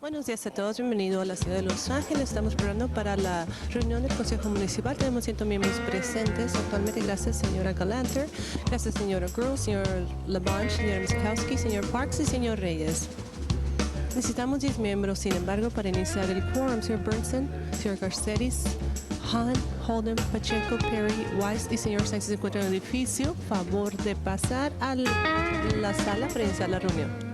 Buenos días a todos, bienvenido a la ciudad de Los Ángeles. Estamos preparando para la reunión del Consejo Municipal. Tenemos 100 miembros presentes actualmente. Gracias, señora Galanter. Gracias, señora Gross, señor Labange, señora Miskowski, señor Parks y señor Reyes. Necesitamos 10 miembros, sin embargo, para iniciar el quórum. Señor Burnson, señor Garcetis, Han, Holden, Pacheco, Perry, Weiss y señor Sánchez se encuentran en el edificio. Favor de pasar a la sala para iniciar la reunión.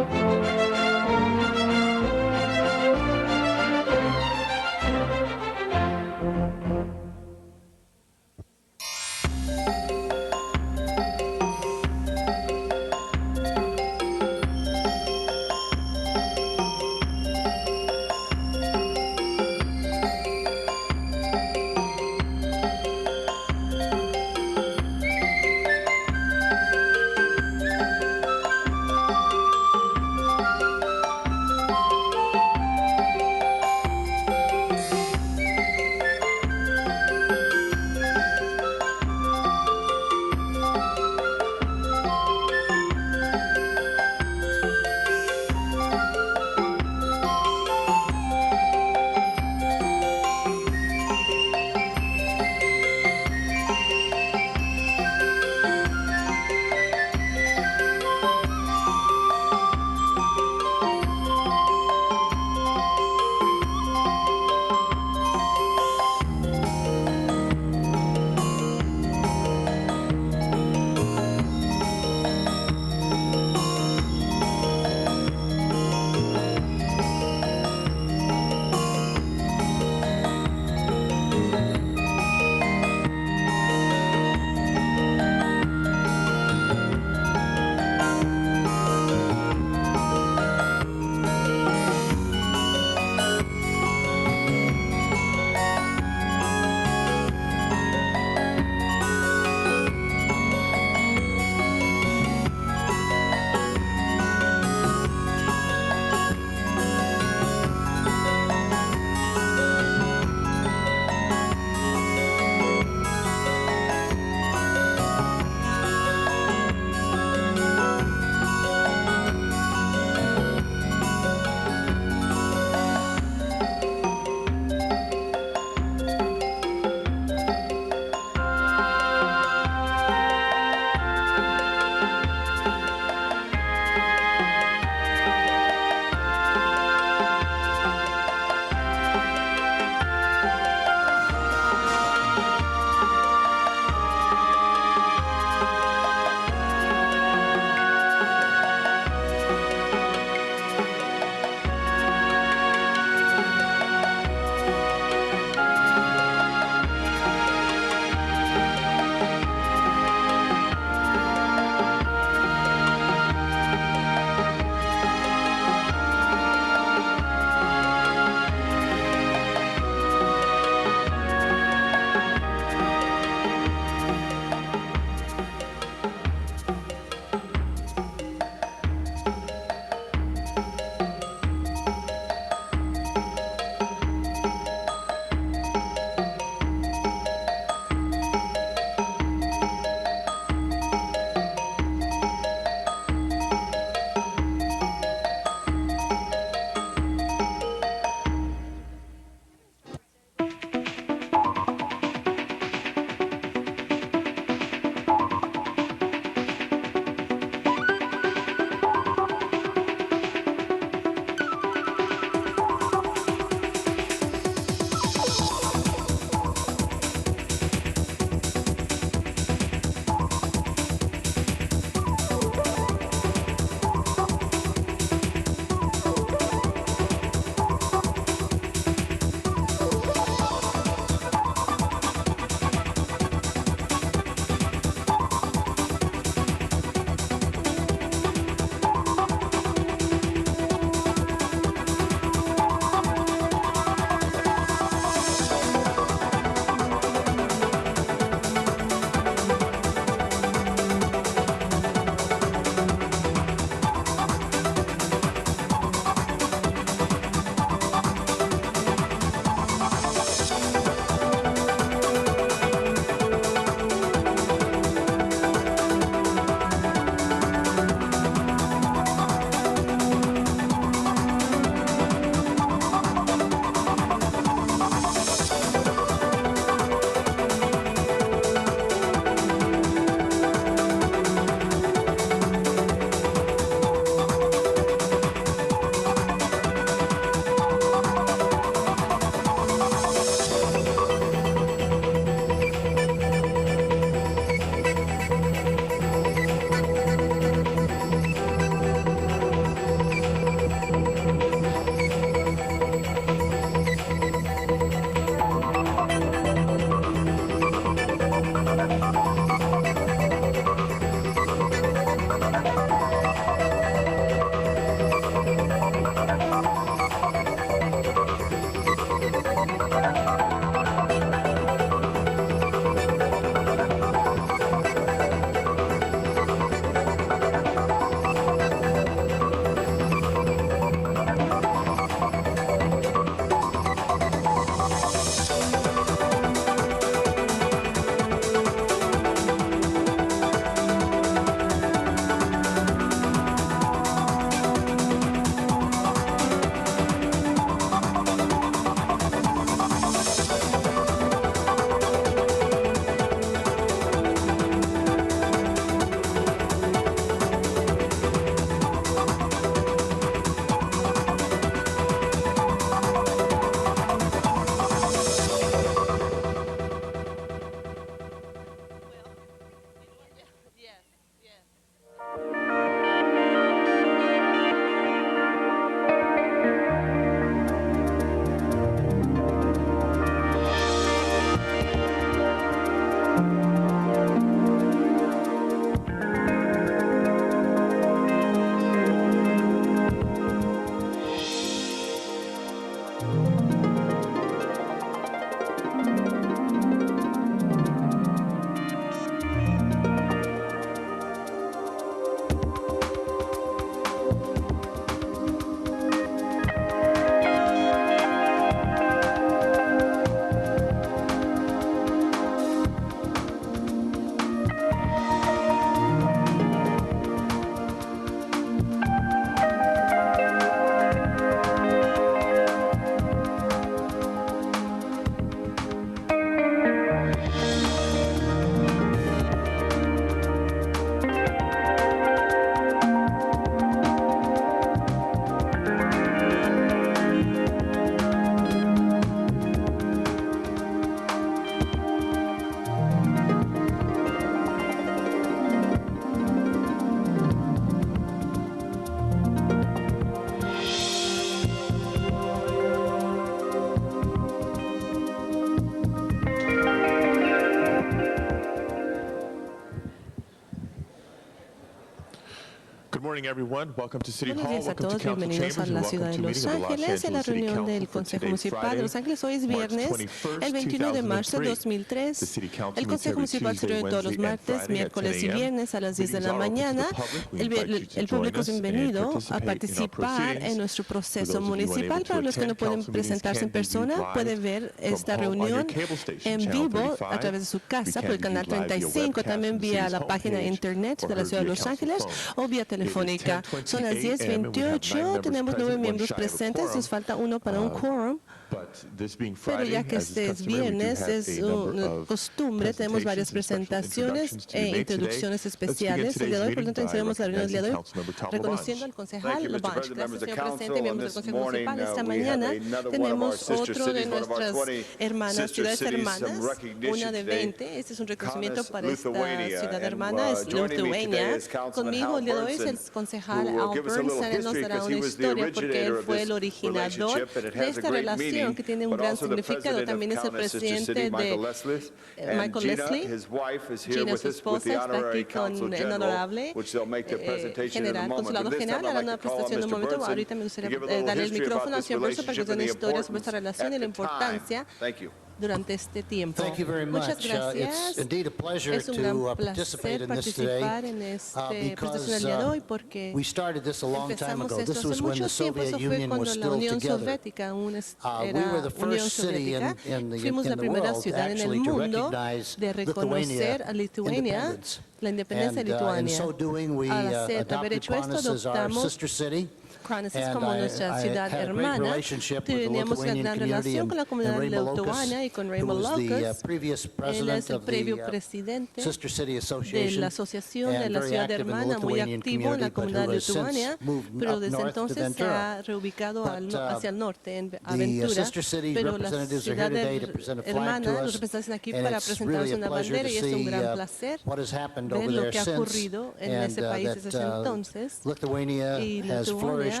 Good morning, everyone. Welcome to City Buenos Hall. días a Welcome to todos, Council bienvenidos a Chambers, la and ciudad welcome de to Los meeting of the Los Ángeles, en la Angeles City reunión del Council for Consejo today, Municipal de Los Friday, Ángeles. Hoy es March viernes, 21st, el 21 de marzo de 2003. 2003. The City Council El meets Consejo every Municipal se Tuesday, reúne todos los Wednesday, and martes, Friday at miércoles 10 y a.m. viernes a las 10 de Meetings la are open to the mañana. public. We invite you to El join público es us and bienvenido a participate in our participar en proceedings. nuestro For proceso those of you municipal. unable to Para los que no attend, pueden council meetings presentarse en can be viewed persona, live pueden ver from esta home on your reunión cable station, en Channel vivo 35. a través de su We casa can por el be canal viewed live via 35, webcast también from the vía city's la página de homepage internet or de la heard ciudad de via Los council Ángeles phone. o vía It is telefónica. 10:28 Son las a.m. and we have 10:28, 9 members tenemos 9 present, one miembros shy of a presentes, quorum. nos falta uno para un quórum. But this being Pero Friday, ya que as is este es customary, we do viernes, have es a number una of costumbre, tenemos varias presentaciones presentations to be e made today. introducciones Let's begin especiales. El día de hoy, por lo tanto, today's iniciamos la reunión del día de hoy Councilmember Tom reconociendo al LaBonge. concejal Thank you, Mr. LaBonge. President, Gracias, members of señor presidente, council. miembros And del this Consejo morning, Municipal. Esta we have mañana another one of our tenemos sister otro de cities, one of our nuestras 20 hermanas, sister ciudades cities, hermanas, some recognition una de today. 20. Este es un reconocimiento Kaunas, para esta Lithuania. ciudad And, hermana, es joining me today Lithuania. is Councilman Conmigo el día de hoy es el Hal concejal Bernsen, who will Al give us a little Bernsen, nos history dará because una he was the historia porque originator él of fue this el originador relationship, and it de has a esta great relación meaning, que tiene un but gran also the significado. president of También es el Kaunas Sister presidente City, Michael de Leslie, and Michael Gina, Leslie. his wife, is here Gina, with su us with esposa, the está honorary aquí con consul el general, honorable which they'll make their presentation in a general, moment. consulado But this general, time I'd hará like una to call on presentación en un Mr. momento. Bernsen Ahorita me to gustaría give a little darle el history micrófono about al this señor Bernsen para que relationship nos dé and una the historia sobre esta importance relación y at la the time. importancia Thank you. durante este tiempo. Thank you very Muchas much. gracias. It's indeed a pleasure Es un gran to participate placer in this today participar en esta presentación because del día de hoy porque we started this a long time empezamos ago. esto This hace was when mucho the tiempo. Soviet Eso fue Union was cuando la still Unión together. Soviética aún We era were the Unión first city Soviética. Fuimos la in the primera world ciudad en el actually to mundo recognize de reconocer a Lituania, independence. la independencia de In Lituania. so doing, we Al haber adopted hecho esto, Kaunas as our adoptamos sister city. Kaunas And como nuestra I ciudad had a great hermana. relationship with the Teníamos una Lithuanian gran community relación con la comunidad and Raymond lituana y con Raymond who was the Locust. previous Él president es el of previo the presidente Sister City de Association la Asociación de and la very Ciudad active in the Hermana, muy Lithuanian activo en la community, but comunidad who has since lituania, moved pero up desde north to entonces se Ventura. ha reubicado But, hacia el norte, en The Aventura. Sister City Pero la representatives are here ciudad today to present a flag to hermana nos us, representan aquí and para it's presentarnos really a una pleasure bandera to y es un see gran placer what has happened ver over lo there que ha since, ocurrido en and ese país that desde entonces. Lithuania Y has flourished Lituania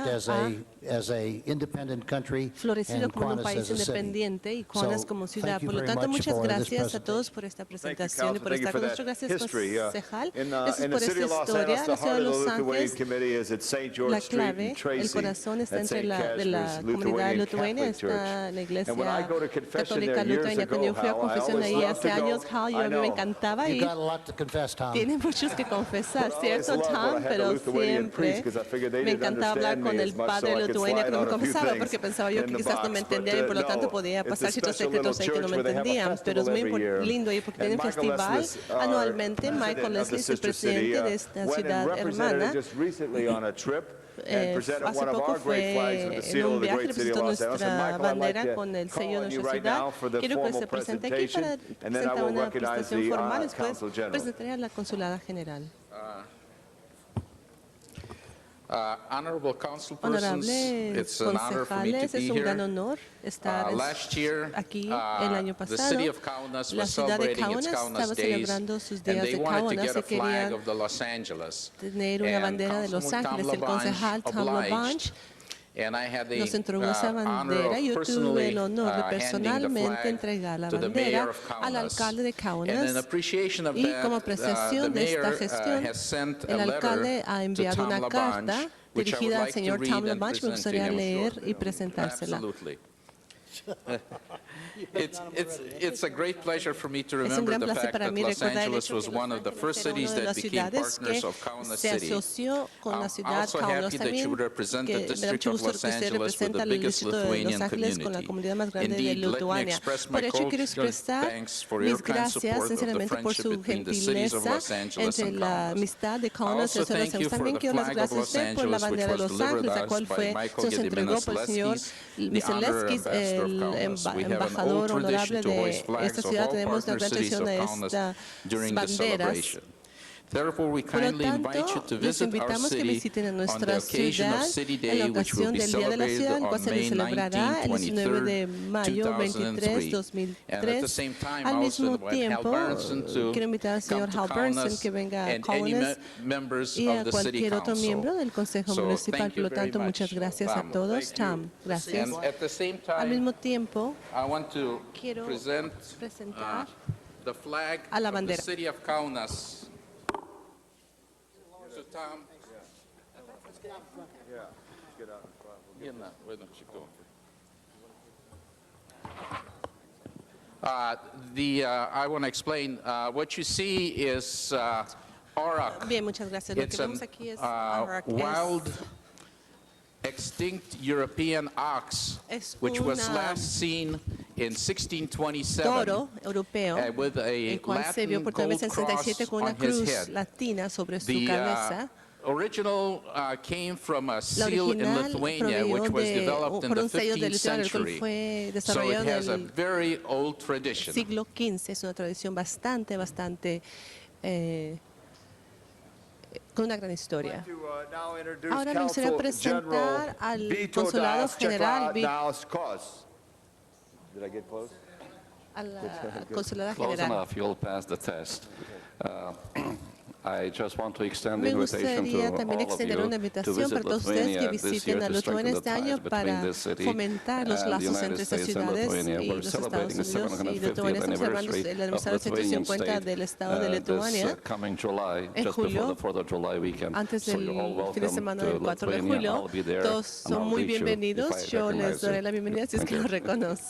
as a independent country, florecido and como un Kaunas país as a city. independiente y Kaunas So, como thank ciudad. you Por lo very tanto, much muchas for this gracias a todos presentation. por esta Thank you, presentación y Council. por Thank you estar for con that nosotros. Gracias, history. concejal. In Gracias the por city esta of Los historia. Angeles, La the ciudad heart de of the Los Lithuanian Ángeles, committee is at St. George la Street clave, in Tracy, el corazón está at entre St. de la Casper's comunidad Lithuanian lituania, Catholic Church. está la iglesia And when I go to confession católica there years lituania. Cuando yo ago, fui a Hal, I confesión always ahí loved hace to go. años, Hal, I a mí me know. encantaba You've ir. got a lot to confess, Tom. Tiene muchos que confesar, But I always ¿cierto, loved when I Tom? had the Pero Lithuanian priest, siempre 'cause I figured they me didn't encantaba hablar understand con me el as much, padre so I de could Lituania slide que no on me a few confesaba things porque pensaba yo in que the quizás no box. me entendía y por lo tanto podía It's a pasar ciertos special secretos ahí little que no me church where they have a entendían. Pero es muy festival every year. lindo ahí porque tienen And Michael festival Leslie, our anualmente. president Michael of the Leslie es el sister city, presidente de esta went and ciudad represented hermana. it just recently on a trip and presented Hace one of poco our great flags with fue the en seal un of the viaje, great city of representó Los Angeles. And nuestra Michael, I'd like bandera to con el sello call de on you nuestra right ciudad. now for the Quiero que formal se presente aquí presentation, para and then I presentar will una recognize presentación the formal. Después Consul General. presentaré a la consulada general. Honorable council persons, Honorables it's an honor for me to concejales, be es un gran here. honor estar Last year, aquí el año the pasado. city of Kaunas La was ciudad de celebrating its Kaunas Kaunas estaba Days, celebrando sus and días they de wanted to Kaunas get y a flag querían of the Los Angeles. tener una And bandera de Los Councilman Tom Ángeles. El concejal Tom LaBonge LaBonge And I had the nos entregó esa honor bandera. of Yo tuve personally el honor de handing the personalmente flag entregar la to the bandera mayor of al Kaunas. alcalde de And in Kaunas. appreciation of Y como that, apreciación the de esta mayor gestión, has sent a el letter alcalde ha to enviado Tom una LaBonge, carta which I would dirigida al like to señor read Tom and LaBonge. Me present to gustaría him. leer y presentársela. Absolutely. It's a great pleasure for me to Es un remember gran the placer fact para that mí Los recordar el Angeles hecho was que one Los of the Ángeles first era cities una de that las became ciudades partners que of Kaunas se City. asoció con la I'm ciudad also Kaunas happy that you también, would represent que the me da District mucho of gusto Los que usted Angeles with representa the al biggest distrito de Los Lithuanian Ángeles con la community. comunidad más grande de Indeed, let me Lituania. express Por my hecho, quiero cordial expresar thanks for your mis kind gracias support of the sinceramente por friendship su between the cities of gentileza Los Angeles entre and la Kaunas. amistad de I Kaunas y also Los thank Ángeles. you for También the quiero dar las flag of gracias a Los usted por la Angeles, which bandera de was Los delivered Ángeles, la us cual by fue, Michael se nos entregó por el señor the honorary Miseleskis, ambassador of el Kaunas. We have an embajador old honorable tradition to hoist de flags esta of ciudad. all Tenemos una partner gran cities tradición of de Kaunas estas during the banderas. celebration. Therefore, we Por lo kindly invite you tanto, to les visit our invitamos que city visiten a on the nuestra occasion of ciudad City en la Day, which will ocasión be del Día de la Ciudad, celebrated el cual on se May celebrará el 19 de 19, mayo 23, 2003. And at the 2003. same time, Al I also mismo invite Hal tiempo, Bernstein to quiero invitar al señor come to Hal Bernstein Kaunas que venga a and any Kaunas members y a of the city cualquier otro council. miembro del Consejo So, Municipal. thank Por you lo very tanto, much, muchas gracias a Tom. todos. Tam, gracias. And at the same Al time, mismo tiempo, I want to quiero present presentar the flag a la of the bandera. city of Kaunas to Tom. Bueno, chico. I want to explain. What you see is auroch. Bien, muchas gracias. Lo que It's vemos an aquí es auroch, es wild, extinct European ox, Es which was una last seen in 1627 toro europeo, with a el cual se vio Latin por primera vez en gold 67 con una cross on his cruz head. latina sobre su The cabeza. original came from a La seal in original Lithuania, proveyó which was de developed in por the un sello de 15th Lituania, el cual century. fue So it desarrollado has a en el very old tradition. siglo XV. Es una tradición bastante con una gran historia. Ahora me gustaría presentar al consulado general Did I get close? a la consulada Close general. enough, you'll pass the test. I just want to extend the Me invitation gustaría to también all of extender you una to invitación visit para todos ustedes que Lithuania this year visiten a to strengthen Lituania the este año ties between para this city fomentar los and the lazos United entre estas States and ciudades Lithuania. y We're los Estados celebrating the Unidos y 750th Lituania. Estamos celebrando anniversary el of aniversario Lithuanian 150 state del Estado de Lituania. this coming July, En just julio, before the 4th of July weekend. Antes So you're all del fin de welcome semana to del 4 de Lithuania. julio, I'll be there todos and son I'll muy greet you bienvenidos. if I Yo les recognize daré you. la bienvenida si es que Thank los you. reconozco.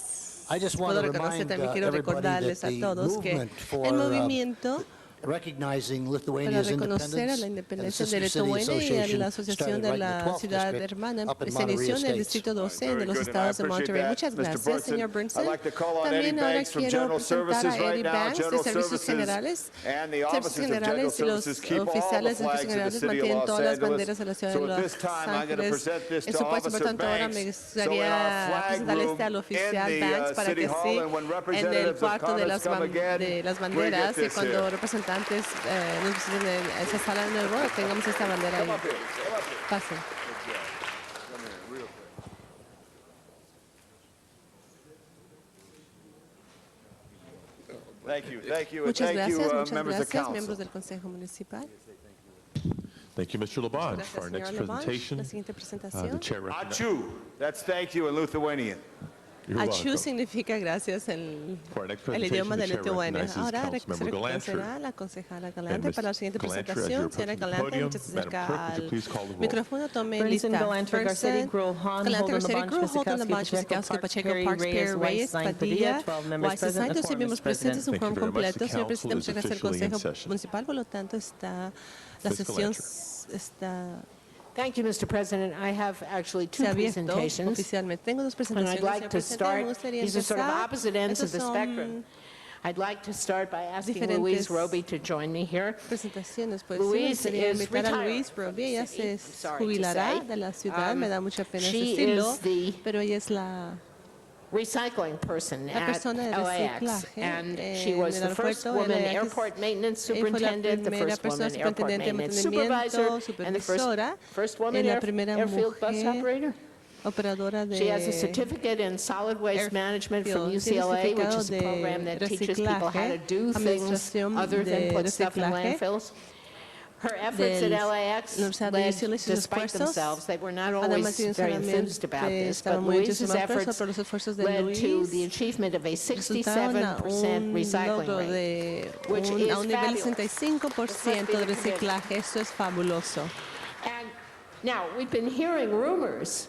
I just want Puedo to reconocer, remind también quiero everybody recordarles that a the todos que movement for el movimiento recognizing para Lithuania's reconocer a independence la and the independencia de Sister City Lituania y a Association la Asociación started de right in the la 12th Ciudad district Hermana up in se inició Monterey en el Estates. Distrito 12 de Very los good, and I estados de appreciate Monterrey. that, Muchas Mr. gracias, Burnson. señor Burnson. I'd like to call on Eddie También ahora Banks from quiero General presentar Services a Eddie right now. Banks de General Servicios Services Generales. and the Servicios officers of General Generales y los Services keep all the oficiales de Servicios flags of the Generales city of mantienen Los todas las Angeles. banderas de la ciudad de So at Los this time, I'm going to Ángeles. present this En to su puesto, por Officer tanto, ahora Banks. me So in gustaría our flag presentarle room al in oficial the Banks para City que Hall, sí, and when en el representatives of cuarto de Kaunas come again, las we banderas get y this cuando here. representantes nos visiten en esa sala de nuevo, tengamos esta bandera ahí. Come up here. Come up here. Pasen. Come here, real quick. Thank you, thank you, and Muchas thank you, gracias, members of council. miembros del Consejo Municipal. Thank you, Mr. Labange. Gracias, For our next señor Labange. presentation, La siguiente the presentación. chair recognizes. Achu, that's thank you in Lithuanian. You're Achu welcome. significa gracias en For our next el presentation, idioma the de chair Lituania. recognizes Ahora se Councilmember Galanter. reconocerá a la concejala And Galante Ms. para la siguiente Galanter, as you're presentación. Señora approaching the Galante, podium, muchas se Madam acerca Clerk, would you al please call the roll? micrófono. Tome Burnson, lista. Galanter, Garcetti, Gruhl, Hahn, Galante, Holden, Garcetti, Labange, Gruhl, Holden, Visakowski, Labange, Visakowski, Pacheco, Pacheco, Parks, Perry, Reyes, Sainz, Padilla, 12 members Weiss, present, Santos, the y miembros quorum is presentes, un Thank you quórum very much. completo. The Señor council Presidente, is muchas gracias. El officially in Consejo session. Municipal, por lo tanto, está la Ms. sesión Galanter. está Thank you, Mr. President. I have actually two se ha abierto presentations, oficialmente. Tengo dos and presentaciones. I'd like Señor to Presidente, me start, gustaría these are sort of empezar. opposite ends of Estos the son spectrum. I'd like to start by asking diferentes Louise Roby to join me here. presentaciones. Pues Louise sí, me gustaría is invitar a retired Luis Roby. Ella se sorry to jubilará say. de la ciudad. Me da mucha pena She decirlo, is the pero ella es la recycling person La at persona de LAX, reciclaje and en she was el the first aeropuerto woman LAX. airport maintenance Ella fue la superintendent, the primera first persona woman airport superintendente de maintenance supervisor, mantenimiento, and the supervisora, first woman y la primera airfield bus mujer operator. operadora de She has a certificate in solid waste management from airfield. Tiene UCLA, which certificado is a de program that teaches people how to reciclaje, do things administración other than de put stuff in reciclaje. landfills. Her efforts at Del LAX Universidad de led, UCLA y sus despite esfuerzos. themselves, they were not Además, always ellos very solamente enthused about this, estaban but muy Louise's entusiasmados efforts por los esfuerzos de led to Luis. the achievement of a Resultaron a 67% un recycling logro rate. de which a is un nivel de fabulous. 65% de reciclaje. Esto es fabuloso. And now, we've been hearing rumors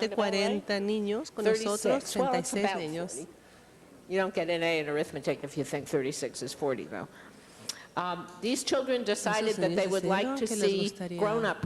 de about right? 40 niños, con nosotros 36. Well, it's 36 about niños. 40. You don't get an A in arithmetic if you think 36 is 40, though. These children decided Esos that they niños would like decidieron to que les see gustaría grown-up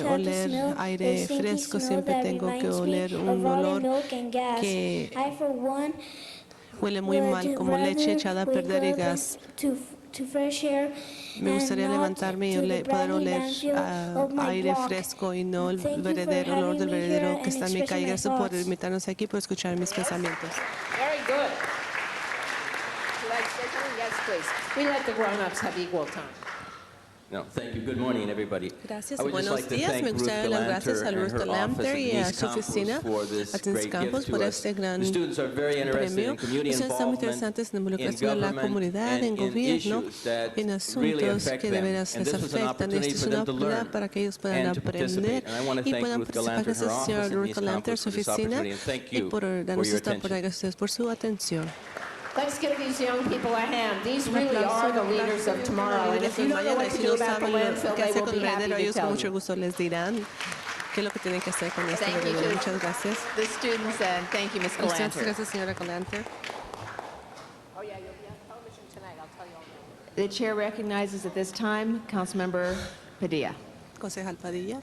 always have to oler smell aire the stinky fresco, smell siempre that tengo que reminds me oler of un ramen olor milk and gas. que I, for one, huele muy would mal, como rather leche echada a wake perder y up gas. to fresh air Me gustaría and not levantarme y to the poder brand new oler landfill of my aire block. fresco y no el Thank you for veredero, olor having del me here veredero que and está en mi expressing calle. my Gracias por thoughts. invitarnos aquí, por escuchar mis pensamientos. Very good. Would you like to say something? Yes, please. We let the grown-ups have equal time. No, thank you. Good morning, everybody. Gracias, I would just buenos like to días. thank Me gustaría dar Ruth las gracias a Galanter Ruth and her Galanter office y at a Denise su oficina, Campos for this a Denise great Campos, gift por to este us. gran The students are very interested premio. in community Ustedes están muy involvement, interesantes en in involucración en la government, comunidad, and en in gobierno, issues that en really asuntos affect que de them. veras And les this was an afectan. opportunity Esto es for una them to oportunidad learn para que ellos puedan and to aprender participate. And I want to y thank puedan Ruth participar. Galanter, Gracias, her office, señora and Ruth Denise Galanter, Campos su for this oficina, opportunity. And thank y you por darnos your esta oportunidad. attention. Gracias a ustedes por su atención. Let's give these young people a hand. These Un really aplauso. are the leaders of tomorrow. And if you don't know what to do about the landfill, qué they hacer will con be el happy vertedero, to ellos con tell mucho you. gusto les dirán qué es lo que tienen que hacer con este Thank you vertedero. to Muchas gracias. the students and thank you, Ms. Muchas Galanter. gracias, señora Galanter. Oh, yeah, you'll be on television tonight. I'll tell you all that. The chair recognizes at this time Councilmember Padilla. Concejal Padilla.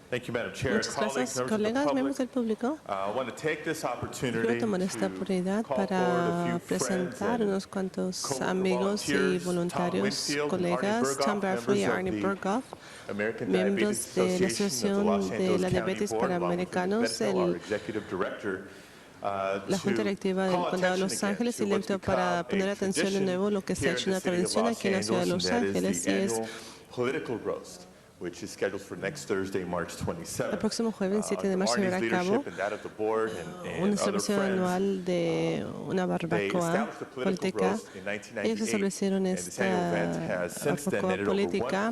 Thank you, Madam Chair. Muchas Colleagues, gracias, members of the colegas, miembros del public, público. I want to take this Quiero opportunity tomar esta to oportunidad call forward a para few presentar friends unos and cuantos co-worker amigos y volunteers, voluntarios, Tom Winfield and colegas, Arnie Tom Berghoff, Bradford y members of Arnie the Berghoff, American miembros Diabetes de la Association of the Asociación Los de Angeles la County Diabetes Board, para along with Americanos, Bentonville, our el executive director, la Junta Directiva del Condado de Los Ángeles y electo para poner atención de nuevo lo que se ha hecho una tradición aquí en la ciudad de Los Ángeles y es political roast, which is scheduled for next Thursday, March 27th. el próximo jueves 7 de marzo llevará a cabo una celebración anual de una barbacoa política. Ellos establecieron esta barbacoa política.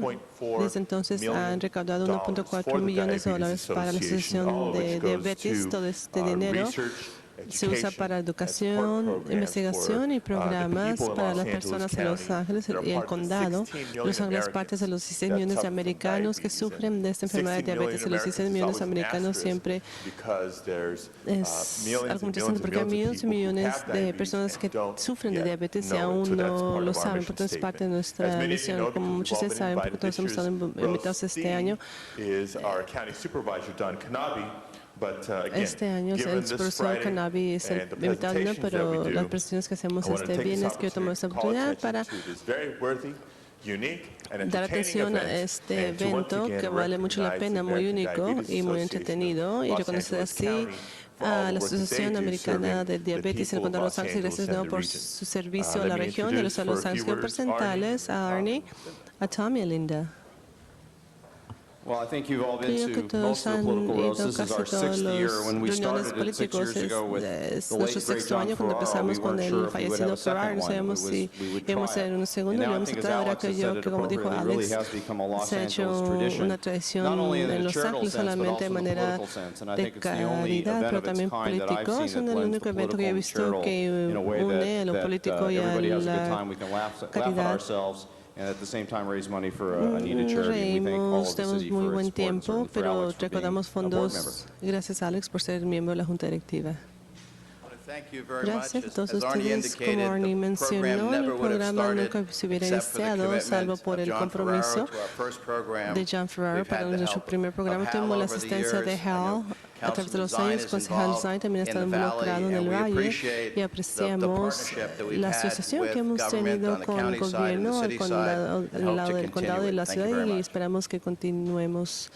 Desde entonces han recaudado $1.4 millones para la Asociación de Diabetes. Todo este dinero se usa para educación, investigación y programas para las personas en Los Ángeles y el condado. Los Ángeles parte de los 16 millones de americanos que sufren de esta enfermedad de diabetes. Y los 16 millones de americanos siempre es algo interesante porque hay millones y millones de personas que sufren de diabetes y aún no lo saben, porque es parte de nuestra misión. Como muchos de ustedes saben, porque todos hemos estado invitados este año. Este año el supervisor Canabi es el invitado, ¿no? Pero las presentaciones que hacemos este viernes, quiero tomar esta oportunidad para dar atención a este evento que vale mucho la pena, muy único y muy entretenido, y reconocer así a la Asociación Americana de Diabetes en el Condado de Los Ángeles, y gracias de nuevo por su servicio a la región de Los Ángeles. Quiero presentarles a Arnie, a Tom y a Linda. Well, I think you've all been Creo que to todos most of the han political ido roasts. This is casi our todos sixth year los when we reuniones started it 6 políticos. years ago with Es the nuestro late great sexto John año cuando Ferraro. empezamos We con weren't el sure if we would fallecido have a Ferraro. second No one. sabíamos si We would íbamos a try hacer un it. segundo. And Y now I vamos a think as tratar. Ahora Alex has creo said yo it que, como dijo appropriately, it really Alex, has become a Los se ha hecho Angeles tradition, una tradición not only in en the Los charitable Ángeles sense, but solamente also de in the manera political sense. And I de think it's the only caridad, event pero of its también kind that I've político. seen Es that el blends único the evento que political yo he and visto charitable que in a way une a lo that político y a everybody has a good la time. We can laugh at caridad. ourselves and at the same time raise money for a needed charity. We thank all of the Tenemos city muy for buen its support and tiempo, certainly for pero Alex for being recaudamos a board member. fondos. Gracias, Alex, por ser miembro de la Junta Directiva. Thank you very Gracias a much. todos As Arnie ustedes. Como indicated, Arnie the mencionó, program el never would have programa started nunca se hubiera except for the iniciado, salvo commitment por of el John compromiso Ferraro to our first program. de John Ferraro We've para had the nuestro help primer programa. of Tuvimos la Hal over the asistencia de years. I Hal know a través de los Councilman años. Zine is Concejal involved Zine también ha in estado the involucrado en valley, el and we Valle appreciate y apreciamos partnership that we've la had asociación with que hemos government tenido on the con el county side and the gobierno, city al condado, side, and al hope lado to del condado y continue la it. Thank ciudad, you very y much. esperamos que continuemos,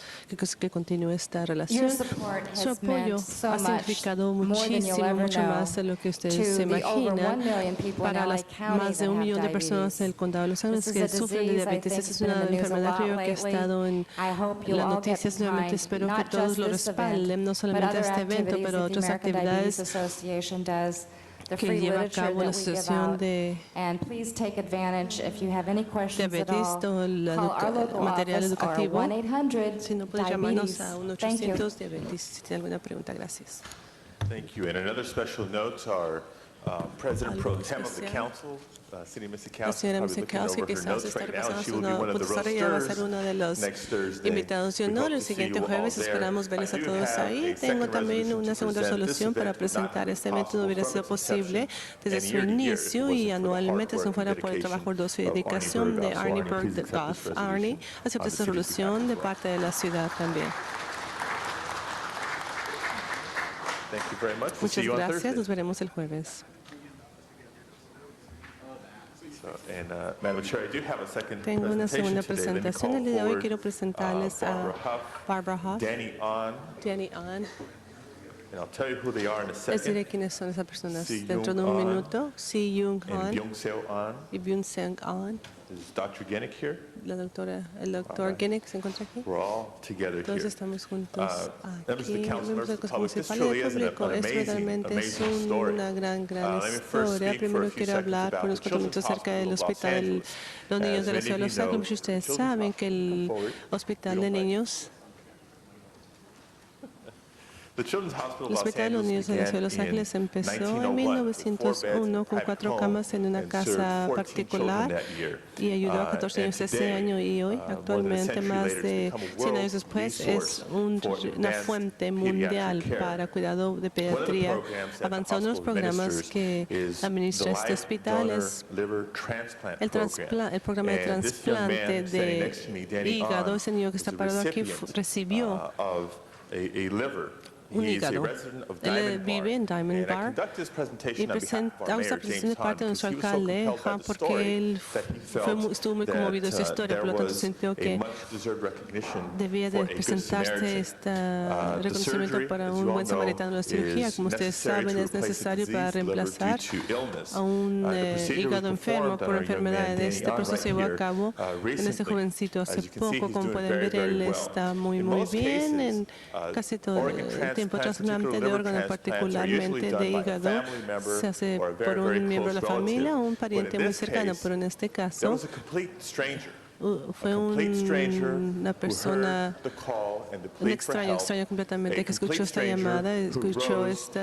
que continúe esta relación. Your support Su has apoyo meant so ha much, significado more than you'll muchísimo, ever mucho know, más de lo que ustedes to se the over 1 imaginan million people in para LA las County más de that 1 have millón de personas diabetes. del condado de Los Ángeles This que is a sufren de disease I diabetes. think Esa es has been una in the news a enfermedad lot creo que ha lately. estado en I hope you'll las all get noticias. Nuevamente behind espero que not todos just lo this respalden, event, no but solamente other este evento, activities pero that the otras American Diabetes actividades Association does, the que free lleva a literature cabo la that we give Asociación out. de And please take advantage if you have any questions at Diabetes, all. todo el Call our local material office or educativo. 1-800 Si no puede llamarnos diabetes. a Thank you. 1-800 diabetes si tiene alguna pregunta. Gracias. Thank you. And another special note, our President Pro Algo Tem of the especial. Council, Cindy La Misikowski, señora probably looking Misikowski, over que her quizás notes está right now. repasando She su will be one of the profesora, ella va a ser roasters uno de los next Thursday. invitados de We honor hope el to see siguiente you all jueves. there. Esperamos verles I a do todos have ahí. a Tengo second también resolution una to segunda present. This resolución para event would not have presentar. been Este evento no possible hubiera from sido its posible inception desde and su year to year if it inicio y wasn't for the anualmente si no hard fuera work por el and trabajo arduo y dedication dedicación of de Arnie Arnie Berghoff. So, Arnie, please accept Berghoff. this Arnie, resolution acepta on the esta city's resolución de behalf. parte de la ciudad también. Thank you very much. We'll see Muchas you on gracias. Thursday. Nos veremos el jueves. Madam Chair, I do have a second Tengo una segunda presentation today. Let me presentación call el día de hoy. forward, Quiero presentarles a Barbara Huff, Danny On, Danny On. and I'll tell you who they are in a Les diré second. quiénes son esas personas Si dentro de Young un On minuto. Si Young And Han Byung-seo On. y Byung-seung On. Is Dr. Genick here? El doctor Genick se encuentra aquí. We're all together Todos here. estamos juntos Members of the aquí, council, miembros del members of the Consejo public, this Municipal y truly del is an público. Es amazing, verdaderamente amazing story. una gran Let me first historia. speak for a Primero few quiero seconds hablar about por unos the cuantos minutos Children's acerca del Hospital of hospital de Los Angeles. los niños As de la many ciudad de of Los you know, Ángeles. Ustedes Children's saben que el Hospital, come forward. hospital de niños, The Children's Hospital el of Los hospital de los niños de la ciudad de Los Angeles Ángeles began empezó in en 1901 1901 con 4 camas en una casa particular y ayudó a 14 niños ese año, y hoy, actualmente, más de 100 años después, es una fuente mundial para cuidado de pediatría avanzado. Uno de los programas que administra este hospital es el programa de trasplante de hígado. Ese niño que está parado aquí recibió un hígado. Él vive en Diamond Bar y presenta esta presentación de parte de nuestro alcalde, Juan, porque él estuvo muy conmovido de esa historia, por lo tanto sintió que debía de presentarse este reconocimiento para un buen samaritano de la cirugía. Como ustedes saben, es necesario para reemplazar a un hígado enfermo por enfermedad. Este proceso se llevó a cabo en este jovencito hace poco. Como pueden ver, él está muy bien en casi todo el tiempo. Trasplante de órganos, particularmente de hígado, se hace por un miembro de la familia o un pariente muy cercano, pero en este caso fue una persona, un extraño completamente, que escuchó esta llamada, escuchó este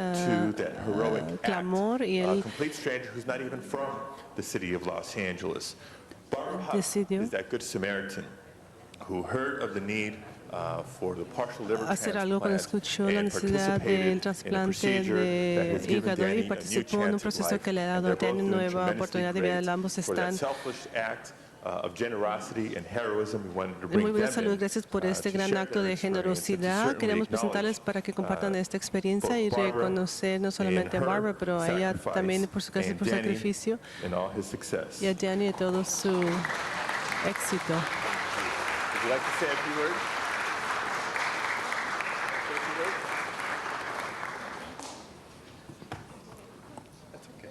clamor, y él decidió hacer algo cuando escuchó la necesidad del trasplante de hígado y participó en un proceso que le ha dado una nueva oportunidad de vida. Ambos están en muy buena salud. Gracias por este gran acto de generosidad. Queremos presentarles para que compartan esta experiencia y reconocer no solamente a Barbara, pero a ella también por su sacrificio, y a Danny y todo su éxito. Would you like to say a few words? That's okay.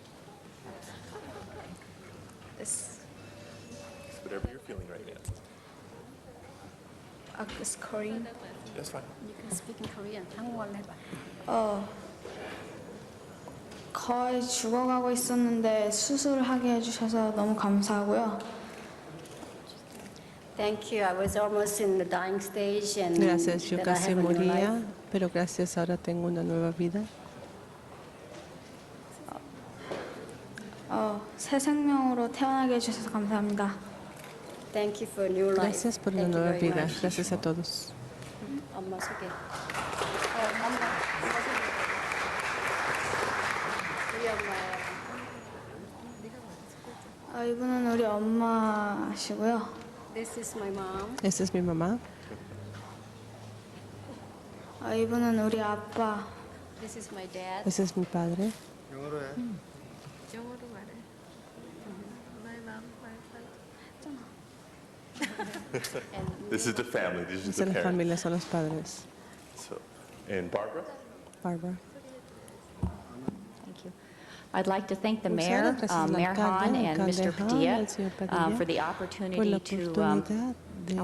It's whatever you're feeling right now. It's Korean. That's fine. You can speak in Korean. 한국말로 해봐. 거의 죽어가고 있었는데 수술을 하게 해주셔서 너무 감사하고요. Thank you. I was almost in the dying stage, and Gracias, yo that I casi have a new moría, life. pero gracias, ahora tengo una nueva vida. 새 생명으로 태어나게 해주셔서 감사합니다. Thank you for a new life. Gracias por una Thank you nueva very vida. much. Gracias a todos. 엄마 소개. 우리 엄마예요. 이분은 우리 엄마시고요. This is my mom. Esta es mi mamá. 이분은 우리 아빠. This is my dad. Ese es mi padre. 영어로 말해. My mom, my father. This is the family. These Esa are es the la parents. familia, son los padres. So, and Barbara? Barbara. Thank you. I'd like to thank the Muchas mayor, gracias, el Mayor Han, alcalde, and alcalde Mr. Han, Padilla el señor Padilla, for the por la opportunity to oportunidad de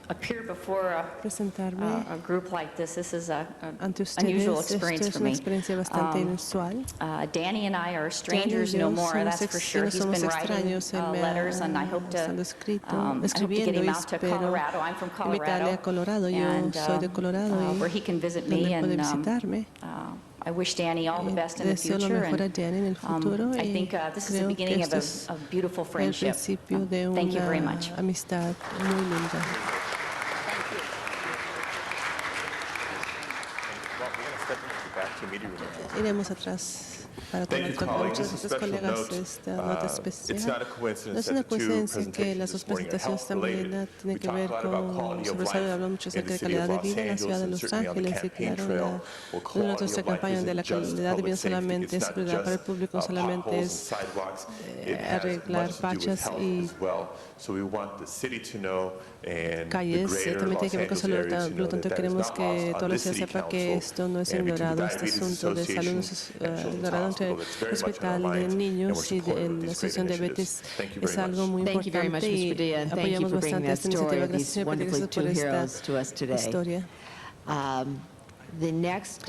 appear before presentarme a group like this. This is an ante unusual ustedes. Esto experience es for una me. experiencia bastante inusual. Danny and I are Danny y strangers yo no more, somos that's for sure. He's somos been writing extraños. Él me letters, and I hope to, estado escrito, I hope to get escribiendo, him y out to espero Colorado. I'm from invitarle a Colorado. Yo and, soy de Colorado, y where he can visit donde me, puede and visitarme. I wish Danny all the best in the Deseo lo future. mejor a Danny en el futuro, I y think this is the creo beginning que of esto es a beautiful el friendship. principio de Thank you very una much. amistad muy linda. Well, we're going to step into the back to meeting room. Iremos atrás para tomar Thank you, cuenta. colleagues. Muchas Just a gracias, special colegas. note, Esta nota it's not especial. a No coincidence es that una the two coincidencia que las presentations dos this morning are presentaciones también health-related. tienen We que talked ver a lot about con quality of sobre salud. life Hablamos mucho in acerca the de city calidad of de Los vida en la ciudad Angeles de and Los certainly on the Ángeles y campaign claro, trail. Well, una de quality nuestras of life campañas de la isn't just calidad de vida public safety. solamente It's es not seguridad para el just público, solamente potholes and es sidewalks. It has arreglar much to do with pachas health y as well. So we want the city to know and the calles, greater también tiene Los que ver con Angeles salud. area to Por lo know tanto, that is queremos not que lost toda on la this ciudad city sepa que council esto no es and between the ignorado, este Diabetes asunto de salud Association and Children's ignorado entre Hospital. It's el very much on our Hospital de minds, and we're Niños y supportive de of la these great Asociación de initiatives. Diabetes. Thank you Es very algo much. muy Thank you very much, importante Ms. y Padilla, and thank you apoyamos for bringing bastante that esta iniciativa. story, Gracias, these señor Padilla, wonderfully gracias por two esta heroes to us today. historia. The next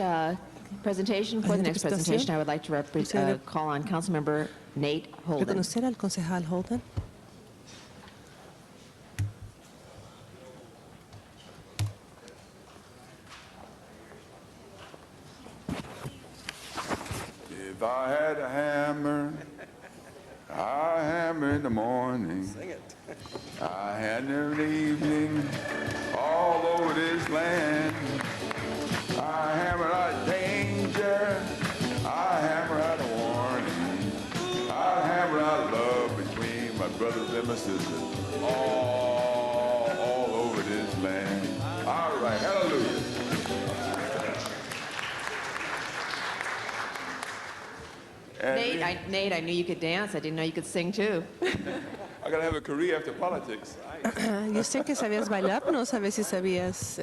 presentation, for the next presentation, I would like to call on Councilmember Nate Holden. Reconocer al concejal Holden. If I had a hammer, I hammer in the morning. Sing it. I hammer in the evening, all over this land. I hammer out danger. I hammer out a warning. I hammer out love between my brothers and my sisters, all over this land. All right, hallelujah. And Nate, I knew you could dance. I didn't know you could sing too. I gotta have a career after politics. Yo sé que sabías bailar, pero no sabía si sabías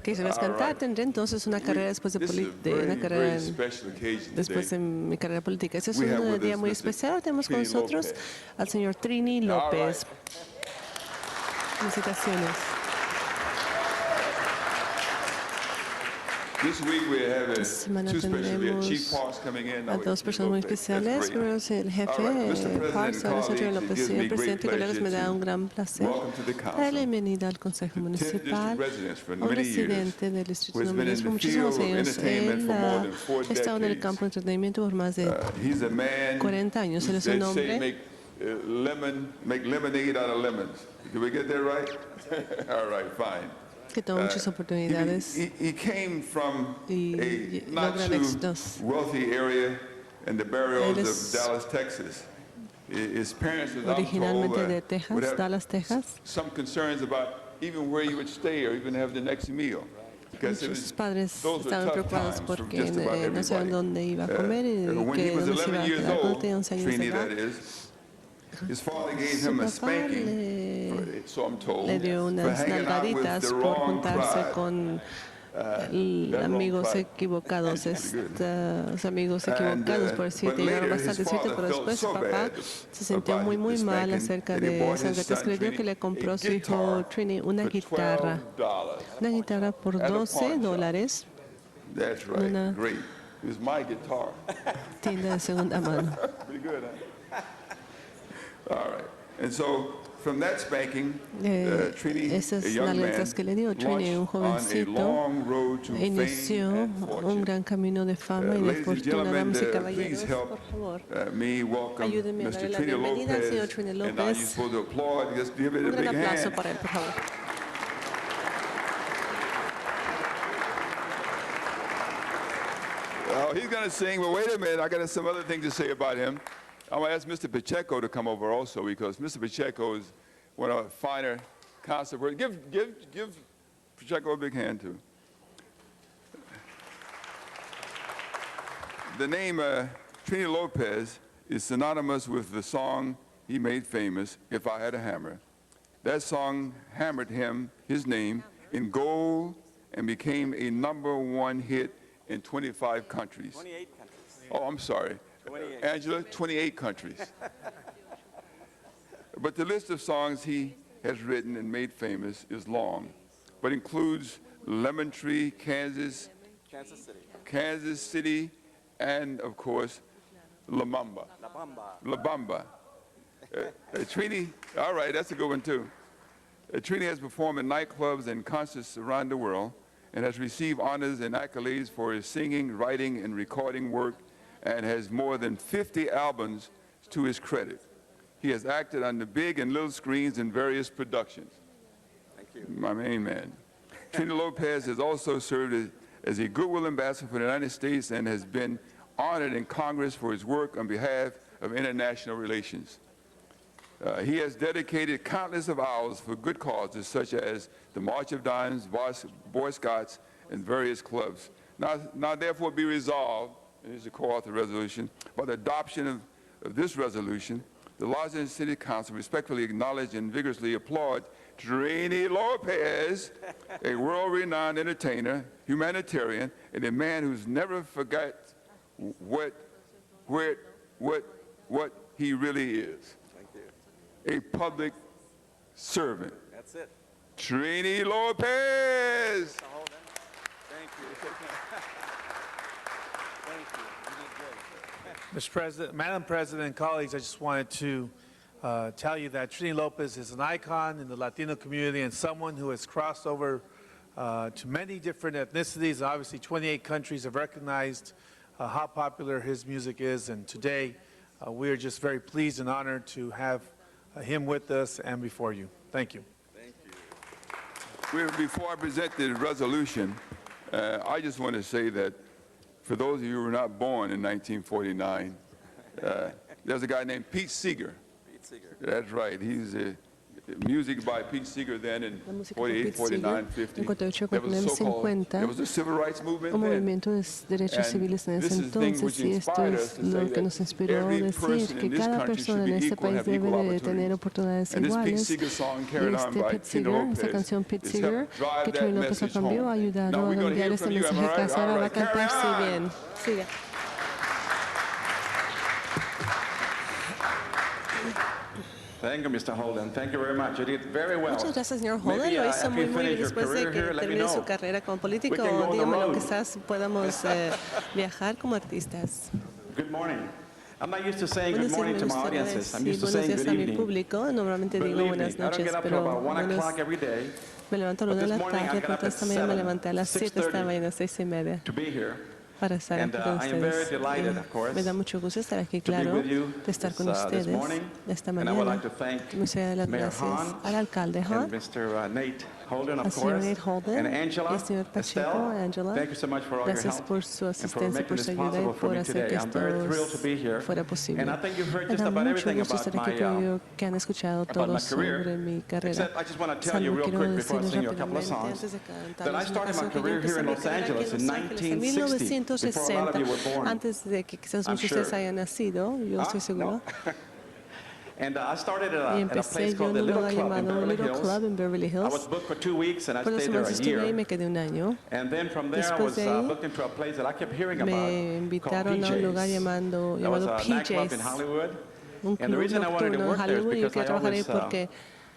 que sabías cantar. Tendré entonces una carrera después de, This is a una very, carrera very special occasion después de today. mi carrera política. Este es We have un with día us muy Mr. especial. Tenemos con Trini nosotros Lopez. al señor Trini All López. right. Felicitaciones. This week we're having Esta semana two special. We have Chief tendremos Parks coming in. a dos personas muy especiales. Primero es el jefe Parks, ahora es Antonio López. Señor presidente y colegas, me da un gran placer dar la bienvenida al Consejo Municipal, a un residente del Distrito Número 10 por muchísimos años. Él ha estado en el campo de entretenimiento por más de 40 años. Él es un hombre Make lemonade out of lemons. Did we get that right? All right, fine. que toma muchas oportunidades He came from y a not logran too éxitos. wealthy area in the barrios Él of es Dallas, Texas. His parents, as I'm told, originalmente de would Texas, have Dallas, Texas. some concerns about even where you would stay or even have the next meal. Because it Sus was, padres those were estaban tough preocupados times for porque just about no sabían everybody. dónde iba a comer y When que he was dónde se iba 11 a years quedar. Cuando old, tenía 11 años de Trini edad, that is, his father gave su him a papá spanking, so I'm told, le dio for unas hanging out with nalgaditas the por wrong juntarse crowd. con That amigos wrong crowd. equivocados, estos amigos equivocados, por decir, But que llegaron later bastante his suerte, father pero felt después su so papá bad se sintió about muy, the muy mal spanking acerca that he de bought esas his gatas son que le dio, Trini que le compró a su hijo guitar Trini una for guitarra, $12 una guitarra por at a pawn shop. $12, That's right, Una- great. It was my guitar. tienda de segunda mano. Pretty good, huh? All right. And so, from that spanking, Trini, Esas a young man, nalgadas que le dio Trini, un launched on a jovencito, long road to inició fame and un fortune. gran camino de fama y de Ladies and fortuna. gentlemen, Damas y please caballeros, help por favor, me welcome ayúdenme a Mr. darle la Trini bienvenida al señor Lopez. Trini And now you're López. supposed to applaud. Just give it Un a gran big aplauso hand. para él, por favor. Oh, he's going to sing, but wait a minute. I got some other things to say about him. I'm going to ask Mr. Pacheco to come over also because Mr. Pacheco is one of our finer concert workers. Give Pacheco a big hand, too. The name Trini Lopez is synonymous with the song he made famous, If I Had a Hammer. That song hammered him, his name, in gold and became a #1 hit in 25 countries. 28 countries. Oh, I'm sorry. 28. Angela, 28 countries. But the list of songs he has written and made famous is long, but includes Lemon Tree, Kansas City, and of course, La Bamba. La Bamba. Trini, all right, that's a good one too. Trini has performed in nightclubs and concerts around the world and has received honors and accolades for his singing, writing, and recording work, and has more than 50 albums to his credit. He has acted on the big and little screens in various productions. Thank you. My main man. Trini Lopez has also served as a goodwill ambassador for the United States and has been honored in Congress for his work on behalf of international relations. He has dedicated countless of hours for good causes such as the March of Dimes, Boy Scouts, and various clubs. Now therefore be resolved, and this is a co-author resolution, by the adoption of this resolution, the Los Angeles City Council respectfully acknowledge and vigorously applaud Trini Lopez, a world-renowned entertainer, humanitarian, and a man who's never forgot what he really is. A public servant. That's it. Trini Lopez. Thank you. Thank you. You did Mr. President, Madam President, colleagues, I just wanted to tell you that Trini Lopez is an icon in the Latino community and someone who has crossed over to many different ethnicities. Obviously, 28 countries have recognized how popular his music is, and today we are just very pleased and honored to have him with us and before you. Thank you. Thank you. Before I present the resolution, I just want to say that for those of you who were not born in 1949, there's a guy named Pete Seeger. Pete Seeger. That's right. He's music by Pete Seeger then in 48, 49, 50. There was a civil rights movement un then. movimiento de derechos civiles en ese this is the thing entonces, which y esto inspired us es to lo say que nos that inspiró a every decir person que in this cada country persona should en be este equal and país have equal debe de tener opportunity. oportunidades And this Pete iguales. Seeger song Y carried on este by Pete Trini Seeger, Lopez esta canción Pete has Seeger, helped drive que that Trini López message cambió, ha home. ayudado Now a we're going to enviar hear este from you, am mensaje I a right? casa. Ahora All va a right, carry cantar, sí, on. bien. Siga. Thank you, Mr. Holden. Thank you very much. You did very well. Muchas gracias, señor Holden. Maybe, Lo hizo after muy you bien finish your después de career que here, let me termine su know. carrera como político. We can go on the Dígamelo, road. quizás podamos viajar como artistas. Good morning. I'm not used to saying good Buenos días, morning me to my gustaría audiences. I'm decir used to buenos saying días good a mi evening. público. Normalmente digo Believe me, buenas I don't noches, get up till pero about 1 buenos- o'clock every day me levanto a la But 1 de this la morning I tarde, got pero up at esta mañana me 7, levanté a las 7 esta 6:30 mañana, 6:30, to be here. para estar And aquí con I am very ustedes. delighted, Y of course, me da mucho gusto estar aquí, to be claro, with you de estar con this ustedes morning. esta And I would mañana. like to thank Me gustaría dar las Mayor gracias Hahn al alcalde Hahn, and Mr. Nate Holden, al of señor course, Nate Holden and Angela, y al señor Pacheco, Estelle. Angela. Thank you so much for all your Gracias help por su and for asistencia, making por this su ayuda y possible for por me hacer today. que I'm very esto thrilled to be here. fuera posible. And I think you've heard Me just da about mucho everything gusto about estar aquí, my, creo yo que han escuchado about todo my career. sobre mi carrera. Except I just want to tell you Salvo real quiero quick before I decirles sing you a couple of rápidamente, songs antes de that I cantarles una started my canción, que yo career here empecé in mi Los carrera aquí Angeles en in Los Ángeles en 1960, before a lot of you were 1960, born. antes de que quizás I'm muchos de ustedes sure. hayan nacido, yo estoy seguro. No. And I started at Y a place empecé yo called en the un Little lugar Club in llamado Beverly Little Hills. Club en Beverly I was Hills. booked for 2 weeks and I Por 2 stayed there semanas a estuve ahí y year. me quedé un año. And then from there I Después was de ahí, booked into a place that I kept hearing about me called invitaron a un lugar PJ's. llamado That was a nightclub PJ's, in Hollywood. un And the club reason I wanted to nocturno en work there is Hollywood, y yo because quería I trabajar ahí always porque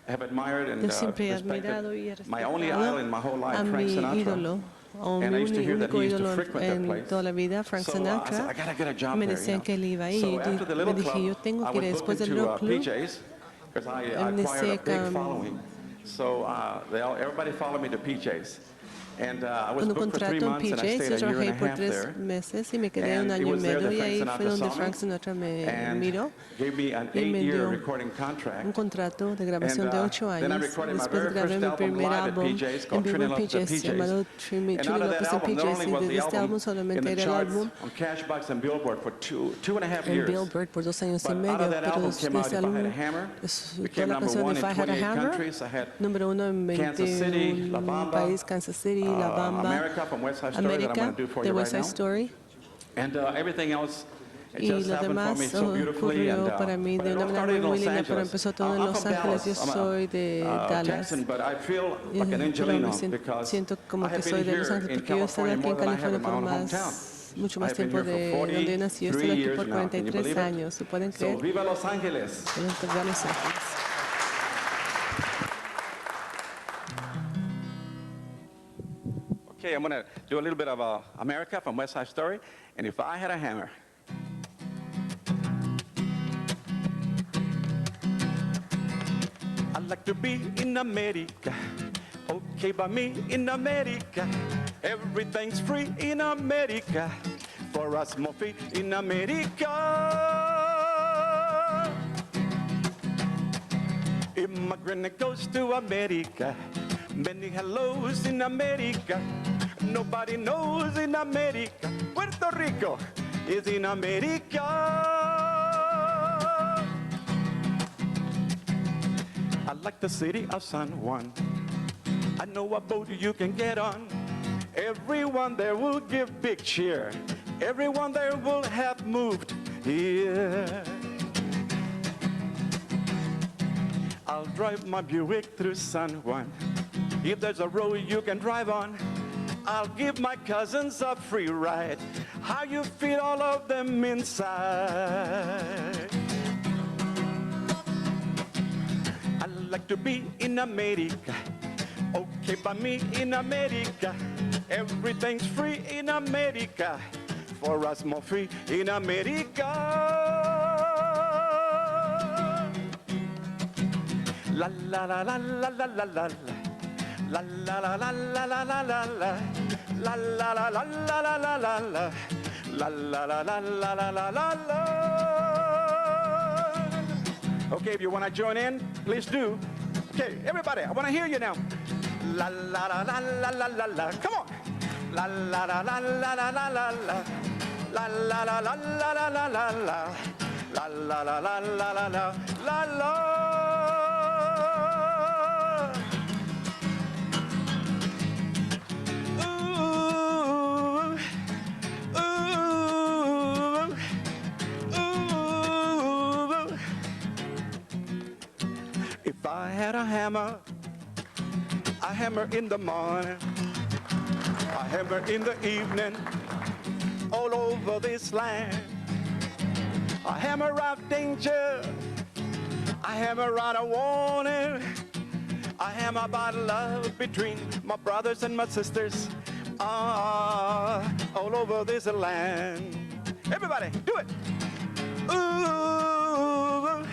have admired and yo siempre he admirado y he respected my only respetado idol in my whole life, a Frank mi Sinatra. ídolo, o mi And I used to hear that único he used to ídolo frequent that en place. toda la vida, Frank So, I said, Sinatra. I gotta get a job Me there, decían que él iba ahí So y after the me Little dije, Club, yo tengo I que ir was después booked del into Little Club. PJ's because I En acquired ese a big following. So everybody followed me to PJ's. And I was Con un booked for 3 contrato en months and I PJ's, stayed yo a year trabajé and a por half 3 there. meses y me quedé And un it año y was there medio that y Frank ahí fue Sinatra donde saw Frank me Sinatra me and miró gave me an y me 8-year dio recording contract. un contrato de grabación de 8 Then I años. recorded my Después very grabé first mi album primer live at álbum PJ's en called vivo Trini en Lopez at PJ's, PJ's. llamado Trini And out of that Lopez en album, not PJ's, only y was desde the este album álbum in solamente the era el charts álbum on Cashbox and Billboard for two and a half en years. Billboard por 2 años y But out medio, of that pero album de came out ese If I Had a álbum, Hammer, toda became la number canción de one If in I Had a 28 Hammer, countries. I had número 1 en Kansas City, La 21 Bamba, países, Kansas City, La Bamba, America from West Side Story that I'm América, going to do for de you right West Side now. Story. And everything else it Y just lo happened for demás me so beautifully. And, ocurrió para mí but de it una all manera started in muy Los linda, pero Angeles. empezó todo en I'm Los from Ángeles. Yo Dallas. I'm soy de Dallas. Texan, but I feel like an Pero Angelino me because siento como I que have soy been de Los here Ángeles in porque yo he estado California aquí more en than I have California in my por own más, hometown. mucho I've más been tiempo here de for donde yo nací. Yo 43 estoy aquí years por now. Can you 43 believe it? años. ¿Se pueden So creer? viva Los Angeles. Viva Los Ángeles. Okay, I'm going to do a little bit of America from West Side Story. And If I Had a Hammer. I'd like to be in America, okay by me in America. Everything's free in America, for us more free in America. Immigrant goes to America, many hellos in America. Nobody knows in America, Puerto Rico, is in America. I like the city of San Juan. I know a boat you can get on. Everyone there will give big cheer. Everyone there will have moved here. I'll drive my Buick through San Juan. If there's a road you can drive on, I'll give my cousins a free ride. How you feel all of them inside? I like to be in America. Okay, by me in America. Everything's free in America. For us more free in America. La la la la la la la la. La la la la la la la la la. La la la la la la la la la. La la la la la la la la la. Okay, if you want to join in, please do. Okay, everybody, I want to hear you now. La la la la la la la la. Come on. La la la la la la la la la. La la la la la la la la la. La la la la la la la la la. If I had a hammer in the morning, a hammer in the evening, all over this land. A hammer of danger, a hammer out of warning, a hammer about love between my brothers and my sisters, all over this land. Everybody, do it. Ooh, ooh,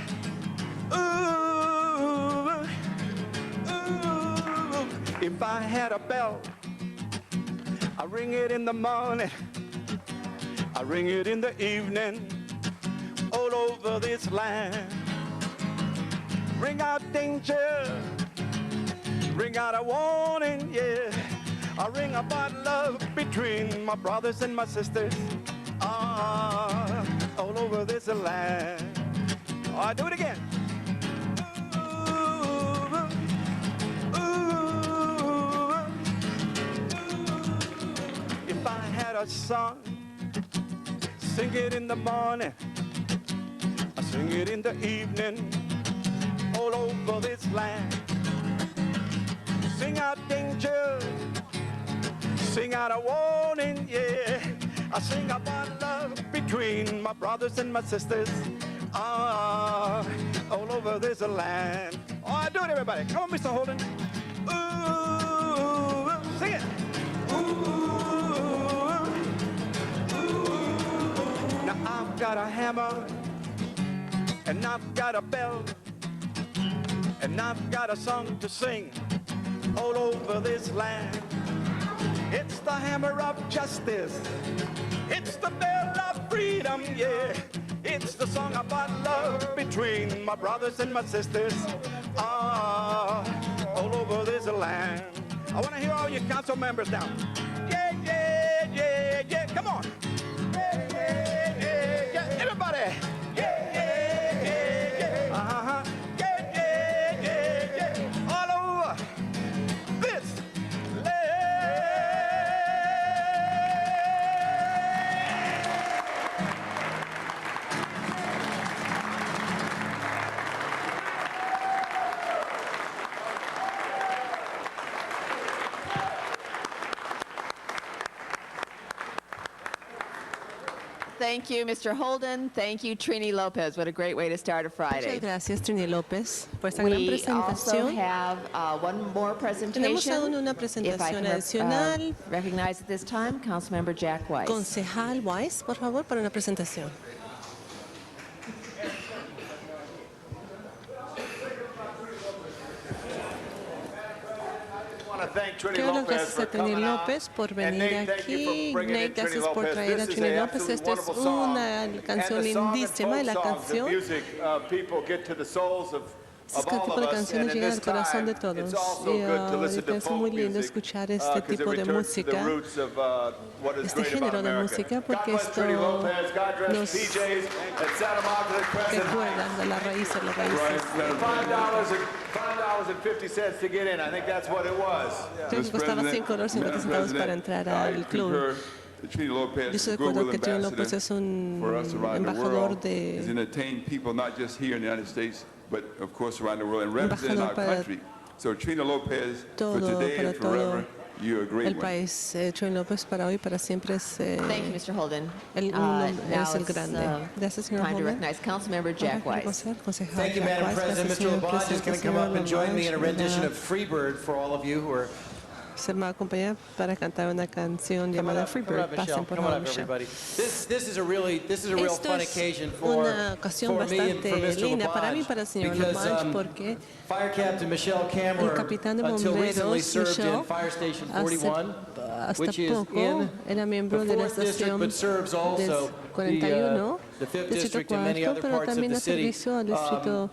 ooh. If I had a bell, I ring it in the morning, I ring it in the evening, all over this land. Ring out danger, ring out a warning, yeah. I ring about love between my brothers and my sisters, all over this land. Oh, do it again. If I had a song, sing it in the morning, I sing it in the evening, all over this land. Sing out danger, sing out a warning, yeah. I sing about love between my brothers and my sisters, all over this land. Oh, do it, everybody. Come on, Mr. Holden. Ooh, sing it. Now I've got a hammer, and I've got a bell, and I've got a song to sing all over this land. It's the hammer of justice, it's the bell of freedom, yeah. It's the song about love between my brothers and my sisters, all over this land. I want to hear all your council members now. Yeah, yeah, yeah, yeah. Come on. Yeah, yeah, yeah, yeah. Everybody. Yeah, yeah, yeah, yeah. Uh-huh. Yeah, yeah, yeah, yeah. All over this land. Thank you, Mr. Holden. Thank you, Trini Lopez. What a great way to start a Muchas Friday. gracias, Trini López, por esta gran We also presentación. have one more Tenemos aún presentation. una If I presentación can adicional. recognize at this time, Councilmember Jack Weiss. Concejal Weiss, por favor, para una presentación. Quiero dar gracias a Trini López por venir aquí. Nate, gracias por traer a Trini López. Esta es una canción lindísima y la canción Este tipo de canciones llegan al corazón de todos. Y es muy lindo escuchar este tipo de música, este género de música, porque esto nos recuerda de las raíces, $5.50 to get in. I think that's what it was. Creo que costaba $5.50 para entrar al club. Yo estoy de acuerdo que Trina López es un embajador de embajador para todo el país. Trina López para hoy, para siempre es Thank you, Mr. Holden. Now Now el it's grande. Gracias, señor time to Holden. recognize Councilmember Jack Wise. Thank you, Madam President. Mr. LaBonge is going to come up and join me in a rendition of Freebird for all of you who are... Se me acompaña para cantar una canción llamada Freebird. Pasen por favor, Michelle. This is a real Esto fun es occasion for una ocasión me and for bastante Mr. linda para mí y LaBonge, para el señor because LaBonge, porque Fire Captain Michelle Cameron, el capitán de until recently bomberos, served in Michelle, Fire Station 41, hasta which is poco in era miembro the de la 4th district, estación but serves also del 41, the 5th distrito district and many 4, other pero parts of también the da city. servicio al distrito.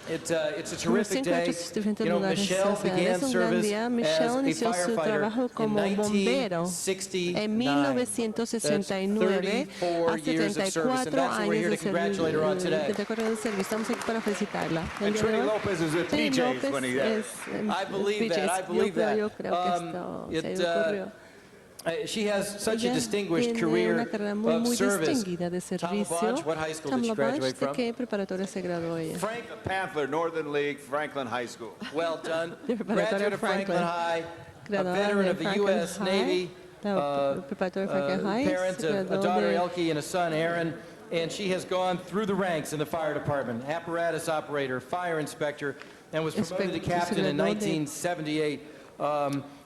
It's a terrific day. diferentes You know, lugares. Michelle began Es un gran service día. as Michelle a inició su trabajo firefighter como in bombero 1969. en 1969, That's 34 hace years of service, and 34 that's what we're here años to congratulate her on today. de recorrido de servicio. Estamos aquí para felicitarla. El día de Trini hoy, Lopez is with Trini PJs López when he es I believe that. I believe that. Yo creo que esto se ocurrió. She has such a Ella distinguished tiene career una carrera muy, of muy service. distinguida de Tom servicio. LaBonge, what high school Tom did she LaBonge, graduate ¿de from? qué preparatoria se graduó ella? Franklin Panther, Northern League, Franklin High School. Well done. De preparatoria Graduate of Franklin High, a Graduada veteran de of the Franklin U.S. High, Navy, la preparatoria de Franklin High, parent se of a graduó daughter, de Elke, and a son, Aaron, and she has gone through the ranks in the fire department, apparatus operator, fire inspector, and was promoted to captain in 1978.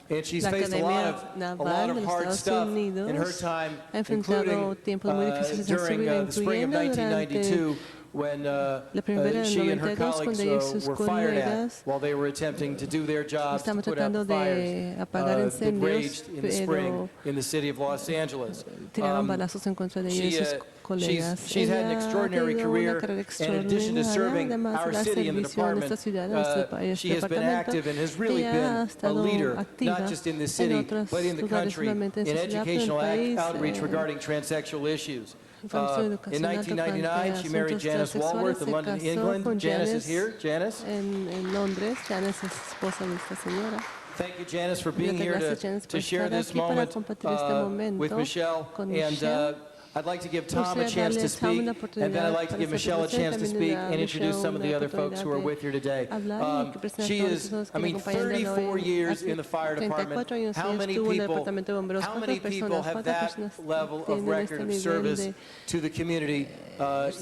And she's la faced a Academia lot Naval of de los hard Estados stuff Unidos. in her time, Ha enfrentado including tiempos muy difíciles en su during vida, the spring of incluyendo durante 1992, when la primavera del she and her 92, cuando ella y colleagues sus were fired at colegas while they were attempting to do their job to estaban put out tratando the fires de apagar that incendios, raged in the spring pero in the city of Los Angeles. tiraron balazos en contra de ella y sus colegas. She's had an Ella extraordinary ha tenido una career, carrera and in addition to extraordinaria, serving además our de dar city in the servicio a nuestra department, ciudad, a nuestro país, she has been departamento. active and has really Ella ha been a estado leader, activa not just in the en city, otros but in the lugares, country, solamente en in su ciudad, pero en el educational país, outreach regarding transsexual issues. información In educacional 1999, she married asuntos Janice Walworth transexuales, of se London, casó England. con Janice is here. Janice? en Londres. Janice es esposa de esta señora. Thank you, Janice, for being Muchas here gracias, Janice, to por share estar this aquí para moment compartir este momento with Michelle. con And Michelle. I'd like to give Me Tom a gustaría chance darle to a Tom speak, una and then I'd like to oportunidad give para Michelle a ser chance to presente, speak también and introduce Michelle some of the una other folks who are oportunidad with here today. hablar y que presentar She a todas is, las personas que I me mean, acompañan el día de 34 hoy. years Hace in the fire 34 department. años How ella many estuvo en el people, departamento de bomberos. how ¿Cuántas many people personas, have cuántas that personas level of tienen este record of nivel service de to the community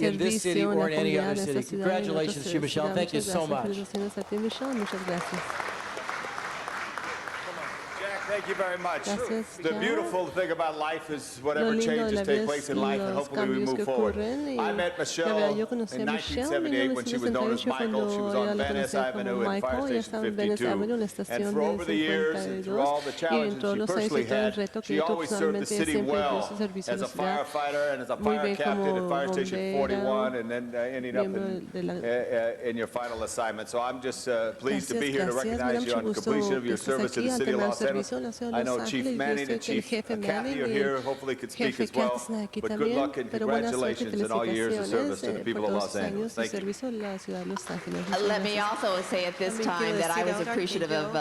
in this city servicio en or la in any comunidad other de esta city? ciudad y en Congratulations otras to you, Michelle. ciudades? Thank you Muchas so gracias. much. Felicitaciones a ti, Michelle. Muchas gracias. Thank you very much. Gracias, The Jack. beautiful thing about life is Lo whatever lindo de changes la take vida place es in life, and los hopefully we cambios move que forward. ocurren. Y I met la Michelle verdad, yo conocí in a Michelle en 1978 when she was known as 1978 Michael. She was cuando on ella Van lo Ness conocía como Avenue and Michael. Fire Ella Station estaba en Van Ness 52. Avenue, en la And estación for de over the years and through 52. all the Y en challenges todos she los años y personally todo el had, reto que she ella always served the personalmente city siempre dio well su servicio a as la a ciudad. firefighter and as a Muy fire bien captain at como Fire Station bombera, 41 and then ending up miembro de la... in your final assignment. So I'm just pleased to be here to Gracias, me da recognize you mucho on gusto completion of que your estés service to aquí the al city of terminar el Los Angeles. servicio en la ciudad I de know Los Chief Ángeles. Yo Manning sé and que el Chief jefe Kathy Manning are y here, hopefully could speak jefe as well. Kathy están aquí But good también, luck and pero buena suerte y congratulations on all your years of service to the felicitaciones people por of todos Los los años Angeles. de Thank you. servicio a la ciudad de Los Ángeles. Let me also say at this También time quiero that I decir was ahora que appreciative yo of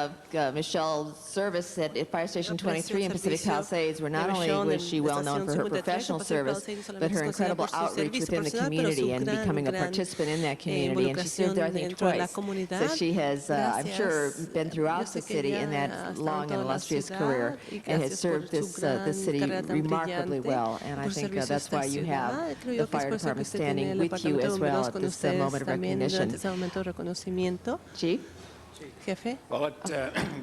Michelle's service at Fire Station 23 in Pacific servicio Palisades, where not de only Michelle was en she well estación known for her 53 professional Pacific service, Palisades, solamente but her es conocida incredible por su outreach servicio within the profesional, pero community su and gran, becoming a gran, participant in that community. And she served there, I think, dentro de la twice. comunidad. So she has, I'm sure, Gracias. been Yo throughout sé the que city ella in ha that estado long en and toda la illustrious ciudad career y and has gracias por served su this gran city carrera tan remarkably brillante, well. And I por think servicio a that's esta why you ciudad. have Creo the yo que es fire por eso que department usted tiene standing el with you departamento de as well bomberos at con this ustedes moment of también recognition. durante ese momento de reconocimiento. Chief? Jefe. Well, it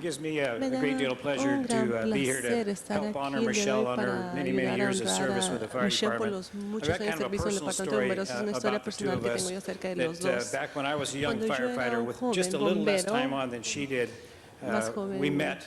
gives me a Me da great deal of pleasure un gran to be here placer to estar help aquí honor el día de Michelle hoy on her para many, ayudar many a years of service with honrar the a fire Michelle por department. los I've muchos got años de kind of a servicio en el personal departamento de story bomberos. Es una historia about the two personal of que us. tengo yo acerca de los That dos. back when I was a young Cuando yo era firefighter un with joven just a little less bombero, time on than she did, más joven we met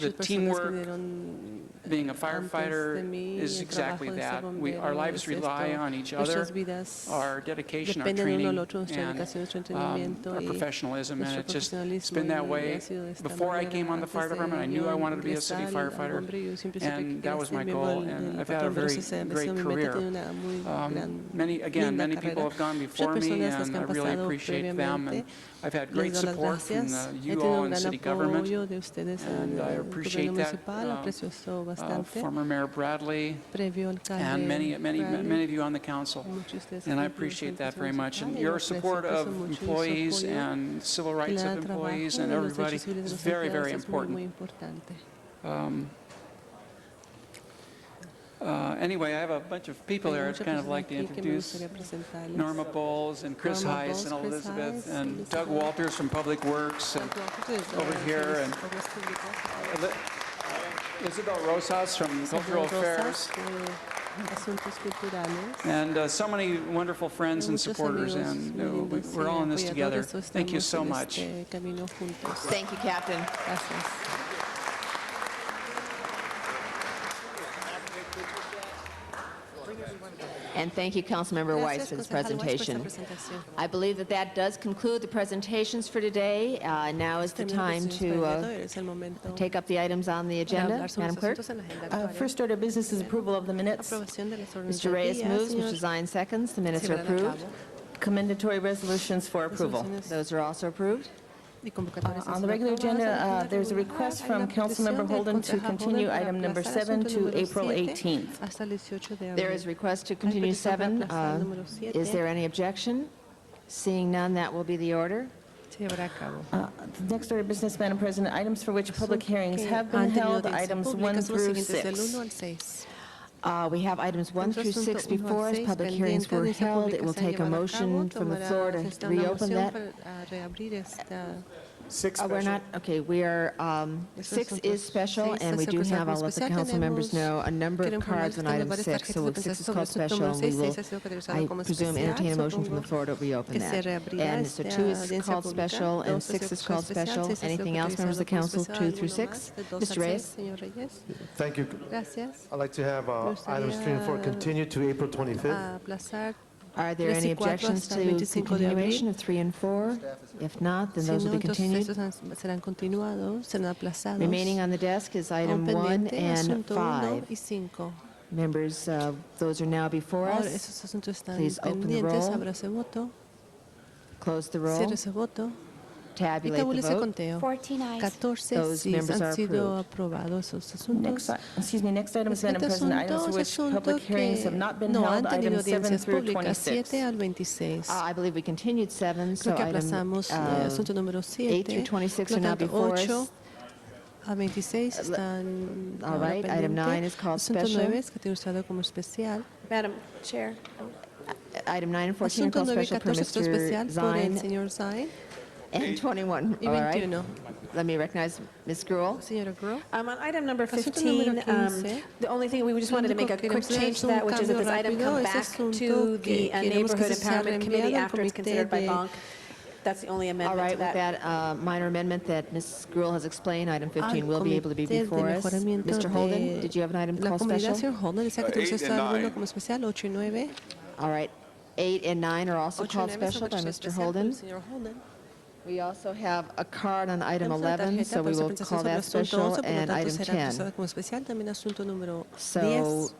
muchas personas que teamwork, dieron being a antes de firefighter mí, is el trabajo exactly de ser that. bombero Our lives es rely esto. on each Nuestras other, vidas our dedication, our dependen uno training, del otro, nuestra and dedicación, nuestro entrenamiento our y professionalism, and nuestro it's just it's profesionalismo, been that y way. ha sido de esta Before I manera. came on the fire Antes de department, I knew I yo wanted to be a city ingresar al firefighter, bombero, yo siempre supe que and that quería was ser my miembro goal, del and I've had a bombero. very Esa ha great sido mi meta, career. tengo una muy gran, Many linda people carrera. have gone Muchas before me, personas las and que I han really pasado appreciate them, previamente, and I've had les great doy las support from gracias. He you tenido all un in gran city government, apoyo de ustedes en del I gobierno appreciate that. municipal. Aprecio eso bastante. Former Mayor Bradley Previo alcalde and many Bradley, of you on the council. muchos de ustedes And I aquí appreciate that presentes very en much. And municipal, y your aprecio support eso of mucho, y su employees apoyo and civil que rights le of da trabajo employees de and los everybody derechos civiles de is los very, empleados very es muy, important. muy importante. Anyway, I have a bunch of people there I'd kind of like to introduce. Norma Bowles and Chris Norma Heiss and Bowles, Chris Elizabeth Heiss, and Elizabeth. Doug Walters from Public Works and over here and Isabel Rosas from Cultural Affairs. Asuntos culturales. And so many wonderful friends and Muchos supporters, amigos and muy lindos we're all in this y together. apoyadores, Thank you estamos so en much. este camino juntos. Thank you, Captain. Gracias. And thank you, Councilmember Weiss, for this presentation. I believe that that does conclude the presentations for today. Now is the time to take up the items on the agenda. Madam Clerk? First order of business is approval of the minutes. Mr. Reyes moves, Mr. Zine seconds. The minutes are approved. Commendatory resolutions for approval. Those are also approved. On the regular agenda, there's a request from Councilmember Holden to continue item number 7 to April 18th. There is request to continue 7. Is there any objection? Seeing none, that will be the order. The next order of business, Madam President, items for which public hearings have been held, items 1 through 6. We have items 1 through 6 before us. Public hearings were held. It will take a motion from the floor to reopen that. We're not, okay, we are, 6 is special, and we do have, I'll let the council members know, a number of cards on item 6, so 6 is called special, and we will, I presume, entertain a motion from the floor to reopen that. And so 2 is called special, and 6 is called special. Anything else, members of the council, 2 through 6? Mr. Reyes? Thank you. I'd like to have items 3 and 4 continue to April 25th. Are there any objections to continuation of 3 and 4? If not, then those will be continued. Remaining on the desk is item 1 and 5. Members, those are now before us. Please open the roll. Close the roll. Tabulate the vote. 14 ayes. Those members are approved. Next item is, Madam President, items for which public hearings have not been held, items 7 through 26. I believe we continued 7, so Creo que item aplazamos asunto número 8 through 26 are now before us. 8 a 26 están All right, item 9 is called Asunto special. 9 es categorizado como especial. Madam Chair. Item 9 and 14 are Asunto called 9 y special per 14 es especial Mr. por el Zine. señor Zine. And 21. Y All right. 21. Let me recognize Ms. Gruhl. Señora Gruhl. On item number Asunto 15, número 15, the only thing we just wanted to make a quick change to that, which is that this item come back to the Neighborhood Empowerment Committee after it's considered by Bonk. That's the only All amendment right, to with that. that minor amendment that Ms. Gruhl has explained, item 15 will be able to be before us. Mr. Holden, did you have an item La called comunidad, special? señor Holden, desea que 8 usted and alguno 9. como especial, 8 y 9. All right, 8 and 9 are also 8 y called 9 son special by categorías Mr. especial por el Holden. señor Holden. We also have a card on item Tenemos una 11, tarjeta so we para su will presentación call sobre that asunto special, 11, por lo and tanto item será 10. acusada como especial, también asunto número 10. So,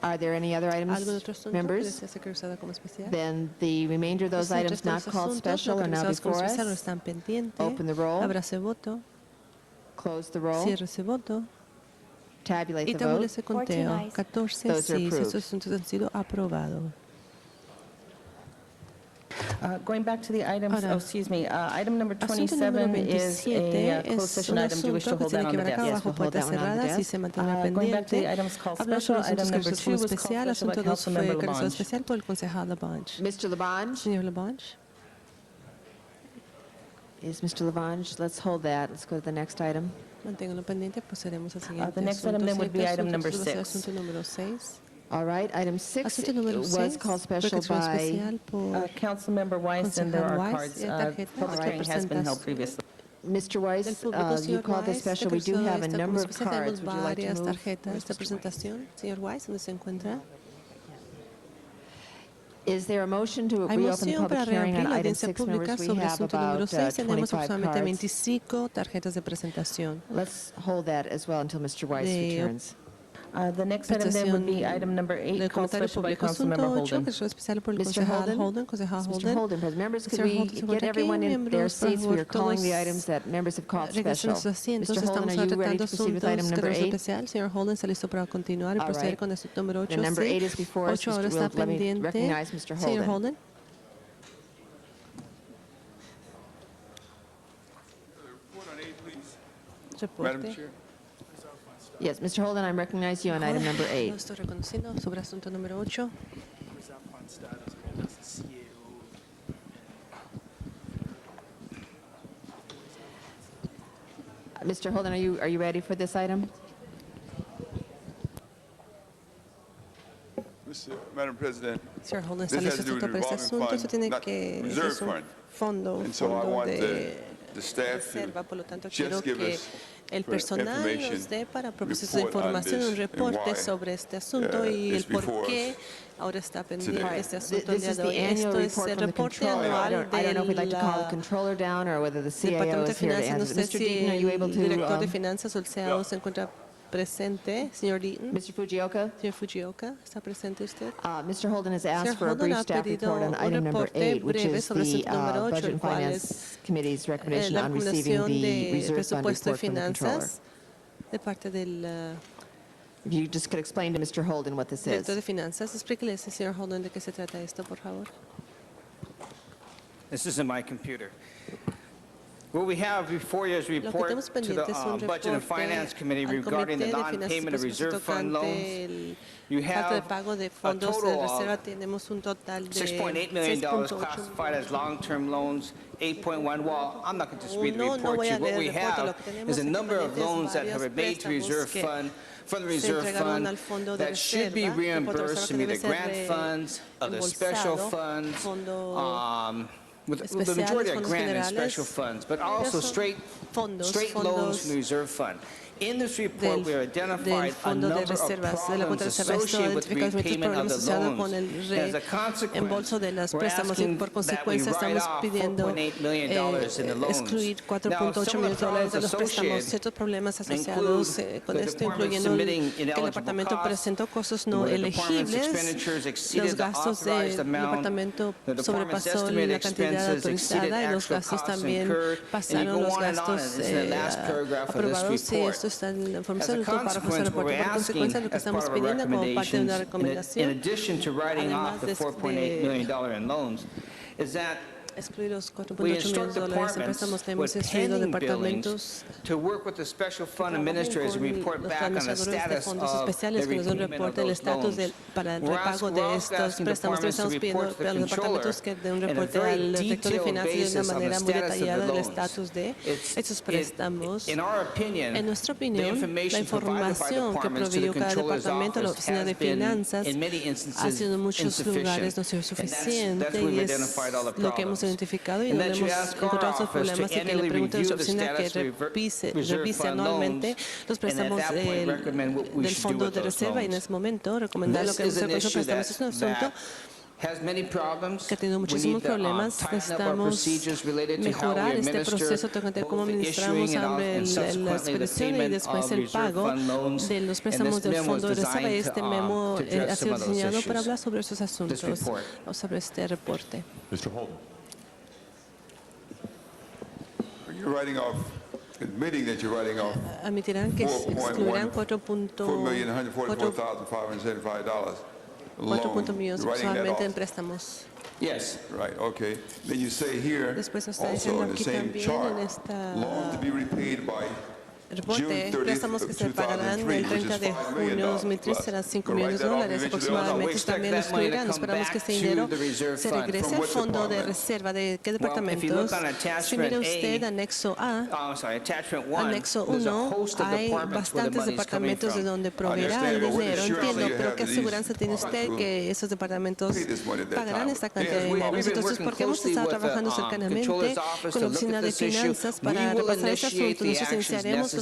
are there any other ¿Algún items, otro asunto que members? desea ser acusada como especial? Then the remainder of those Los items restos de not los called asuntos, special no are now categorizados como before especial, no us. están pendientes. Open the roll. Ábrase voto. Close the roll. Cierre ese voto. Tabulate Y the tabule vote. ese conteo. 14 Those are sí, approved. esos asuntos han sido aprobados. Going back to the items, Ahora, item number Asunto número 27 is 27 a closed es session un item. Do you wish to asunto que hold that tiene on que the llevar a cabo desk? bajo puertas cerradas y se mantiene Going back to the pendiente. items called Hablamos special, sobre los item asuntos number 2 como was called especial. special by Asunto 2 fue Councilmember categorizado Labange. especial por el concejal Labange. Mr. Labange? Señor Labange. Is Mr. Labange? Let's hold that. Let's go to the next item. Manténgalo pendiente, pasaremos al siguiente The next asunto. item then would be Siguiente item asunto, number entonces, 6. Asunto número 6. All right, item 6 Asunto número was 6 called fue special categorizado by especial por Councilmember Weiss, and there concejal are Weiss cards. y tarjetas Public de hearing has been held presentación. previously. Mr. Weiss, Del público, you señor called this Weiss, special. We do have a esta number como of especial. cards. Tenemos Would you like to varias move? tarjetas de presentación. Señor Weiss, ¿dónde se encuentra? Is there a motion to Hay reopen the moción para public hearing reabrir on la item audiencia 6, pública members? We sobre have asunto número about 6. Tenemos 25 aproximadamente cards. 25 tarjetas de presentación. Let's hold that as well until Mr. Weiss De- returns. The next item then would be item number 8, del called comentario special by público. Councilmember Asunto 8, Holden. que es especial por el Mr. concejal Holden? concejal Mr. Holden. Holden, President. Members, could Mr. we Holden, se get encuentra aquí, everyone in their miembros, por seats? We favor, are calling the todos items that members have called regresen a special. sus asientos. Mr. Holden, Estamos are you ready tratando to proceed with asuntos item que number no es 8? especial. Señor Holden, ¿está listo para continuar y All proceder right. con el asunto número 8? The number Sí. 8 is before us. 8 ahora está Let me pendiente. recognize Mr. Señor Holden. Holden. Madam Reporte. Chair. Yes, Mr. Holden, I recognize you on item number Lo 8. estoy reconociendo sobre asunto número 8. Mr. Holden, are you ready for this item? Madam President, Señor Holden, this está has listo to do with para este revolving asunto. Eso fund, tiene not que reserve es un fund. fondo, And so I want de the staff reserva. Por lo tanto, to quiero just give que us el personal information nos dé para propósitos de report on información un this and reporte why, sobre este asunto y el it's por before qué us ahora está pendiente today. este asunto el This día is de the hoy. annual Esto es report el from the reporte controller. I anual don't know if we'd like to call the del controller down or whether the CIO Departamento de is here to Finanzas. No answer. sé Mr. si Deaton, are you able el director de to, Finanzas o el CAO se encuentra presente. Señor Deaton. Mr. Fujioka? Señor Fujioka, ¿está presente usted? Mr. Holden has asked Señor for a Holden brief ha staff pedido report on un item number reporte 8, which breve is sobre the asunto número 8, Budget el and cual Finance es Committee's recommendation la on receiving recomendación the de reserve fund presupuesto y report from the controller. finanzas de parte del If you just could explain to Mr. Holden what this is. director de Finanzas. Explíquele, señor Holden, de qué se trata esto, por favor. This isn't my computer. What we have before you is a report tenemos to the pendiente es un Budget and reporte Finance Committee al regarding the Comité de Finanzas non-payment of reserve fund tocante loans. el You falta de have pago de a fondos de total reserva. of Tenemos un total de $6.8 million 6.8 classified as long-term loans, 8.1. Well, I'm not going to just read the No report voy to a you. What leer we el reporte. Lo have que tenemos is a aquí number of pendientes es loans that have varios been made to reserve préstamos que fund, from the se reserve entregaron fund al fondo de that should be reserva, que por reimbursed reserva from que either debe ser grant funds, other special reembolsado, funds, fondo with the especiales, majority are fondos grant and generales, special funds, but also son straight fondos loans from the reserve fund. In this report, we have identified a fondo de number of reservas de la cuenta problems de reserva. Esto associated with identifica muchos repayment of problemas the asociados con el loans. As a consequence, reembolso de los we're préstamos y asking por that we consecuencia write estamos off pidiendo $4.8 million in the loans. excluir Now, 4.8 some of the millones de dólares de los problems préstamos. associated Ciertos problemas asociados con the esto, department incluyendo submitting que el ineligible departamento costs, presentó costos no where the department's expenditures elegibles, exceeded los the gastos authorized del amount, departamento the department's sobrepasó estimated la cantidad expenses exceeded autorizada y los actual gastos costs también incurred, and you pasaron go los on and on, gastos and it's in the last paragraph of this aprobados y report. esto está en la As información a del párrafo del consequence, what reporte. we're Por asking consecuencia, lo que as part estamos of our pidiendo como parte de una recommendations, in recomendación, addition to writing off the $4.8 million in loans, is that excluir los 4.8 we millones instruct de dólares en departments préstamos que hemos with instruido pending departamentos billings to work with the special fund trabajen administrators and con report los back on the administradores de status fondos of especiales the que nos den un repayment of reporte del those estatus loans. para el We're repago de also estos asking préstamos. departments to Estamos pidiendo report to a the los departamentos que den un controller in a reporte very al director de detailed finanzas de basis una on the manera muy status of the detallada del loans. estatus de estos préstamos. In our opinion, En nuestra the opinión, la information provided by información que departments to the proveyó cada controller's departamento a la office oficina de has been, finanzas in many ha instances, sido en muchos lugares insufficient. no ha sido And suficiente that's y where we es identified all the lo que hemos problems. identificado y And donde that you hemos ask our encontrado esos office to problemas y que le annually pregunte a review nuestra the oficina que status of revise reserve fund anualmente loans, los and at préstamos that point recommend what we del should do fondo with de those reserva y en loans. ese momento recomendar lo This que is hacer an con esos issue préstamos. Es un asunto has many problems. que ha tenido We muchísimos need to problemas. tighten up our Necesitamos procedures related to how we mejorar este administer proceso de cómo both the administramos issuing sobre and la subsequently the expedición y payment después of el reserve pago fund loans. de los And préstamos this del memo fondo was de reserva. Y designed este to memo address ha some sido of those diseñado issues. para hablar sobre esos asuntos report. o sobre este reporte. Mr. Holden. You're writing off, admitting that you're writing off Admitirán que excluirán $4,144,575 4 millones You're writing that aproximadamente en off. préstamos. Yes. Right, okay. Then you say here, Después está also diciendo in the aquí same también chart, en esta loan to be repaid by reporte, June 30th préstamos of que se pagarán 2003, el 30 de which is $5 junio de million 2003 plus. serán 5 You'll millones de write that off dólares eventually. aproximadamente. We expect También that lo money to excluirán. come Esperamos que back este to dinero the reserve se fund. regrese From al what fondo de department? reserva de qué Well, if you departamentos. look on Si mira attachment usted A, anexo A, attachment 1, anexo there's a 1, host of hay departments where the bastantes money's coming departamentos de from. donde proveerá el understand, but what dinero. assurance do Entiendo, you pero have ¿qué that these aseguranza tiene usted departments que esos departamentos pay this money at that pagarán time? esta cantidad Yes, de we- dinero? we've been Nosotros, working porque hemos closely estado with the, trabajando controller's cercanamente office con to la look oficina at de this issue. finanzas We para will repasar ese initiate asunto. the Nosotros actions iniciaremos los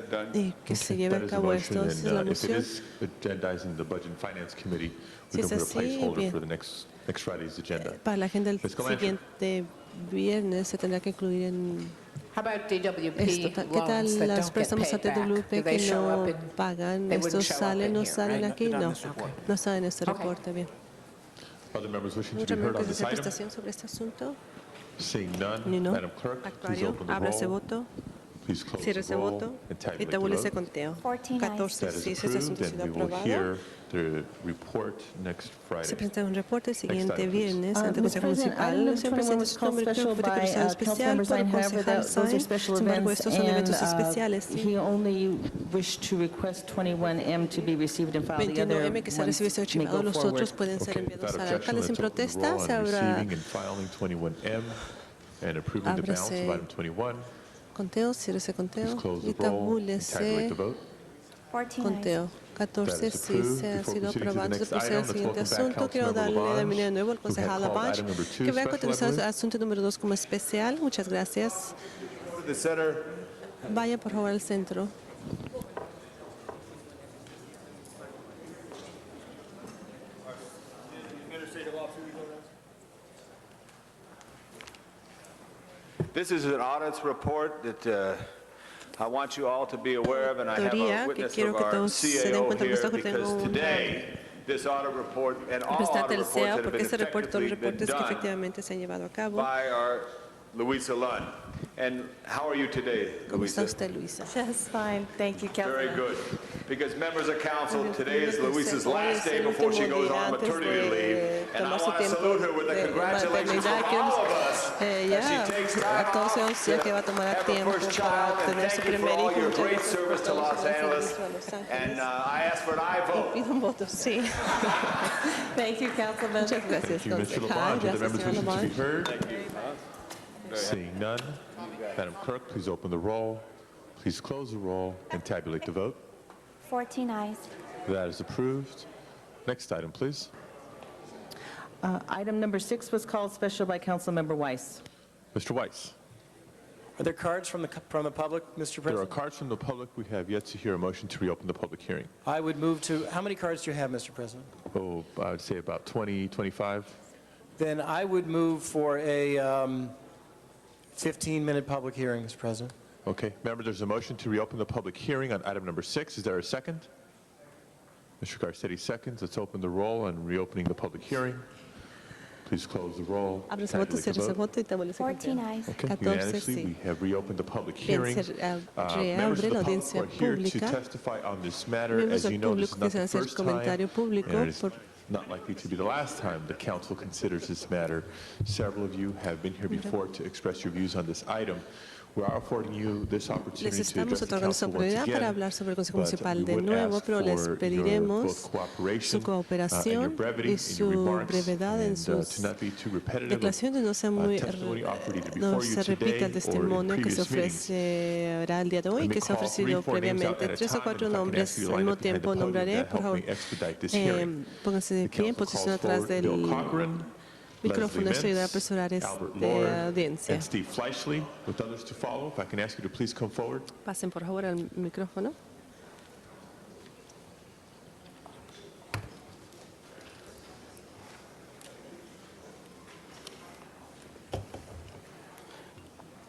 that done. y que se lleve That a is a cabo motion, esto. Esa es la and if it moción. is agendized in the Budget and Finance Committee, Si we es can put a así, placeholder bien. for the next Friday's agenda. Para la agenda del Ms. Galanter. siguiente viernes se tendrá que incluir en How about DWP esto. ¿Qué loans tal that los don't get préstamos a paid back? TWP Do they que show no up pagan? They wouldn't ¿Estos show up salen, in no here, salen right? aquí? Not in No, this report. no salen en este Okay. reporte. Bien. Other members wishing to ¿Muchos be heard miembros on que this deseen item? prestación sobre este asunto? Seeing none, Ni no. Madam Clerk, please Actuario, open the abra ese roll, voto. Please close Cierre the ese roll voto and y tabulate the tabule ese vote. conteo. 14 ayes. 14 That is sí, ese asunto ha approved, sido and we will aprobado. hear the report next Se Friday. presenta un reporte el siguiente item, please. viernes ante el Mr. Consejo President, Municipal. item number Señor 21 presidente, was su called nombre special fue by declarado especial Councilmember por el Zine. However, concejal those are Sainz. special Sin embargo, events, estos son eventos and especiales. he only wished to request 21M to be received and filed. The other 21M que se ones recibe y se may archivado, go los forward. otros pueden ser Okay, enviados without al objection, alcalde sin let's open the protesta. roll Se on habrá receiving and filing 21M and approving the balance of Ábrase item 21. conteo, cierre ese conteo Please close y the roll and tabulate tabúlese the vote. 14 ayes. conteo. 14 That is sí approved. se ha Before sido proceeding to the aprobado. Antes de next proceder al item, let's siguiente welcome back asunto, quiero Councilmember darle la Labange, bienvenida de nuevo al who had concejal called Labange, item number 2 que había special, I autorizado believe. asunto número 2 como especial. Muchas gracias. To the center. Vaya por favor al centro. This is an audits report that I want you all to be aware of, and I have Teoría a que witness quiero of que our todos se den CAO cuenta here, que tengo because un today, this audit report and all representante audit del reports CEA, that have porque been este reporte son effectively been reportes que done efectivamente se han llevado a cabo. by our Luisa Lund. And how are you today, ¿Cómo está Luisa? usted, Luisa? Just fine. Thank you, Very Councilman. good. Because members of council, Muy bien, today is miembros del Luisa's Consejo, last hoy day es el before she último goes día on antes maternity de leave. And I tomar su want to tiempo salute her with the de congratulations maternidad. from Queremos all of us ya as she takes a time todos off ellos ya que va a to tomar have her tiempo first para child. And tener su thank you for primer all hijo. your Muchas great gracias por service to todo Los su gran Angeles. servicio a Los Ángeles. And I ask for an aye vote. Pido un voto sí. Thank you, Councilman. Muchas gracias, Thank you, Mr. concejal. Labange. Are there Gracias, members señor wishing to be Labange. heard? Seeing none. Madam Clerk, please open the roll. Please close the roll and tabulate the vote. 14 ayes. That is approved. Next item, please. Item number 6 was called special by Councilmember Weiss. Mr. Weiss. Are there cards from the public, Mr. There are President? cards from the public. We have yet to hear a motion to reopen the public hearing. I would move to, how many cards do you have, Mr. President? Oh, I would say about 20, 25. Then I would move for a 15-minute public hearing, Mr. President. Okay. Remember, there's a motion to reopen the public hearing on item number 6. Is there a second? Mr. Garcetti seconds. Let's open the roll on reopening the public hearing. Please close the roll. Abre ese voto, Tabulate the cierre ese vote. voto y tabule ese 14 conteo. ayes. Okay, 14 unanimously, sí. we have reopened the public Bien, hearing. se Members reabre of the la public audiencia are here to pública. testify on this matter. Miembros As del you know, this público is not que the se hacer first time, comentario público and it is por not likely to be the last time the council considers this matter. Several of you have been here before to express your views on this item. We are affording you this opportunity Les to estamos address the otorgando esa council once oportunidad para again, hablar sobre el Consejo but Municipal we de would nuevo, ask pero les for pediremos your both cooperation, su cooperación and your brevity y in your su remarks, brevedad en and, sus to not be too repetitive of, declaraciones, no sea muy testimony offered either no before you se repita el today or in testimonio que se previous meetings. ofrecerá el día de hoy Let y me que se ha call ofrecido 3 or 4 names out previamente. at a 3 o time, 4 and if I can nombres ask you to al line mismo up behind the tiempo podium nombraré. to Por help favor, me expedite this hearing. pónganse de The pie en council posición calls atrás for del Bill Cochran, micrófono. Leslie Esto ayudará a Mintz, apresurar Albert esta Lord, audiencia. and Steve Fleishley, with others to follow. If I can ask you to please come forward. Pasen por favor al micrófono.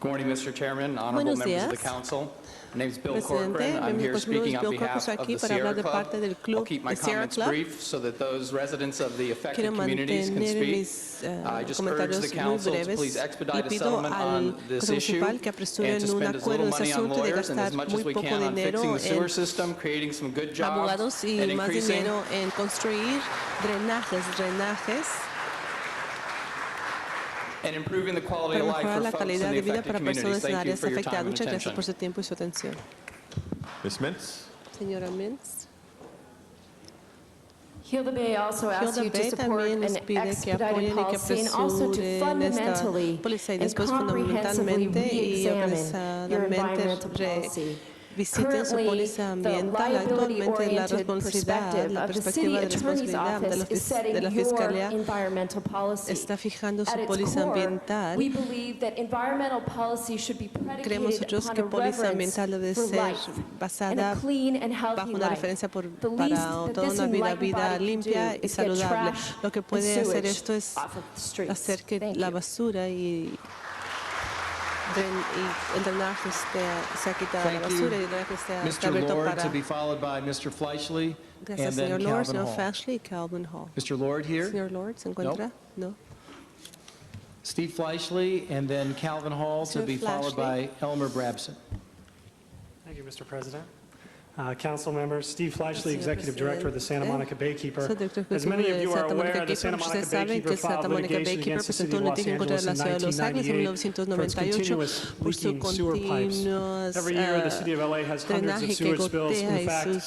Good morning, Mr. Chairman, honorable Buenos members of the días. council. My name is Bill Presidente, Corcoran. I'm mi here nombre speaking es on Bill behalf Corcoran, of aquí the para hablar Sierra de Club. parte del I'll club keep my de Sierra comments Club. brief so that those residents of the affected Quiero communities can mantener speak. mis I just urge the comentarios muy council to breves please y expedite a pido settlement al on this Consejo issue Municipal que and apresuren to un spend as acuerdo little en ese money on asunto y de lawyers and gastar as much muy as we poco can on dinero fixing the sewer en system, creating some good jobs, abogados y and más increasing dinero en construir drenajes and improving the quality para of life mejorar for la folks in calidad the de vida affected para communities. personas en Thank you áreas for your afectadas. time and Muchas gracias attention. por su tiempo y su atención. Ms. Mintz? Señora Mintz. Hilda Bay also asks Hilda you to Bay support también an nos pide que expedited apoyen y que policy and also to apresuren esta fundamentally póliza y and después comprehensively fundamentalmente y re-examine your apresadamente environmental policy. visiten su póliza ambiental. Actualmente la responsabilidad, la perspectiva de responsabilidad de la Fiscalía está fijando su póliza ambiental. Creemos nosotros que póliza ambiental debe ser basada bajo una referencia para toda una vida limpia y saludable. Lo que puede hacer esto es hacer que la basura y el drenaje se ha quitado la basura y el drenaje está Mr. abierto Lord, para... to be followed by Mr. Fleishley and Gracias, then señor Lord, Calvin señor Hall. Fleishley y Calvin Hall. Mr. Lord here? Señor Lord, ¿se encuentra? No. Steve Fleishley and then Calvin Hall to Mr. be followed by Fleishley. Elmer Brabson. you, Mr. President. Council members, Steve Fleishley, Executive Director of the Santa Monica Baykeeper. As many of you are aware, the Santa Monica Baykeeper filed litigation against the City of Los Angeles in 1998 for its continuous leaking sewer pipes. Every year, the City of LA has hundreds of sewage spills. In fact, in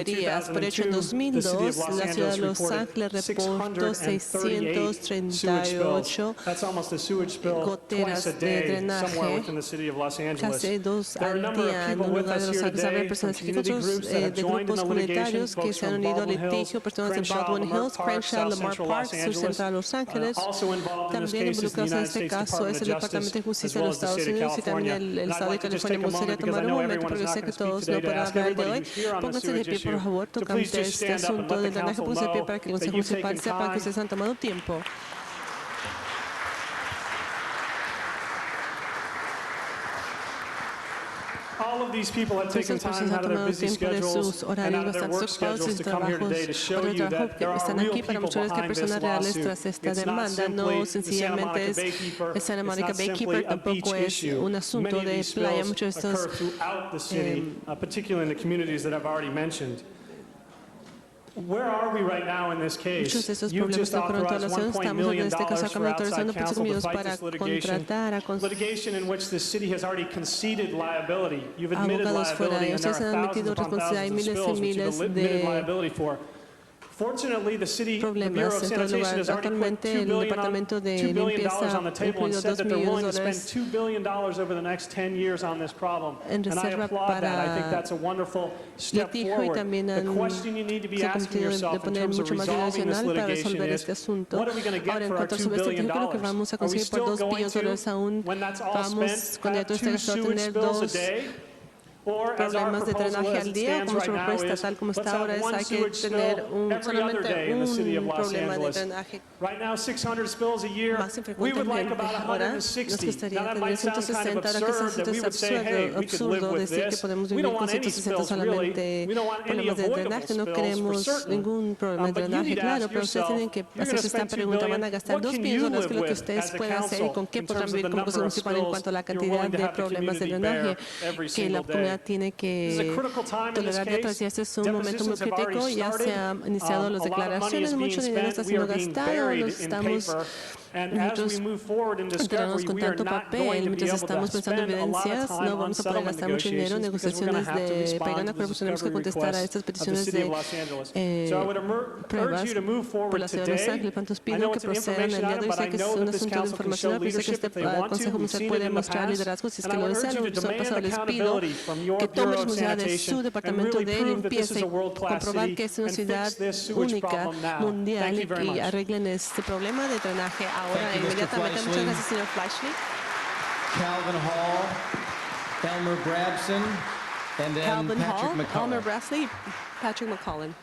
2002, the City of Los Angeles reported 638 sewage spills. That's almost a sewage spill twice a day somewhere within the City of Los Angeles. There are a number of people with us here today from community groups that have joined in the litigation, folks from Baldwin Hills, Crenshaw, Lamar Park, South Central Los Angeles. Also involved in this case is the United States Department of Justice, as well as the State of California. And I'd like to just take a moment, because I know everyone is not going to speak today, to ask everybody who's here on the sewage issue to please just stand up and let the council know that you've taken time. All of these people have taken time out of their busy schedules and out of their work schedules to come here today to show you that there are real people behind this lawsuit. It's not simply the Santa Monica Baykeeper. It's not simply a beach issue. Many of these spills occur throughout the city, particularly in the communities that I've already mentioned. Where are we right now in this case? You've just authorized $1.1 million for outside counsel to fight this litigation in which the city has already conceded liability. You've admitted liability, and there are thousands upon thousands of spills which you've admitted liability for. Fortunately, the Bureau of Sanitation has already put $2 billion on the table and said that they're willing to spend $2 billion over the next 10 years on this problem. And I applaud that. I think that's a wonderful step forward. The question you need to be asking yourself in terms of resolving this litigation is, what are we going to get for our $2 billion? Are we still going to, when that's all spent, have 2 sewage spills a day? Problemas de drenaje al día, como su propuesta tal como está ahora es hay que tener solamente un problema de drenaje más infrecuentemente. Ahora nos gustaría tener 160, ahora que es absurdo decir que podemos vivir con 160 solamente problemas de drenaje. No queremos ningún problema de drenaje, claro, pero ustedes tienen que hacerse esta pregunta. ¿Van a gastar $2 billones que lo que ustedes puedan hacer y con qué podrán vivir como Consejo Municipal en cuanto a la cantidad de problemas de drenaje que la comunidad tiene que tolerar día tras día? Este es un momento muy crítico. Ya se han iniciado las declaraciones, mucho dinero está siendo gastado, nos estamos enterarnos con tanto papel, mientras estamos pensando en evidencias, no vamos a poder gastar mucho dinero en negociaciones de Paigana, pero tenemos que contestar a estas peticiones de pruebas por la ciudad de Los Ángeles. Entonces pido que procedan el día de hoy. Sé que es un asunto de información, pero sé que este Consejo Municipal puede mostrar liderazgo si es que lo desean. En el pasado les pido que tomen responsabilidad de su departamento de limpieza y comprobar que es una ciudad única, mundial, y arreglen este problema de drenaje ahora inmediatamente. Muchas gracias, señor Fleishley. Calvin Hall, Elmer Brabson, and then Calvin Patrick Hall, McCullough. Elmer Brassley, Patrick McCullough.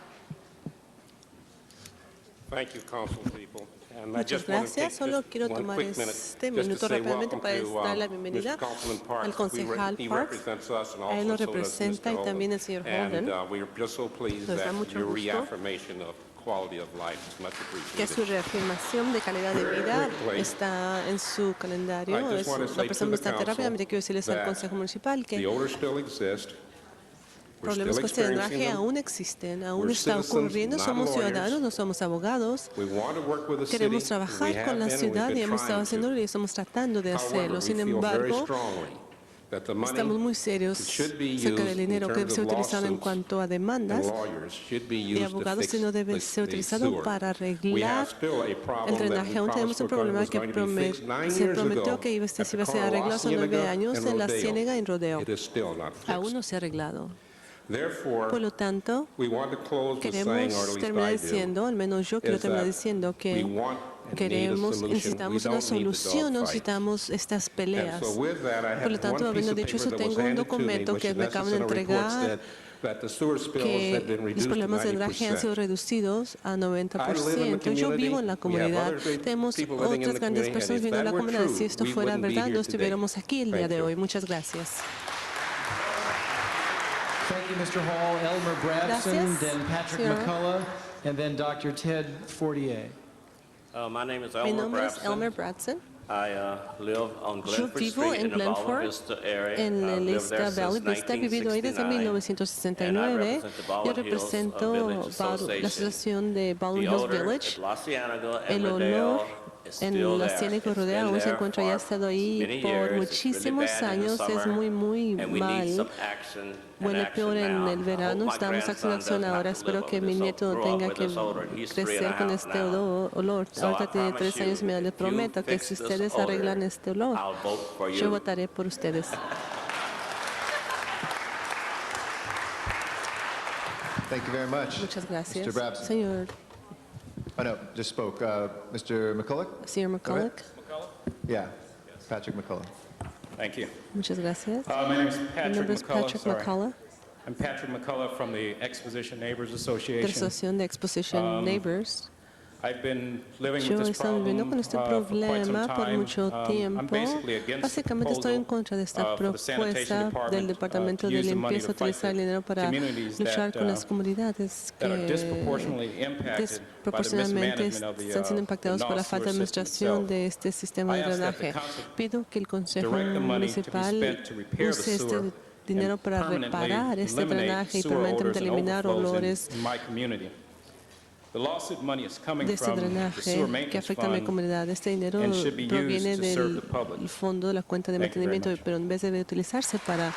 Thank you, council people. And I Muchas just want to take gracias. Solo just quiero one tomar quick minute este just minuto to say rápidamente welcome para to dar la bienvenida Mr. Councilman Parks. al concejal He Parks. represents us and A él also lo so does representa y Mr. también el señor Holden. And we are just so pleased Nos da that mucho your gusto reaffirmation of quality of life is much que su appreciated. reafirmación de calidad de vida está en su calendario. I Es just want to una say persona to the bastante council rápidamente. Quiero decirles al that Consejo Municipal que the odors still exist. We're problemas still con este drenaje experiencing them. aún existen, aún We're está citizens, ocurriendo. not Somos lawyers. ciudadanos, no somos abogados. We want to work with the city. Queremos We trabajar have con la been and ciudad we've y been hemos estado trying to. haciéndolo y estamos tratando de However, hacerlo. we Sin feel very embargo, strongly that the money estamos muy serios should be acerca used del in dinero que debe terms ser of utilizado en lawsuits cuanto a and demandas lawyers should be de used to abogados, fix sino debe the ser utilizado sewer. para We have arreglar still a el problem that drenaje. we Aún tenemos promised un problema was que going to be fixed 9 se years prometió ago que iba a at ser the arreglado hace 9 Carl años Cienega en la and Ciénega y en Rodeo. It is still not fixed. Aún no se ha arreglado. Therefore, Por lo tanto, we want to close with saying, or queremos at least terminar I do, diciendo, al menos yo quiero is terminar that diciendo we que want and need a queremos, solution. necesitamos We una don't need the solución, no dogfight. necesitamos estas peleas. And so with that, I Por lo have tanto, one piece habiendo of dicho eso, paper that was tengo un handed to me, documento which que in me acaban de essence reports entregar that the sewer spills que have been los reduced to problemas de drenaje han sido 90%. reducidos a I live in the 90%. Yo vivo en la community. We have comunidad. other Tenemos people living in otras the grandes community, personas and if viviendo en la that were comunidad. true, Si esto we fuera wouldn't be verdad, here no today. estuviéramos aquí el día Thank de you. hoy. Muchas gracias. Thank you, Mr. Hall. Elmer Brabson, Gracias, then Patrick señor. McCullough, and then Dr. Ted Fortier. My name is Mi Elmer nombre es Brabson. Elmer Bradson. Yo vivo en Glenford, en el Vista Valley Vista. He vivido ahí desde 1969. Yo represento la asociación de Baldwin Hills Village. El olor en la Ciénaga Rodeo aún se encuentra y ha estado ahí por muchísimos años. Es muy mal. Huele peor en el verano. Estamos haciendo acción ahora. Espero que mi nieto no tenga que crecer con este olor. Ahorita tiene 3 años y medio. Les prometo que si ustedes arreglan este olor, yo votaré por ustedes. Thank you very much. Muchas gracias. Mr. Brabson. Señor. Oh, no, just spoke. Mr. McCulloch? Señor McCulloch. Yeah, Patrick McCulloch. Thank you. Muchas gracias. My name is Mi Patrick nombre es McCullough. Patrick Sorry. McCullough, I'm Patrick McCullough from the Exposition Neighbors de la Association. Asociación de Exposition Neighbors. I've been living Yo with he this estado viviendo problem con este for quite some problema por time. mucho I'm tiempo. basically against the Básicamente estoy en proposal, contra de esta for the sanitation propuesta department, del Departamento to de use the money Limpieza, to fight utilizar el dinero para communities luchar that, con las comunidades that are que disproportionately impacted by the desproporcionalmente mismanagement of the, están siendo impactados por la North falta de Sewer system administración itself. de este sistema de I ask that the drenaje. council Pido que el Consejo direct the money to be Municipal spent to repair the use este sewer dinero and para permanently reparar este eliminate drenaje y sewer permanentemente odors and eliminar overflows olores in my community. The lawsuit money is coming de este from the drenaje sewer que maintenance afecta a mi fund comunidad. Este dinero and should be proviene used to serve del the public. fondo de la cuenta de Thank you very mantenimiento, much. pero en vez de utilizarse para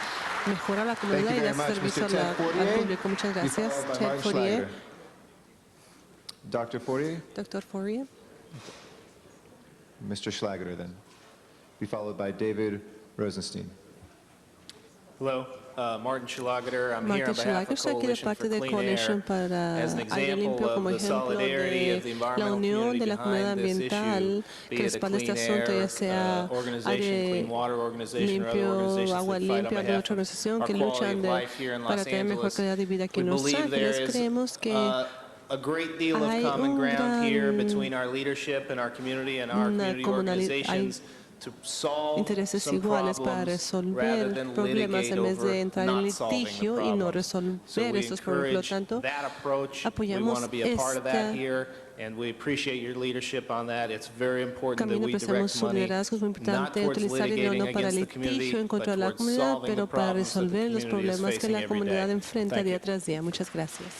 mejorar la Thank comunidad you y very dar much, servicio Mr. Ted al Fortier. público. Muchas Be gracias. followed by Ted Martin Fortier. Schlager. Dr. Fortier? Dr. Fortier. Mr. Schlager, then. Be followed by David Rosenstein. Hello, Martin Schlager. I'm here Martin on behalf Schlager, of soy aquí de Coalition parte for de Clean Coalition Air para as an Aire Limpio example como of the ejemplo solidarity of the de la environmental unión community de la comunidad behind this ambiental issue, que be it a respalda este Clean asunto, ya Air sea organization, aire Clean Water organization, or other limpio, organizations agua that fight on limpia, de behalf otra of organización our que quality luchan of life here in para Los tener mejor Angeles. calidad de vida aquí We en Los believe there Ángeles. is Creemos que a great deal of hay common ground here gran between our leadership and our community and our una community comunalidad- organizations to solve intereses some iguales para problems rather resolver than problemas litigate en vez de over entrar en not solving the litigio y no problems. So resolver we esos problemas. Por lo encourage tanto, that approach. We apoyamos want to be a part of that esta here, and we appreciate your leadership on that. It's very important that camino, we apreciamos direct su money liderazgo. Es muy not importante towards utilizar dinero litigating no para against the community, litigio en but contra de la towards comunidad, solving the pero para problems that the resolver los community is problemas que facing la every comunidad day. enfrenta Thank día you. tras día. Muchas gracias.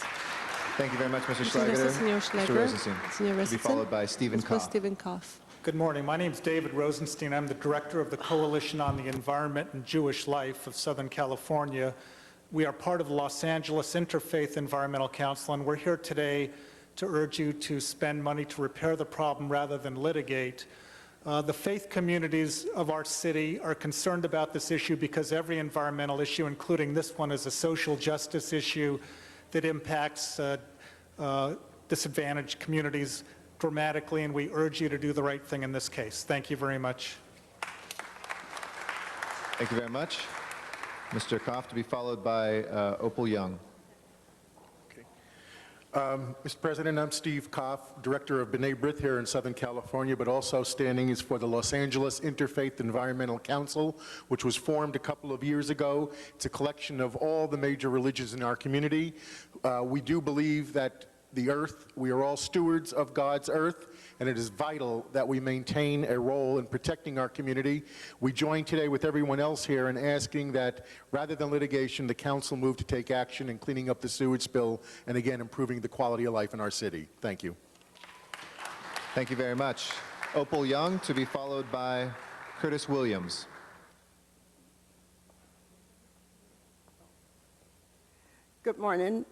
Thank you very much, Mr. Muchas Schlager. gracias, señor Mr. Schlager. Rosenstein. Señor To be Rosenstein. followed by Stephen Después Koff. Stephen Koff. Good morning. My name is David Rosenstein. I'm the director of the Coalition on the Environment and Jewish Life of Southern California. We are part of the Los Angeles Interfaith Environmental Council, and we're here today to urge you to spend money to repair the problem rather than litigate. The faith communities of our city are concerned about this issue because every environmental issue, including this one, is a social justice issue that impacts disadvantaged communities dramatically, and we urge you to do the right thing in this case. Thank you very much. Thank you very much. Mr. Koff, to be followed by Opal Young. Mr. President, I'm Steve Koff, Director of B'nai B'rith here in Southern California, but also standing is for the Los Angeles Interfaith Environmental Council, which was formed a couple of years ago. It's a collection of all the major religions in our community. We do believe that the earth, we are all stewards of God's earth, and it is vital that we maintain a role in protecting our community. We join today with everyone else here in asking that rather than litigation, the council move to take action in cleaning up the sewage spill and again improving the quality of life in our city. Thank you. Thank you very much. Opal Young, to be followed by Curtis Williams. Good morning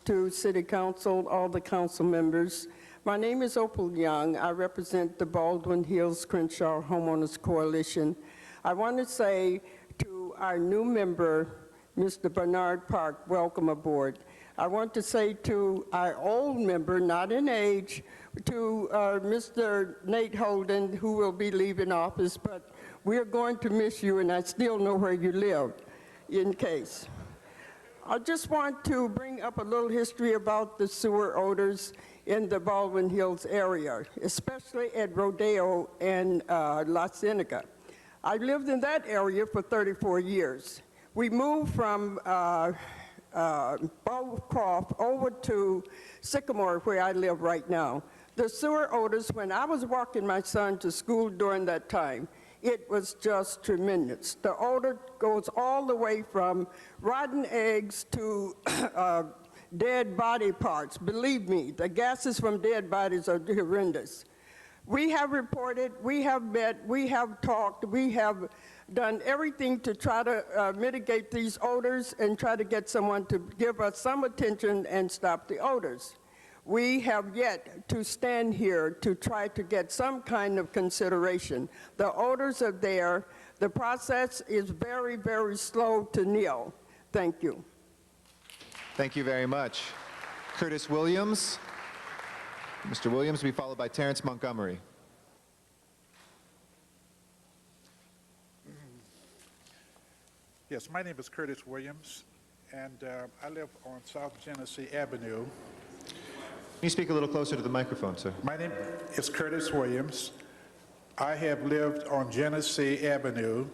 to City Council, all the council members. My name is Opal Young. I represent the Baldwin Hills Crenshaw Homeowners Coalition. I want to say to our new member, Mr. Bernard Park, welcome aboard. I want to say to our old member, not in age, to Mr. Nate Holden, who will be leaving office, but we're going to miss you, and I still know where you live, in case. I just want to bring up a little history about the sewer odors in the Baldwin Hills area, especially at Rodeo and La Cienega. I lived in that area for 34 years. We moved from Bowcroft over to Sycamore, where I live right now. The sewer odors, when I was walking my son to school during that time, it was just tremendous. The odor goes all the way from rotten eggs to dead body parts. Believe me, the gases from dead bodies are horrendous. We have reported, we have met, we have talked, we have done everything to try to mitigate these odors and try to get someone to give us some attention and stop the odors. We have yet to stand here to try to get some kind of consideration. The odors are there. The process is very, very slow to nil. Thank you. Thank you very much. Curtis Williams. Mr. Williams will be followed by Terrence Montgomery. Yes, my name is Curtis Williams, and I live on South Genesee Avenue. Can you speak a little closer to the microphone, sir? My name is Curtis Williams. I have lived on Genesee Avenue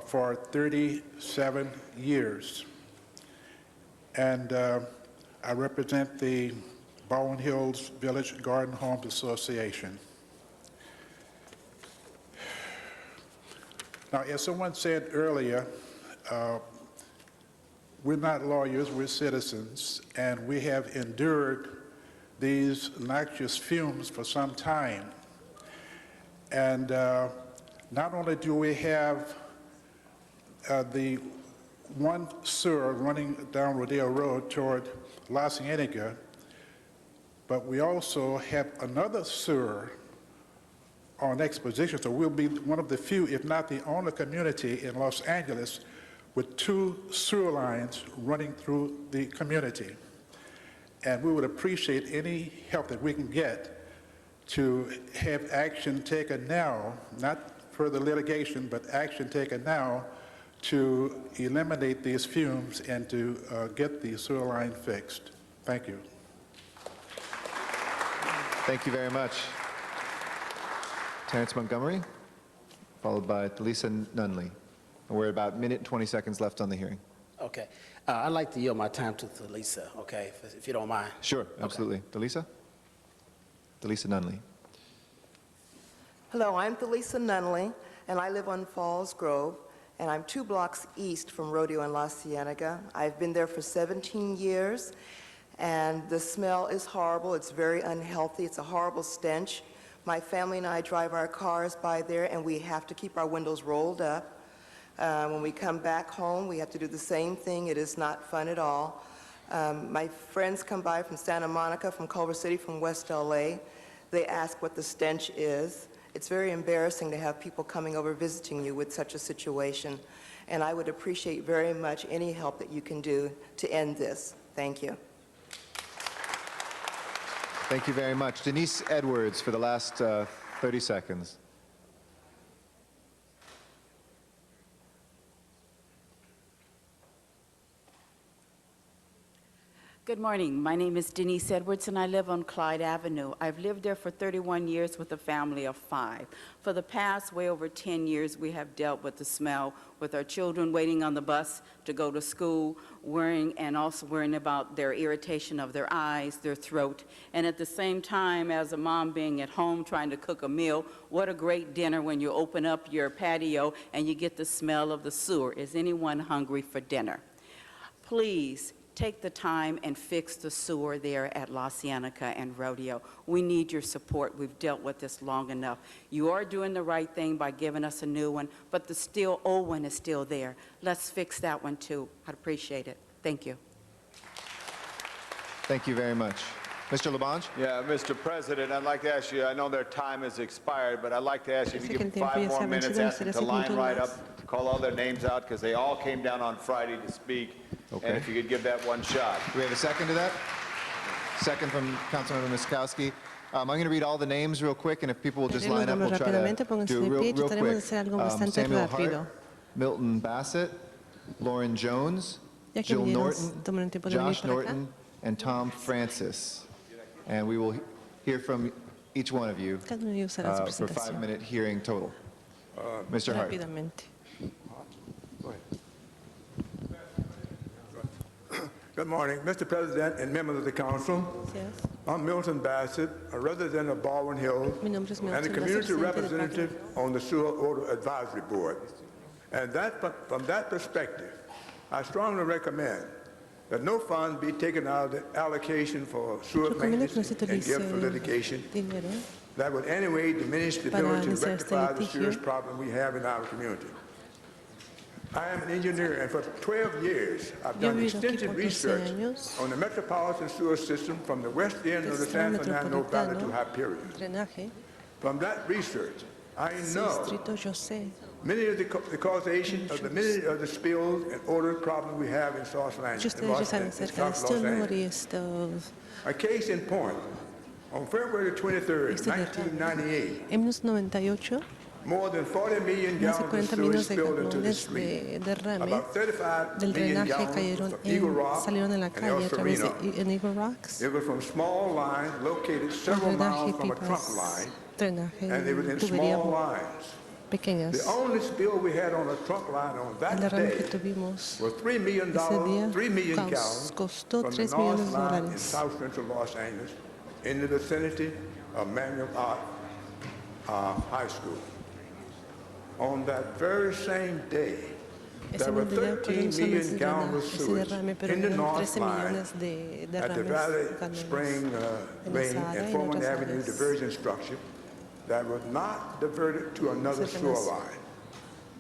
for 37 years, and I represent the Baldwin Hills Village Garden Homes Association. Now, as someone said earlier, we're not lawyers, we're citizens, and we have endured these noxious fumes for some time. And not only do we have the one sewer running down Rodeo Road toward La Cienega, but we also have another sewer on Exposition, so we'll be one of the few, if not the only community in Los Angeles with 2 sewer lines running through the community. And we would appreciate any help that we can get to have action taken now, not further litigation, but action taken now to eliminate these fumes and to get the sewer line fixed. Thank you. Thank you very much. Terrence Montgomery, followed by Delisa Nunley. We're about a minute and 20 seconds left on the hearing. Okay. I'd like to yield my time to Delisa, okay, if you don't mind. Sure, absolutely. Delisa? Delisa Nunley. Hello, I'm Delisa Nunley, and I live on Falls Grove, and I'm 2 blocks east from Rodeo and La Cienega. I've been there for 17 years, and the smell is horrible. It's very unhealthy. It's a horrible stench. My family and I drive our cars by there, and we have to keep our windows rolled up. When we come back home, we have to do the same thing. It is not fun at all. My friends come by from Santa Monica, from Culver City, from West LA. They ask what the stench is. It's very embarrassing to have people coming over visiting you with such a situation. And I would appreciate very much any help that you can do to end this. Thank you. Thank you very much. Denise Edwards for the last 30 seconds. Good morning. My name is Denise Edwards, and I live on Clyde Avenue. I've lived there for 31 years with a family of 5. For the past way over 10 years, we have dealt with the smell with our children waiting on the bus to go to school, worrying about their irritation of their eyes, their throat, and at the same time, as a mom being at home trying to cook a meal, what a great dinner when you open up your patio and you get the smell of the sewer. Is anyone hungry for dinner? Please, take the time and fix the sewer there at La Cienega and Rodeo. We need your support. We've dealt with this long enough. You are doing the right thing by giving us a new one, but the old one is still there. Let's fix that one too. I'd appreciate it. Thank you. Thank you very much. Mr. Labange? Yeah, Mr. President, I'd like to ask you, I know their time has expired, but I'd like to ask you if you give them 5 more minutes, ask them to line right up, call all their names out, because they all came down on Friday to speak. Okay. And if you could give that one shot. Do we have a second to that? Second from Councilmember Miskowski. I'm going to read all the names real quick, and if people will just line up, we'll try to do it real quick. Samuel Hart, Milton Bassett, Lauren Jones, Jill Norton, Josh Norton, and Tom Francis. And we will hear from each one of you for a 5-minute hearing total. Mr. Hart. Good morning, Mr. President and members of the council. I'm Milton Bassett, a resident of Baldwin Hills Mi nombre es Milton and a Bassett, community residente de representative on the Sewer Order Advisory Board. And from that perspective, I strongly recommend that no funds be taken out of the allocation for sewer maintenance and given for litigation. That would anyway diminish the ability to rectify the serious problem we have in our community. I am an engineer, and for 12 years, I've done extensive research on the metropolitan sewer system from the west end of the San Fernando Valley to Hyperion. From that research, I know many of the causation of many of the spills and odor problems we have in South Los Angeles. A case in point, on February 23rd, 1998, more than 40 million gallons of sewage spilled into the street. About 35 million gallons from Eagle Rock and El Sereno. It was from small lines located several miles from a trunk line, and they were in small lines. The only spill we had on a trunk line on that day was $3 million gallons from the north line in south central Los Angeles in the vicinity of Manual Art High School. On that very same day, there were 13 million gallons of sewage in the north line at the Valley Spring Lane and Foreman Avenue diversion structure that was not diverted to another sewer line.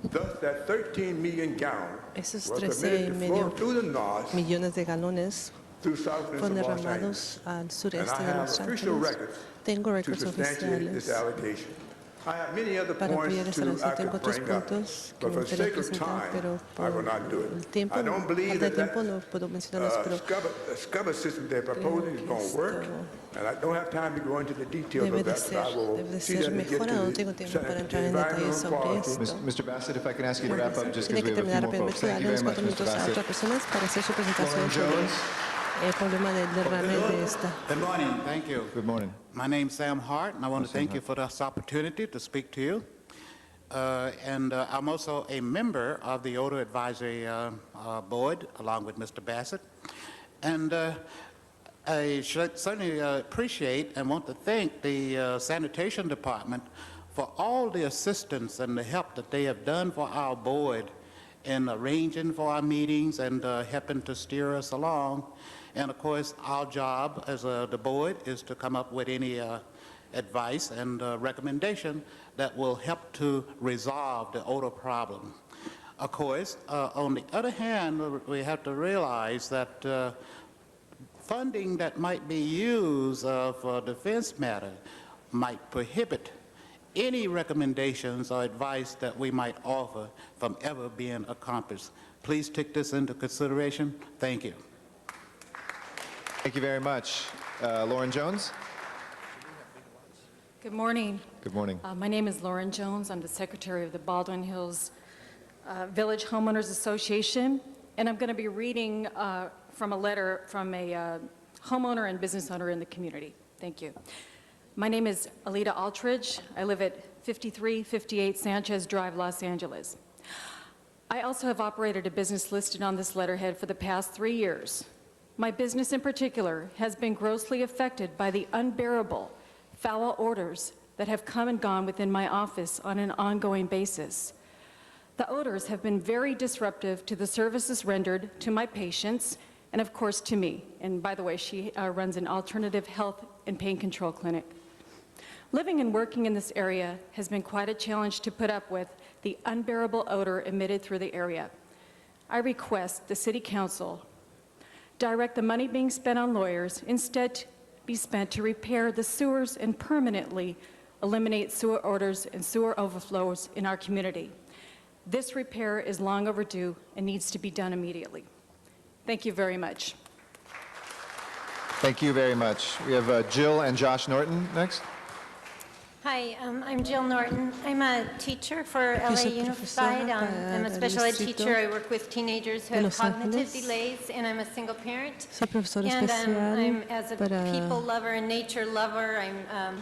Thus, that 13 million gallons was permitted to flow through the north through South Central Los Angeles. And I have official records to substantiate this allegation. I have many other points I could bring up, but for the sake of time, I will not do it. I don't believe that scubber system they're proposing is going to work, and I don't have time to go into the details of that, but I will see that we get to the environmental quality. Mr. Bassett, if I can ask you to wrap up just because we have a few more folks. Thank you very much, Mr. Bassett. Lauren Jones. Good morning. Thank you. Good morning. My name's Sam Hart, and I want to thank you for this opportunity to speak to you. I'm also a member of the Odor Advisory Board, along with Mr. Bassett. And I should certainly appreciate and want to thank the Sanitation Department for all the assistance and the help that they have done for our board in arranging for our meetings and helping to steer us along. And of course, our job as the board is to come up with any advice and recommendation that will help to resolve the odor problem. Of course, on the other hand, we have to realize that funding that might be used for defense matter might prohibit any recommendations or advice that we might offer from ever being accomplished. Please take this into consideration. Thank you. Thank you very much. Lauren Jones. Good morning. Good morning. My name is Lauren Jones. I'm the secretary of the Baldwin Hills Village Homeowners Association, and I'm going to be reading from a letter from a homeowner and business owner in the community. Thank you. My name is Alita Altridge. I live at 5358 Sanchez Drive, Los Angeles. I also have operated a business listed on this letterhead for the past 3 years. My business in particular has been grossly affected by the unbearable foul odors that have come and gone within my office on an ongoing basis. The odors have been very disruptive to the services rendered to my patients and of course to me. And by the way, she runs an alternative health and pain control clinic. Living and working in this area has been quite a challenge to put up with the unbearable odor emitted through the area. I request the City Council direct the money being spent on lawyers instead be spent to repair the sewers and permanently eliminate sewer odors and sewer overflows in our community. This repair is long overdue and needs to be done immediately. Thank you very much. Thank you very much. We have Jill and Josh Norton next. Hi, I'm Jill Norton. I'm a teacher for LA Unified. I'm a special ed teacher. I work with teenagers who have cognitive delays, and I'm a single parent. And I'm as a people lover and nature lover, I'm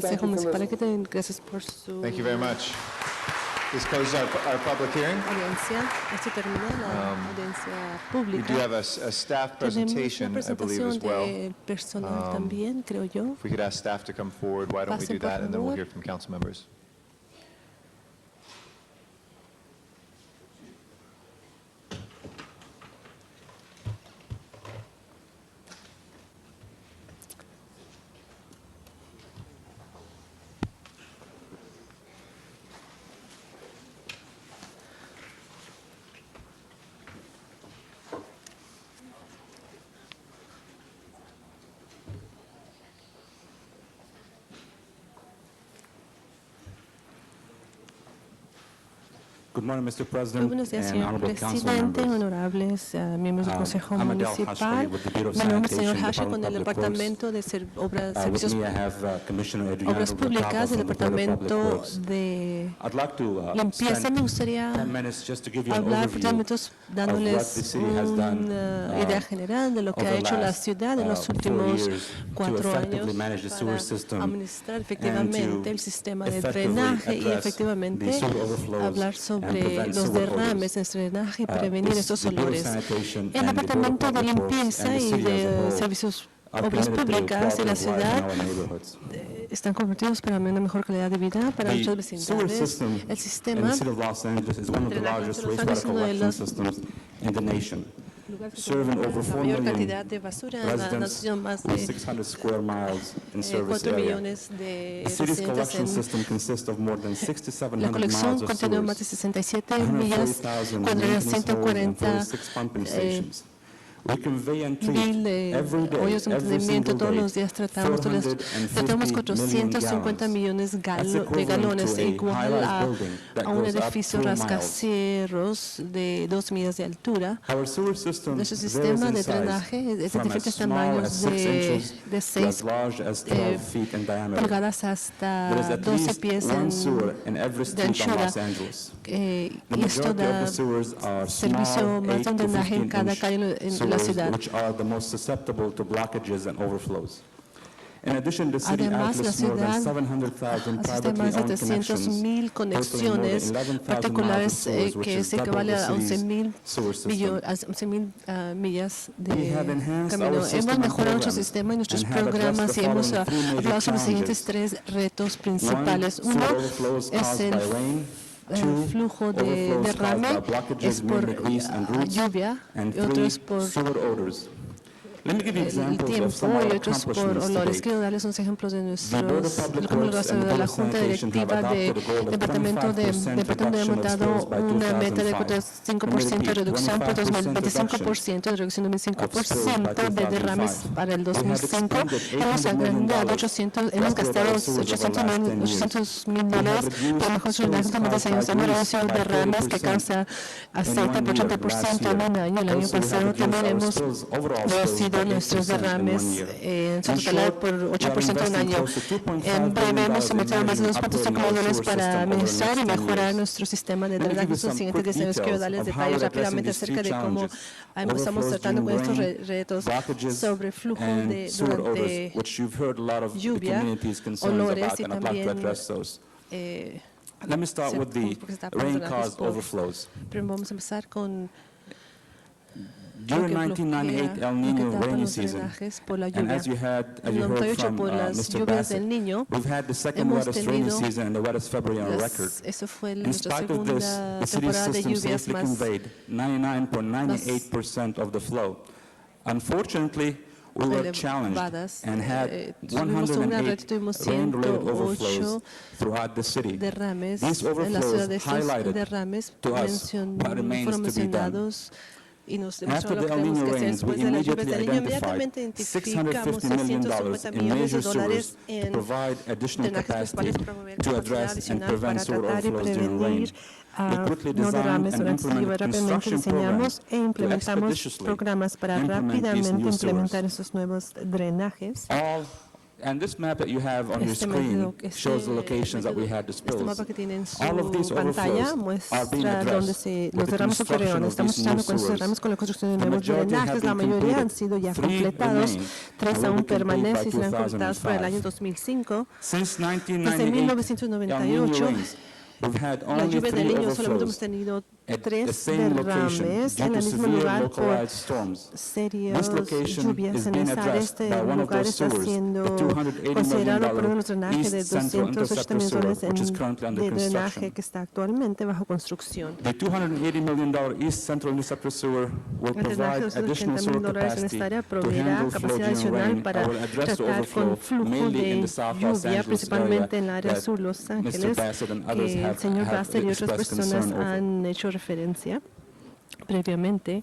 Consejo Municipal. Gracias por su Thank you very much. This closes our public hearing. audiencia. Esto termina la audiencia We pública. do have a staff presentation, I believe, as Presentación well. de personal también, creo yo. If we could ask staff to come forward, why don't we do Pasen, por that, and then we'll favor. hear from council members. Good morning, Mr. Muy President buenos días, and señor honorable council presidente, members. honorables miembros del Consejo I'm Adele Municipal. Hashmi with the Bureau of Mi nombre es Sanitation, señor Hashi con el Department of Public Departamento de With Servicios me, I have Commissioner Adriano Obras Públicas del Rubalcaba from the Board of Public Departamento Works. de I'd like to Limpieza. spend Me gustaría 10 minutes just to give you an hablar por 10 overview minutos of what the dándoles city has done una idea general de lo que over ha the hecho la last, ciudad en los 4 últimos years to 4 effectively años manage the sewer para system administrar and efectivamente to el sistema de effectively drenaje y address efectivamente the sewer overflows hablar and sobre prevent los sewer derrames en el drenaje y prevenir estos the Bureau of olores. Sanitation El and the Board of Departamento de Public Works Limpieza and the y city as a de whole Servicios are Obras committed to Públicas y la quality of life in ciudad our neighborhoods. están comprometidos para una mejor calidad de vida para The nuestras sewer vecindades. El system in the sistema city of Los Angeles is one of the drenaje largest de Los wastewater Ángeles es uno de collection los systems in the nation, lugares que serving over 4 la mayor million cantidad de basura en la residents nación, más with de 600 square miles in service 4 area. millones de The city's residentes collection en system consists of more than la 6,700 colección miles of contiene más de sewers, 67 millas 140,000 cuadradas, maintenance holes, and 140 46 pumping stations. We convey and treat mil every day, hoyos de every mantenimiento. single Todos day, los días tratamos 450 millones de galones, igual a un edificio rascacielos de 2 millas de altura. Our sewer system Nuestro varies sistema in de size drenaje es de from as diferentes small tamaños, as 6 inches de to 6 as large as 12 feet in diameter. pulgadas There hasta is at 12 least pies one sewer in every de street in anchura. Los Angeles. Y The esto majority of da the sewers are servicio small más de 8 un to drenaje en 15 cada inch calle en la sewers, ciudad. which are the most susceptible to blockages and overflows. In addition, the city Además, la outlets more than ciudad 700,000 asiste a privately más de owned 300,000 conexiones particulares que se equivale a 11,000 millas de camino. Hemos mejorado nuestro sistema y nuestros programas y hemos hablado sobre los siguientes 3 retos principales. Uno es el flujo de derrame, es por lluvia, y otro es por el tiempo y otros por olores. Quiero darles unos ejemplos de la Junta Directiva de Departamento de hemos dado una meta de 45% de reducción para 2025%, de reducción de 25% de derrames para el 2005. Hemos gastado $800 mil para mejor drenaje de 10 años. Hemos reducido derrames que causa aceite por 30% en un año. El año pasado también hemos reducido nuestros derrames en su totalidad por 8% en un año. En breve hemos invertido más de $2.5 millones para administrar y mejorar nuestro sistema de drenaje en los siguientes 10 años. Quiero darles detalles rápidamente acerca de cómo estamos tratando con estos retos sobre flujo durante lluvia, olores y también Let me start with the rain-caused overflows. Pero vamos a empezar con During 1998 El Nino rainy season, and as you heard from Mr. Bassett, we've had the second wettest rainy season and the wettest February on record. In spite of this, the city's system safely conveyed 99.98% of the flow. Unfortunately, we were challenged and had 108 rain-related overflows throughout the city. These overflows highlighted to us what remains to be done. After the El Nino rains, we immediately identified $650 million in major sewers to provide additional capacity to address and prevent sewer overflows during rain. We quickly designed and implemented construction programs to expeditiously implement these new sewers. And this map that you have on your screen shows the locations that we had disposed. All of these overflows are being addressed with the construction of these new sewers. The majority have been completed. 3 remain and will be completed by 2005. Since 1998, El Nino rains, we've had only 3 overflows at the same location due to severe localized storms. This location is being addressed by one of those sewers, the $280 million East Central Interceptor Sewer, which is currently under construction. The $280 million East Central Interceptor Sewer will provide additional sewer capacity to handle flow during rain and will address the overflow mainly in the South Los Angeles area that Mr. Bassett and others have expressed concern over. referencia previamente.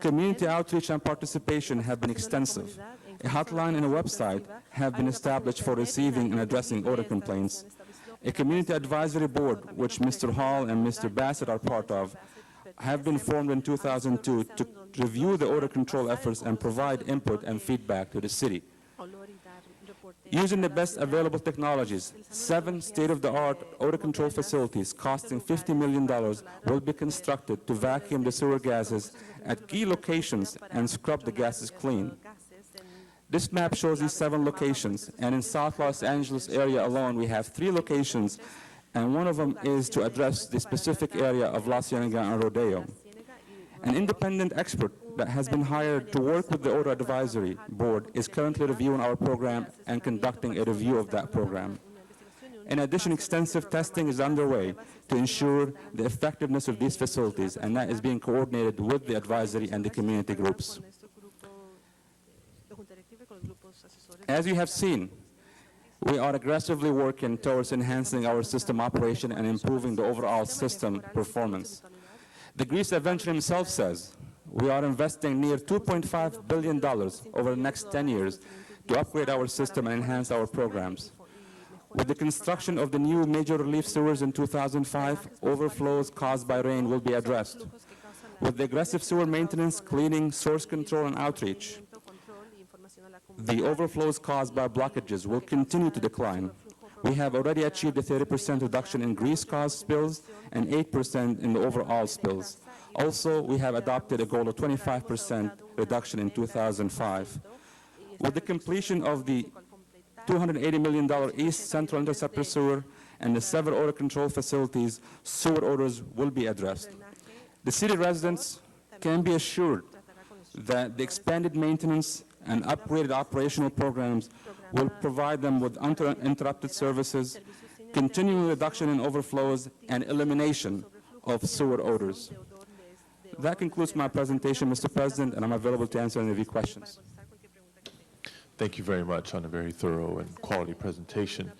Community outreach and participation have been extensive. A hotline and a website have been established for receiving and addressing odor complaints. A community advisory board, which Mr. Hall and Mr. Bassett are part of, have been formed in 2002 to review the odor control efforts and provide input and feedback to the city. Using the best available technologies, 7 state-of-the-art odor control facilities costing $50 million will be constructed to vacuum the sewer gases at key locations and scrub the gases clean. This map shows these 7 locations, and in South Los Angeles area alone, we have 3 locations, and one of them is to address the specific area of La Cienega and Rodeo. An independent expert that has been hired to work with the Odor Advisory Board is currently reviewing our program and conducting a review of that program. In addition, extensive testing is underway to ensure the effectiveness of these facilities, and that is being coordinated with the advisory and the community groups. As you have seen, we are aggressively working towards enhancing our system operation and improving the overall system performance. The Greece Adventure himself says, we are investing near $2.5 billion over the next 10 years to upgrade our system and enhance our programs. With the construction of the new major relief sewers in 2005, overflows caused by rain will be addressed. With the aggressive sewer maintenance, cleaning, source control, and outreach, the overflows caused by blockages will continue to decline. We have already achieved a 30% reduction in grease-caused spills and 8% in the overall spills. Also, we have adopted a goal of 25% reduction in 2005. With the completion of the $280 million East Central Interceptor Sewer and the several odor control facilities, sewer odors will be addressed. The city residents can be assured that the expanded maintenance and upgraded operational programs will provide them with uninterrupted services, continuing reduction in overflows, and elimination of sewer odors. That concludes my presentation, Mr. President, and I'm available to answer any of your questions. Thank you very much on a very thorough and quality presentation.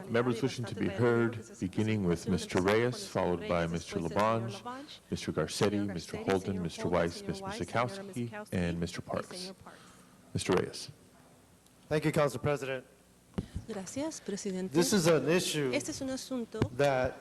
Members wishing to be heard, beginning with Mr. Reyes, followed by Mr. Labange, Mr. Garcetti, Mr. Holden, Mr. Weiss, Ms. Musikowski, and Mr. Parks. Mr. Reyes. Thank you, Council President. Gracias, presidente. This is an issue Este es un asunto that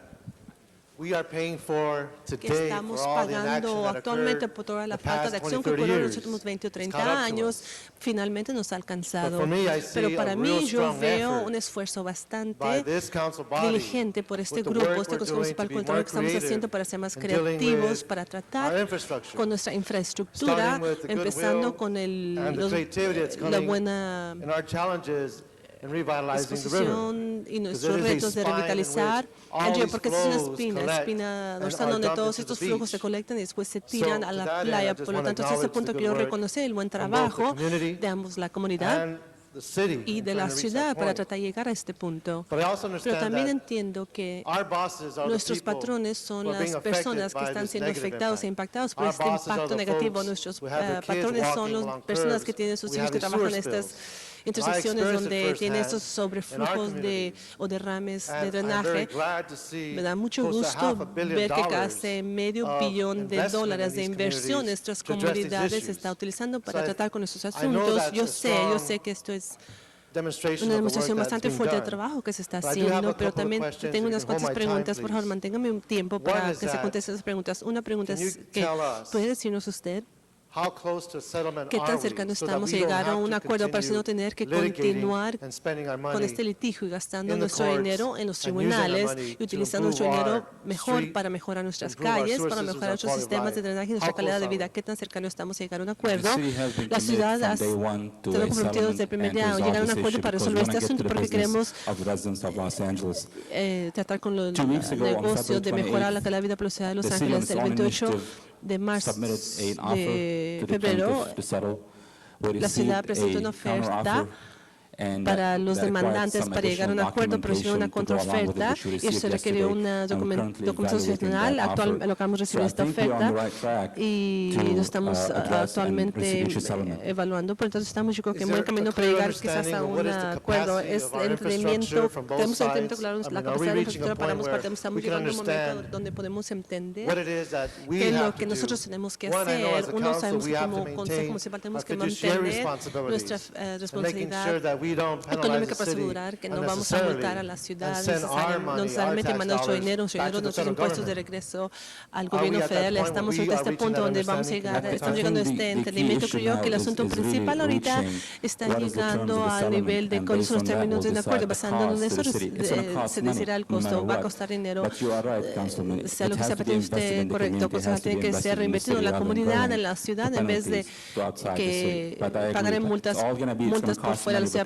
we are paying for que today estamos for all the inaction pagando that actualmente occurred por toda la the falta past de 20, acción que 30 ocurrió en years. los últimos 20 o It's caught 30 up to años, us. finalmente nos ha alcanzado. But for me, I see Pero para a mí real yo strong veo effort un esfuerzo bastante by this council body diligente por este with the grupo, work este we're Consejo doing Municipal, to be con todo lo more que estamos creative haciendo para ser más in dealing creativos, with para tratar our infrastructure, con nuestra infraestructura, starting with the empezando goodwill con and the creativity that's la coming buena in our challenges in revitalizing the river. exposición y Because nuestros it is a retos de spine in revitalizar which all el río, these porque es una flows collect espina and dorsal are donde dumped todos into the estos flujos se beach. colectan y después se tiran So, a to la that end, I playa. just Por lo wanna tanto, ese es el acknowledge punto the que yo good work reconocer, el buen from both the trabajo community de ambos, la comunidad and the city y in de la trying to reach ciudad that para point. tratar de llegar a este punto. But I also Pero understand también that entiendo que our bosses are the nuestros people patrones son who are being las personas affected que by están this siendo negative afectados e impact. impactados por Our este bosses are impacto the negativo. folks Nuestros who have their kids patrones son walking las along personas curbs, que tienen sus who hijos have que these trabajan en sewer estas spills. intersecciones I donde experienced it tienen estos firsthand in our sobreflujos communities. o derrames de And I'm drenaje. very glad to see Me da mucho close to gusto $500 million ver que casi medio of billón de investment dólares in de these inversión communities nuestras to address these comunidades issues. está utilizando para So tratar con estos I know asuntos. that's Yo a sé strong que esto es demonstration una of the work demostración that's bastante being fuerte de done. trabajo que se está But I do have haciendo, a pero couple of también questions. tengo If you unas can hold cuantas my time, preguntas. Por favor, please. manténgame un tiempo One para is que se that, contesten esas preguntas. Una pregunta can you es que, tell us ¿puede decirnos usted how close to settlement qué are tan we cercanos so that estamos a we don't llegar a have un to acuerdo para así no continue tener que litigating continuar and spending our con money este litigio y gastando in the nuestro courts dinero en los and using our tribunales money y utilizando to nuestro improve dinero our mejor street, para mejorar nuestras improve our calles, sewer para systems, mejorar our nuestros quality of sistemas de life? drenaje y How nuestra calidad close de are vida? we? ¿Qué tan cercano estamos a llegar a un The acuerdo? city has been La committed ciudad from ha day one to estado a comprometidos desde el settlement primer and to día a llegar a un resolve this acuerdo issue para because we resolver want este to get to asunto the porque business queremos of the residents of Los Angeles. tratar con los 2 weeks ago, on negocios de February mejorar la 28th, calidad de vida para la ciudad de Los the city on Ángeles. its El own 28 initiative de marzo submitted an offer de to the febrero, plaintiff to settle. We la ciudad presentó una received a oferta counteroffer, and para los that required demandantes some para llegar a un additional acuerdo, pero recibió una documentation to go along with it, contraoferta which we y received se requirió yesterday, una and we're currently documentación evaluating adicional. that offer. Lo acabamos de recibir So I esta think we're on the oferta right track y to, lo estamos address and actualmente reach a settlement. evaluando. Por entonces estamos, yo creo que Is en buen there camino a para clear llegar quizás a understanding of un what is the acuerdo. capacity Es of our el infrastructure entendimiento, from both tenemos el entendimiento sides? claro, I la mean, are capacidad we de reaching a infraestructura para point ambas where partes. Estamos we can llegando a un momento understand donde podemos entender what it is that we qué es have lo to que do? nosotros tenemos que One, I know as hacer. a Uno, council, sabemos we que have to como consejo maintain municipal tenemos our que fiduciary mantener responsibilities nuestra and making responsabilidad sure that we don't penalize económica the para city asegurar que no vamos a multar a la ciudad unnecessarily, no necesariamente mandar nuestro dinero, nuestros impuestos de regreso al gobierno federal. Estamos a este punto donde vamos a llegar, estamos llegando a este entendimiento. Creo que el asunto principal ahorita está llegando al nivel de cuáles son los términos de un acuerdo, basándonos en eso, se decidirá el costo, va a costar dinero, sea lo que sea, pero usted correcto, cosas tienen que ser reinvertido en la comunidad, en la ciudad, en vez de que pagar multas por fuera de la ciudad,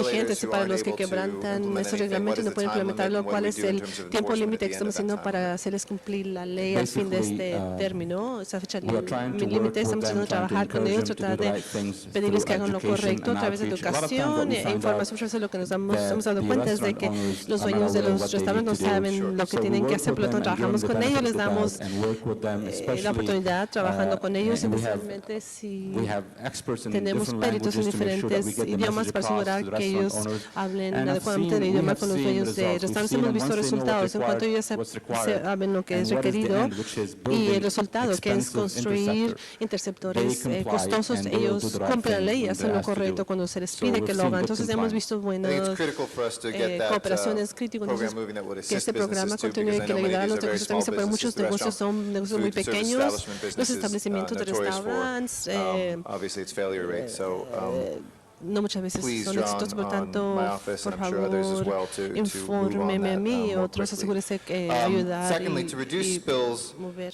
exigentes y para los que quebrantan esos reglamentos no pueden implementarlo. ¿Cuál es el tiempo límite que estamos haciendo para hacerles cumplir la ley al fin de este término? Esa fecha límite, estamos tratando de trabajar con ellos, tratar de pedirles que hagan lo correcto a través de educación e información. Muchas veces lo que nos hemos dado cuenta es de que los dueños de los restaurantes no saben lo que tienen que hacer, por lo tanto trabajamos con ellos, les damos la oportunidad trabajando con ellos, especialmente si tenemos peritos en diferentes idiomas para asegurar que ellos hablen adecuadamente el idioma con los dueños de restaurantes. Hemos visto resultados en cuanto ellos saben lo que es requerido y el resultado que es construir interceptores costosos. Ellos cumplen la ley y hacen lo correcto cuando se les pide que lo hagan. Entonces hemos visto buenas cooperaciones, críticos, que este programa continúe y que le ayudará a los negocios también, pero muchos negocios son negocios muy pequeños, los establecimientos de restaurantes, no muchas veces son exitosos, por tanto, por favor, infórmeme a mí y otros, asegúrese que ayudar y mover.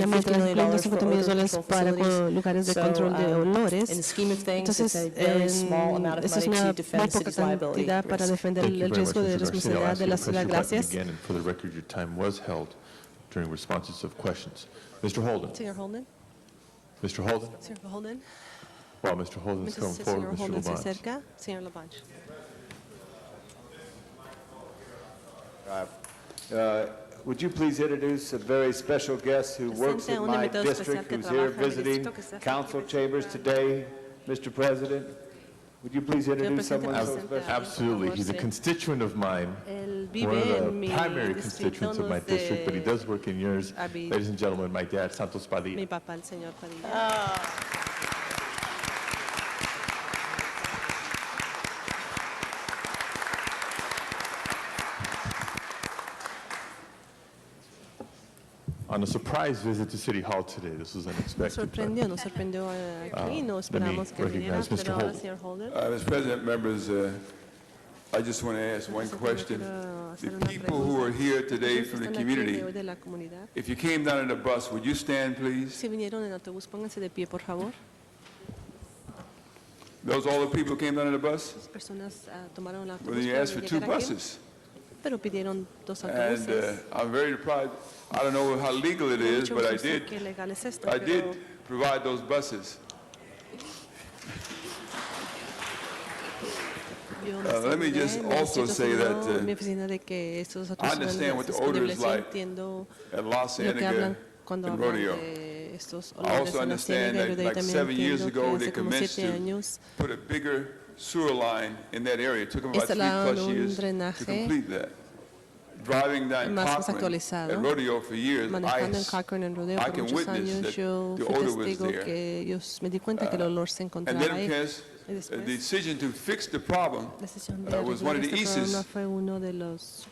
estamos transfiriendo $50 millones para lugares de control de olores. Entonces, esta es una muy poca cantidad para defender Thank you el very riesgo much, de Mr. Garcia. I'll responsabilidad ask de you la to press ciudad. your button Gracias. again, and for the record, your time was held during responses of questions. Mr. Holden. Señor Holden. Mr. Holden. Señor Holden. While Mr. Holden is coming Mientras el forward, señor Mr. Holden se Labange. acerca, señor Labange. Would you please introduce a very special guest who works Presente a in un my invitado especial district, que who's here trabaja en mi visiting distrito, que está aquí council chambers today, Mr. President? Would you please introduce someone so special? Absolutely. He's a constituent of mine, Él one vive en of mi the primary distrito, constituents of no my es district, but he de does work in yours. Abi- Ladies and gentlemen, my dad, Santos Padilla. mi papá, el señor Padilla. On a surprise visit to City Hall today, this was Nos unexpected. but, sorprendió aquí, no let me esperábamos que viniera, recognize Mr. pero ahora, Holden. señor Holden. Mr. President, members, I just want to ask one question. The people who are here today from the community, if you came down in the bus, would you stand, please? Si vinieron en autobús, pónganse de pie, por favor. Those all the people who came down in the bus? Las personas tomaron el Well, autobús then you para asked for llegar 2 aquí, buses. pero pidieron 2 And autobuses. I'm very surprised. I don't know how legal it is, Mucho but I gusto, sé did que legal es esto, did pero provide those buses. yo Let me just also say that en mi oficina de que estos I autobuses understand what the van odor is disponibles y like entiendo at La lo que hablan Cienega cuando and hablan Rodeo. de estos I olores also en la understand Ciénaga y that Rodeo. like También 7 years entiendo ago que they hace como commenced 7 to años put a bigger sewer line in that area. It took them about 3+ instalaron un years to drenaje complete that. Driving down más Cochrane actualizado. at Rodeo for years, Manejando en Cochrane en Rodeo I por can muchos witness años, that yo the fui odor was testigo there. que me di cuenta que el olor se And encontraba then ahí. because Y the después, decision to fix the problem la decisión de was one arreglar of the este problema easiest fue uno de los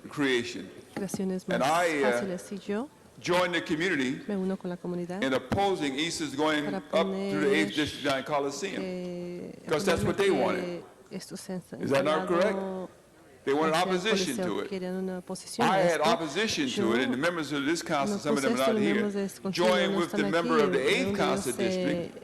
creation. creaciones más And I, fáciles y yo joined the community me uno con la comunidad in opposing ISIS going para up through the 8th poner District Giant Coliseum. que Because that's what they wanted. esto se Is that not correct? They wanted hacia el opposition Coliseo, to it. querían una oposición I a had esto. opposition to it, and the members of this council, Me some of them opuse are a not esto, los here, miembros de este concilio joined no with the están member of the aquí, 8th uno de Council ellos se District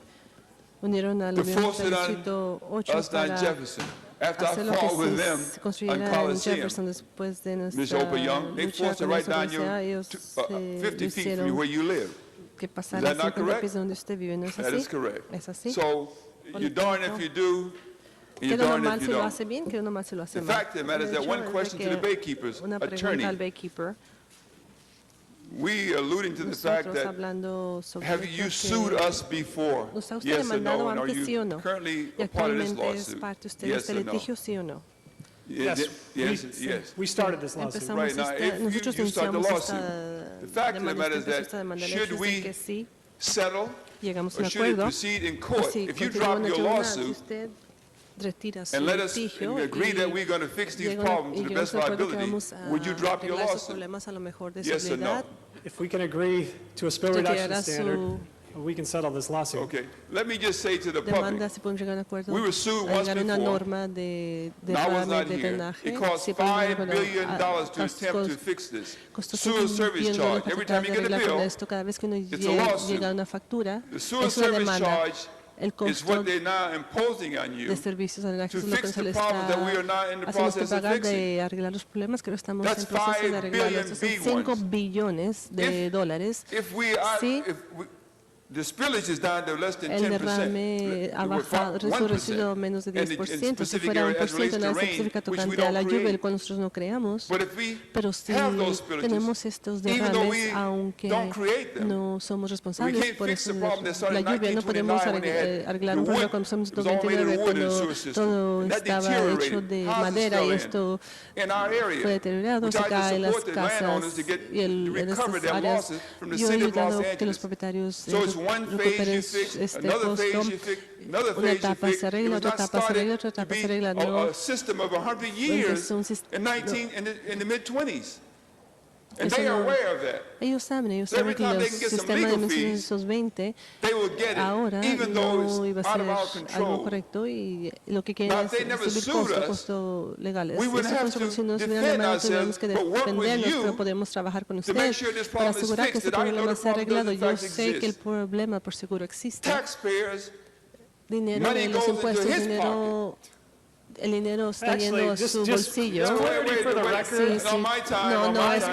unieron a to los miembros force del it on distrito 8 us down para Jefferson. After I hacer lo fought with que them se on construyera en Coliseum, Jefferson después de Ms. nuestra Opa Young, they lucha forced it con right esa down your comunidad. Ellos 50 feet from hicieron where you live. que Is pasara that not 50 correct? pies de donde usted vive, ¿no es That así? is correct. Es así. So, you're darned if you do, and you're Queda uno darned mal if si you lo don't. hace bien, queda uno mal si lo hace The mal. fact of the matter is El that hecho one es de question to the que baykeepers, una attorney, pregunta al baykeeper. we alluding to the fact Nosotros that hablando sobre have esto you que sued us before? ¿nos ha usted Yes or demandado no? And are antes, sí you o no? currently Y a part of this actualmente es lawsuit? parte usted de Yes este or no? litigio, sí o no? Yes, yes. We started this lawsuit. Empezamos Right now, if nosotros you start the iniciamos lawsuit, esta the fact of the demanda, matter is usted empezó esta that demanda. El should hecho es de we que sí settle llegamos a or un should it acuerdo, proceed in o court? si If you continúa en drop el your tribunal, si lawsuit usted retira su and let us litigio agree that y we're going to fix these llega problems y to the llegamos best a of un our acuerdo que ability, vamos a would you drop your arreglar sus lawsuit? problemas a lo mejor de Yes or seguridad, no? If we can agree to a spill reduction retirará standard, su we can settle this lawsuit. Okay, let me just say to the demanda, public, si podemos llegar a un acuerdo, we were sued a once llegar a una before. norma de I was derrame not de here. drenaje, It cost si podemos llegar a $5 un billion acuerdo, to attempt to fix this. costó Sewer 5 service billones charge. para Every tratar time de you get a arreglar con bill, esto, cada vez que uno it's a lawsuit. llega a una factura, The sewer es una service demanda. charge El is costo what they're now imposing on you de servicios de drenaje to es lo que fix se le the está problems that we are not in the haciendo process of pagar fixing. de arreglar los problemas que no estamos That's en proceso de 5 arreglarlos. billion Estos big 5 ones. billones de dólares. If we are, Sí. if we, the spillage is down to less than El 10%. derrame ha bajado, reducido a menos de 10%, si fuera 1% en la específica tocante a la lluvia, el cual nosotros no creamos. Pero si tenemos estos derrames, aunque no somos responsables por eso, la lluvia, no podemos arreglar un problema cuando estamos en 1929, cuando todo estaba hecho de madera y esto fue deteriorado, se caen las casas y en estas áreas. Yo he ayudado a que los propietarios recuperen este costo. Una etapa se arregla, otra etapa se arregla, otra etapa se arregla. No, A system of 100 years in the mid-20s. And they are aware of that. Ellos saben que los sistemas de 1920 ahora no iba a ser algo correcto y lo que quieren es subir costos legales. Si no nos hubieran demandado, tendríamos que defendernos, pero podemos trabajar con ustedes para asegurar que este problema sea arreglado. Yo sé que el problema por seguro existe. Dinero de los impuestos, el dinero está yendo a su bolsillo. Sí, sí. No, es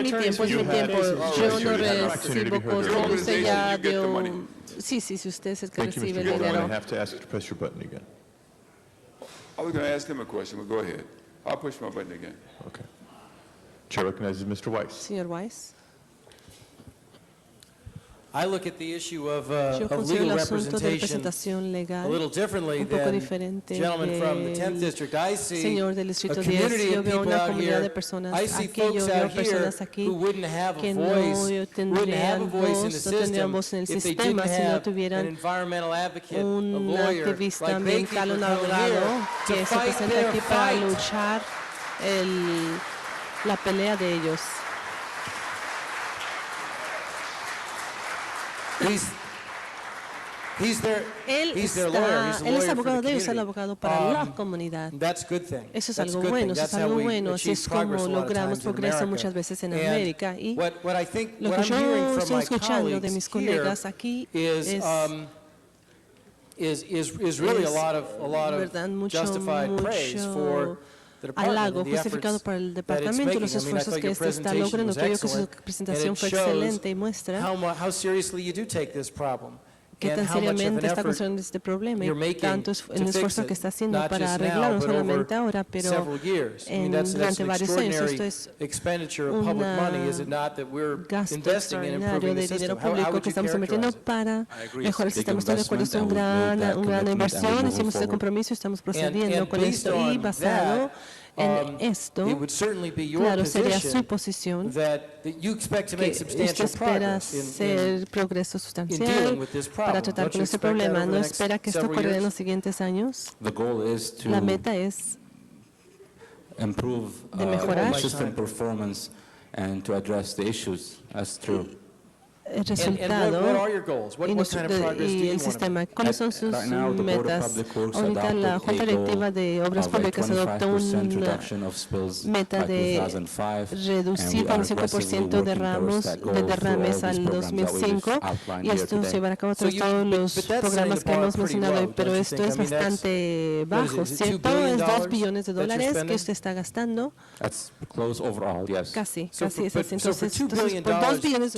mi tiempo, es mi tiempo. Yo no recibo costos. Usted ya dio... Sí, si usted es el que recibe el dinero. I have to ask you to press your button again. I was going to ask him a question, but go ahead. I'll push my button again. Okay. Chair recognizes Mr. Weiss. Señor Weiss. I look at the issue of Yo considero legal el asunto de representation representación legal a little differently un poco than diferente gentleman from the 10th del district. I see señor del a Distrito 10. community Yo of veo people una out comunidad de here. personas I see aquí, yo folks veo out here personas aquí who wouldn't have a que no voice, wouldn't have a tendrían voice in the voz, no tendrían system voz en el if they didn't sistema si no have an tuvieran environmental advocate, a un lawyer, activista like ambiental, un Baykeeper coming abogado here que to se fight presenta their aquí para fight. luchar la pelea de ellos. Él es abogado de ellos, es el abogado para la comunidad. Eso es algo bueno, Así es como logramos progreso muchas veces en América. Y lo que yo estoy escuchando de mis colegas aquí es really a lot of justified praise for the halago department, justificado para el departamento y los esfuerzos que está logrando. Creo que su presentación fue excelente y muestra how seriously you do take this problem. qué tan seriamente está considerando este problema y tanto el esfuerzo que está haciendo para arreglarlo no solamente ahora, pero durante varios años. Esto es un gasto extraordinario de dinero público que estamos invirtiendo para mejorar el sistema. Estoy de acuerdo, es una gran inversión, hicimos este compromiso y estamos procediendo con esto. Y basado en esto, claro, sería su posición que usted espera hacer progreso sustancial para tratar con este problema. ¿No espera que esto ocurra en los siguientes años? La meta es de mejorar system performance and to address the issues. That's true. El resultado y el sistema. ¿Cuáles son sus metas? Ahorita la Junta Directiva de Obras Públicas adoptó una meta de reducir un 5% de derrames al 2005 y esto se llevará a cabo tras todos los programas que hemos mencionado hoy, pero esto es bastante bajo, ¿cierto? Es $2 billones que usted está gastando. Casi es así. Entonces, por $2 billones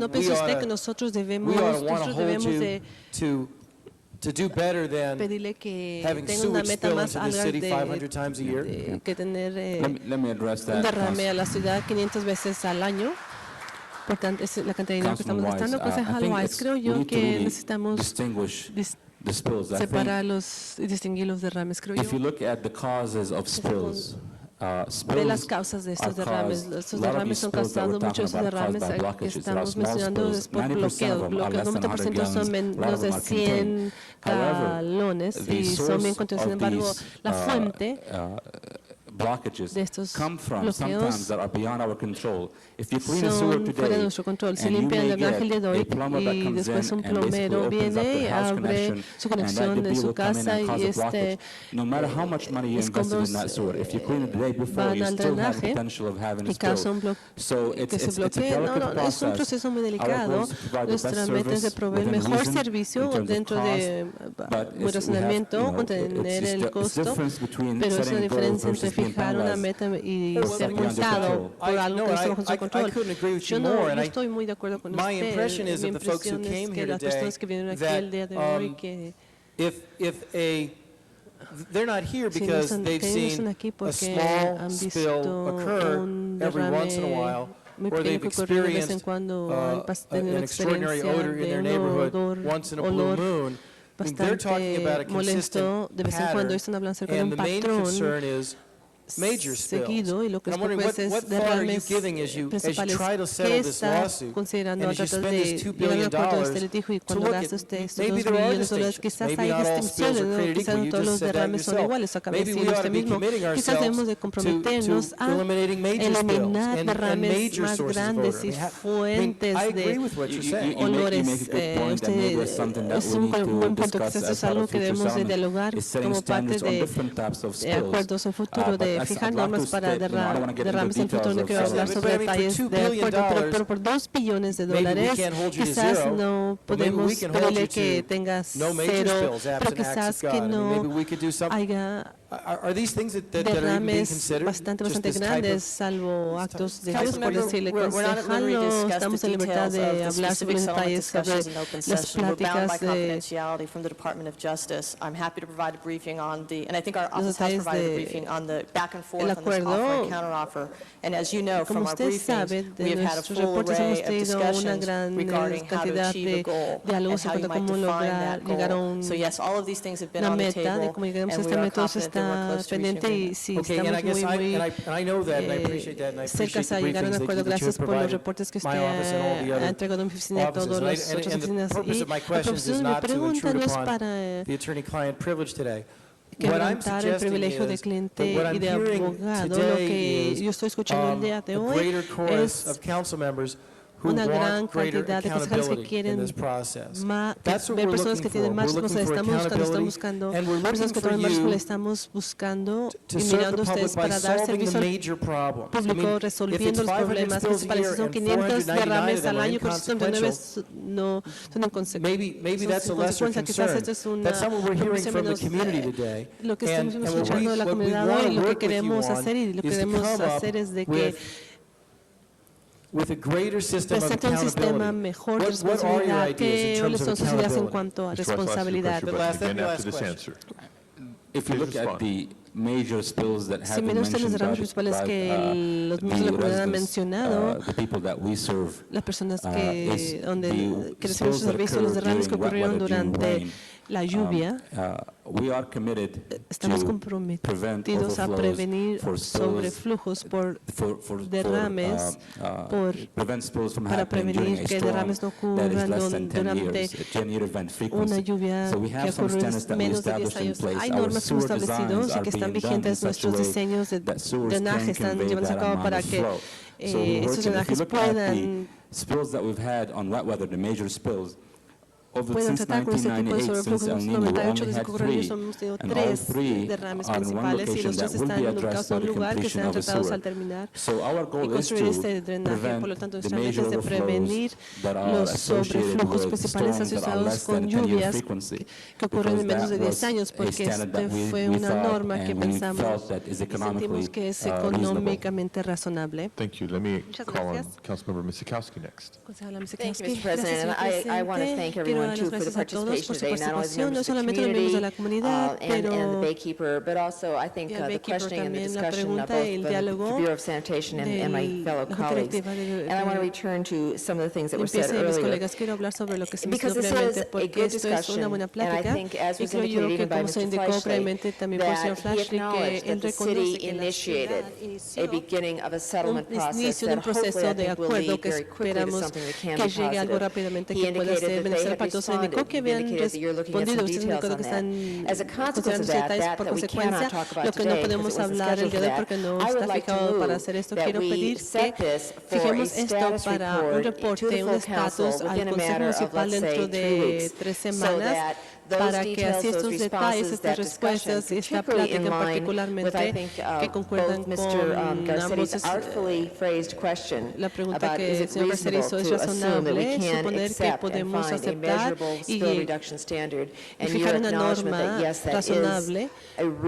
¿no piensa usted que nosotros debemos de pedirle que tenga una meta más alta de que tener un derrame a la ciudad 500 veces al año? Por tanto, es la cantidad de dinero que estamos gastando. Concejal Wise, creo yo que necesitamos separar y distinguir los derrames, creo yo. De las causas de estos derrames. Estos derrames son causados, muchos de estos derrames que estamos mencionando es por bloqueo. Bloqueo, 90% son menos de 100 galones y son bien contenidos. Sin embargo, la fuente de estos bloqueos son fuera de nuestro control. Se limpian el Ángel de Doy y después un plomero viene, abre su conexión de su casa y escombros van al drenaje y causa un que se bloquee. No, es un proceso muy delicado. Nuestra meta es de proveer mejor servicio dentro de buen razonamiento, contener el costo, pero es una diferencia entre fijar una meta y ser multado por algo que no está bajo su control. Yo no estoy muy de acuerdo con usted. Mi impresión es que las personas que vienen aquí el día de hoy que they're not here because they've seen a small spill occur every once in a while, or they've experienced an extraordinary odor in their neighborhood once in a blue moon. They're talking about a consistent pattern, and the main concern is major spills. And I'm wondering what thought are you giving as you try to settle this lawsuit and as you spend this $2 billion to look at maybe there are distinctions, maybe not all spills are created equal, you just said that yourself. Maybe we ought to be committing ourselves to eliminating major spills and major sources of odor. I agree with what you're saying. Es un buen punto, que esto es algo que debemos de dialogar como parte de acuerdos en futuro de fijar normas para derrames en futuro. No quiero hablar sobre detalles de acuerdo, pero por $2 billones quizás no podemos pedirle que tenga cero, pero quizás que no haya derrames bastante grandes, salvo actos de Dios, por decirle. Concejal, no estamos en libertad de hablar sobre los detalles sobre las pláticas de el acuerdo. Como usted sabe, de nuestros reportes hemos tenido una gran cantidad de diálogos en cuanto a cómo llegar a una meta de cómo llegamos a este método. Está pendiente y sí, estamos muy cerca a llegar a un acuerdo. Gracias por los reportes que usted ha entregado a mi oficina y a todas las otras oficinas. Y la profesión de mi pregunta no es para quebrantar el privilegio de cliente y de abogado. Lo que yo estoy escuchando el día de hoy es who una gran want greater cantidad de concejales que accountability in quieren this process. That's what ver personas que tienen más responsabilidad. Estamos buscando personas que tomen más responsabilidad. Estamos buscando y mirando a ustedes para dar servicio al público resolviendo los problemas principales. Si son 500 derrames al año, 499 no son inconsecuentes. Maybe that's a lesser concern. That's something we're hearing from the community today. Lo que estamos escuchando de la comunidad hoy, lo que queremos hacer y lo que queremos hacer es de que with a greater system of presenta un sistema mejor de responsabilidad. ¿Qué son sus ideas en cuanto a responsabilidad? If you look at the major spills that have Si been miran ustedes los mentioned derrames principales que los miembros de la comunidad han mencionado, the people that we serve, las personas que reciben sus servicios, los derrames que ocurrieron durante la lluvia, estamos comprometidos a prevenir sobreflujos por derrames, para prevenir que derrames no ocurran durante una lluvia que ocurre menos de 10 años. Hay normas que hemos establecido y que están vigentes. Nuestros diseños de drenaje están llevándose a cabo para que esos drenajes puedan tratar con este tipo de sobreflujos. En 1998, desde que ocurrió eso, hemos tenido 3 derrames principales y los 3 están ubicados en un lugar que serán tratados al terminar y construir este drenaje. Por lo tanto, nuestra meta es de prevenir los sobreflujos principales asociados con lluvias que ocurren en menos de 10 años, porque esta fue una norma que pensamos y sentimos que es económicamente razonable. Thank you. Let me call on Councilmember Misikowski next. Thank you, Mr. President. And I want to thank everyone too for the participation today, not only members of the community and the Baykeeper, but also I think the questioning and the discussion of both the Bureau of Sanitation and my fellow colleagues. And I want to return to some of the things that were said earlier, because this is a good discussion, and I think, as was indicated even by Mr. Fleischle, that he acknowledged that the city initiated a beginning of a settlement process that hopefully I think will lead very quickly to something that can be positive. He indicated that they had responded. He indicated that you're looking at some details on that. As a consequence of that we cannot talk about today because it wasn't scheduled for that, I would like to move that we set this for a status report to the full council within a matter of, let's say, 3 weeks, so that para que así estos detalles, estas respuestas y esta plática particularmente que concuerdan con la pregunta que el señor Garcetti hizo es razonable suponer que podemos aceptar y fijar una norma razonable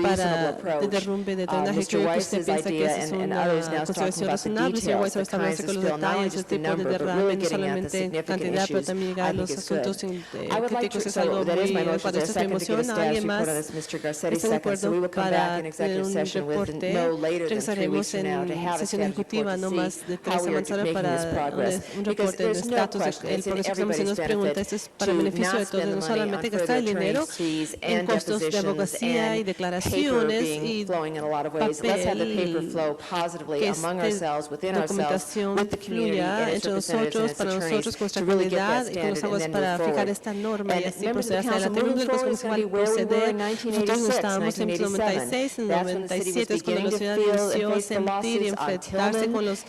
para el derrumbe de drenaje. Creo que usted piensa que esa es una consideración razonable. Señor Weiss establece con los detalles del tipo de derrame, no solamente en cantidad, pero también llegar a los asuntos críticos. Es algo muy cuando esto se emociona, alguien más está de acuerdo para tener un reporte. Regresaremos en sesión ejecutiva no más de 3 semanas para un reporte de estatus. El progreso que se nos pregunta, esto es para beneficio de todos, no solamente gastar el dinero en costos de abogacía y declaraciones y papel, que esta documentación fluya entre nosotros, para nosotros, con nuestra comunidad y con los aguas para fijar esta norma y así proceder hacia adelante. El Consejo Municipal proceder. Nosotros no estábamos en 96, en 97, es cuando la ciudad inició a sentir y enfrentarse con los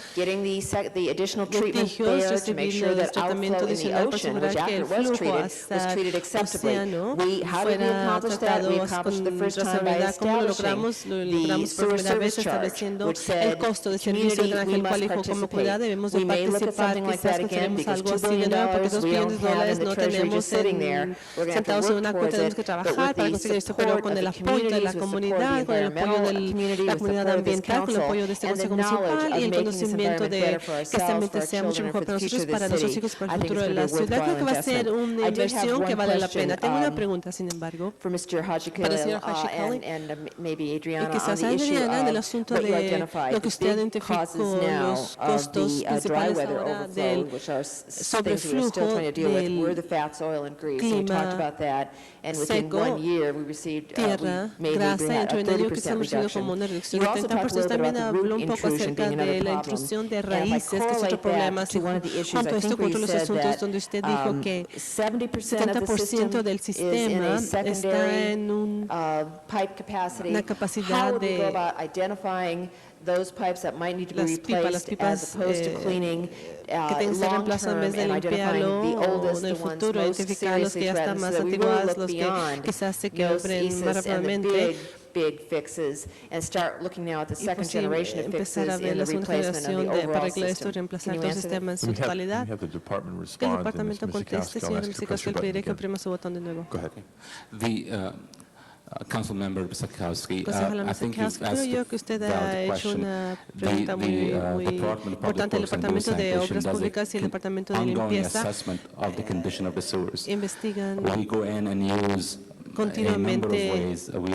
litigios, recibir el tratamiento adicional para asegurar que el flujo hasta el océano fuera tratado con razonabilidad. ¿Cómo lo logramos? Lo logramos por primera vez estableciendo el costo de servicio de drenaje, el cual dijo como comunidad debemos de participar, quizás consideremos algo así de nuevo, porque $2 billones no tenemos sentados en una cuenta, tenemos que trabajar para conseguir esto, pero con el apoyo de la comunidad, con el apoyo de la comunidad ambiental, con el apoyo de este Consejo Municipal y el conocimiento de que este ambiente sea mucho mejor para nosotros, para nuestros hijos, para el futuro de la ciudad. Creo que va a ser una inversión que vale la pena. Tengo una pregunta, sin embargo, para el señor Hachikali y quizás a Adriana en el asunto de lo que usted identificó, los costos principales ahora del sobreflujo del clima seco, tierra, grasa, entre medio que estamos recibiendo como una reducción de 30%. También habló un poco acerca de la intrusión de raíces, que es otro problema. Junto a esto, con otros los asuntos donde usted dijo que 70% del sistema está en una capacidad de those pipes that might need to be las replaced pipas, as opposed to cleaning que tienen que ser reemplazadas en vez de long-term and identifying limpiarlo the o oldest, en el the ones futuro, most identificar los que seriously ya están threatened, so más that we really antiguados, look los que beyond quizás se those quiebren más ESIS and the rápidamente. big fixes and start looking now at the Y second pues sí, generation of empezar a fixes ver in la the segunda replacement of generación the para overall arreglar esto y system. reemplazar Can todo you el answer sistema en that? su totalidad. We have the department Que el respond, and departamento Mr. conteste, Mikowski, I'll señor ask you to press Mikowski, your le pediré que button again. oprima su botón de nuevo. Go ahead. The Council Member Sikowski, Concejala I think you've Sikowski, creo yo que asked usted a ha valid hecho question. una pregunta muy importante. El Departamento de Obras Públicas y el Departamento de ongoing Limpieza assessment of the condition of the sewers. investigan We go in and use a number of ways. We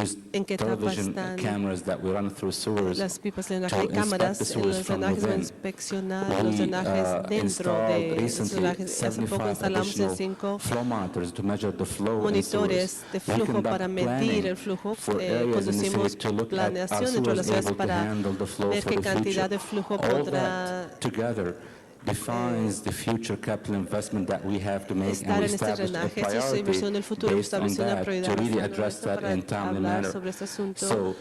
use en qué etapa television están cameras that we run through sewers las pipas de drenaje. to Hay inspect the cámaras en sewers los from drenajes para within. inspeccionar los We drenajes dentro installed de los recently drenajes. Hace poco 75 instalamos additional 5 flow monitors to measure the flow in monitores sewers. de We flujo conduct para medir planning el flujo. for areas in the Conducimos city to look at our planeación dentro de las sewers ciudades able to para handle the flow ver for qué the cantidad future. de flujo All podrá that together defines the future capital investment that we have to make, estar and we en este establish a drenaje. Esta es la inversión del priority futuro. based on Estableció una that prioridad to really basada en address esto that para in timely hablar manner. sobre este asunto. So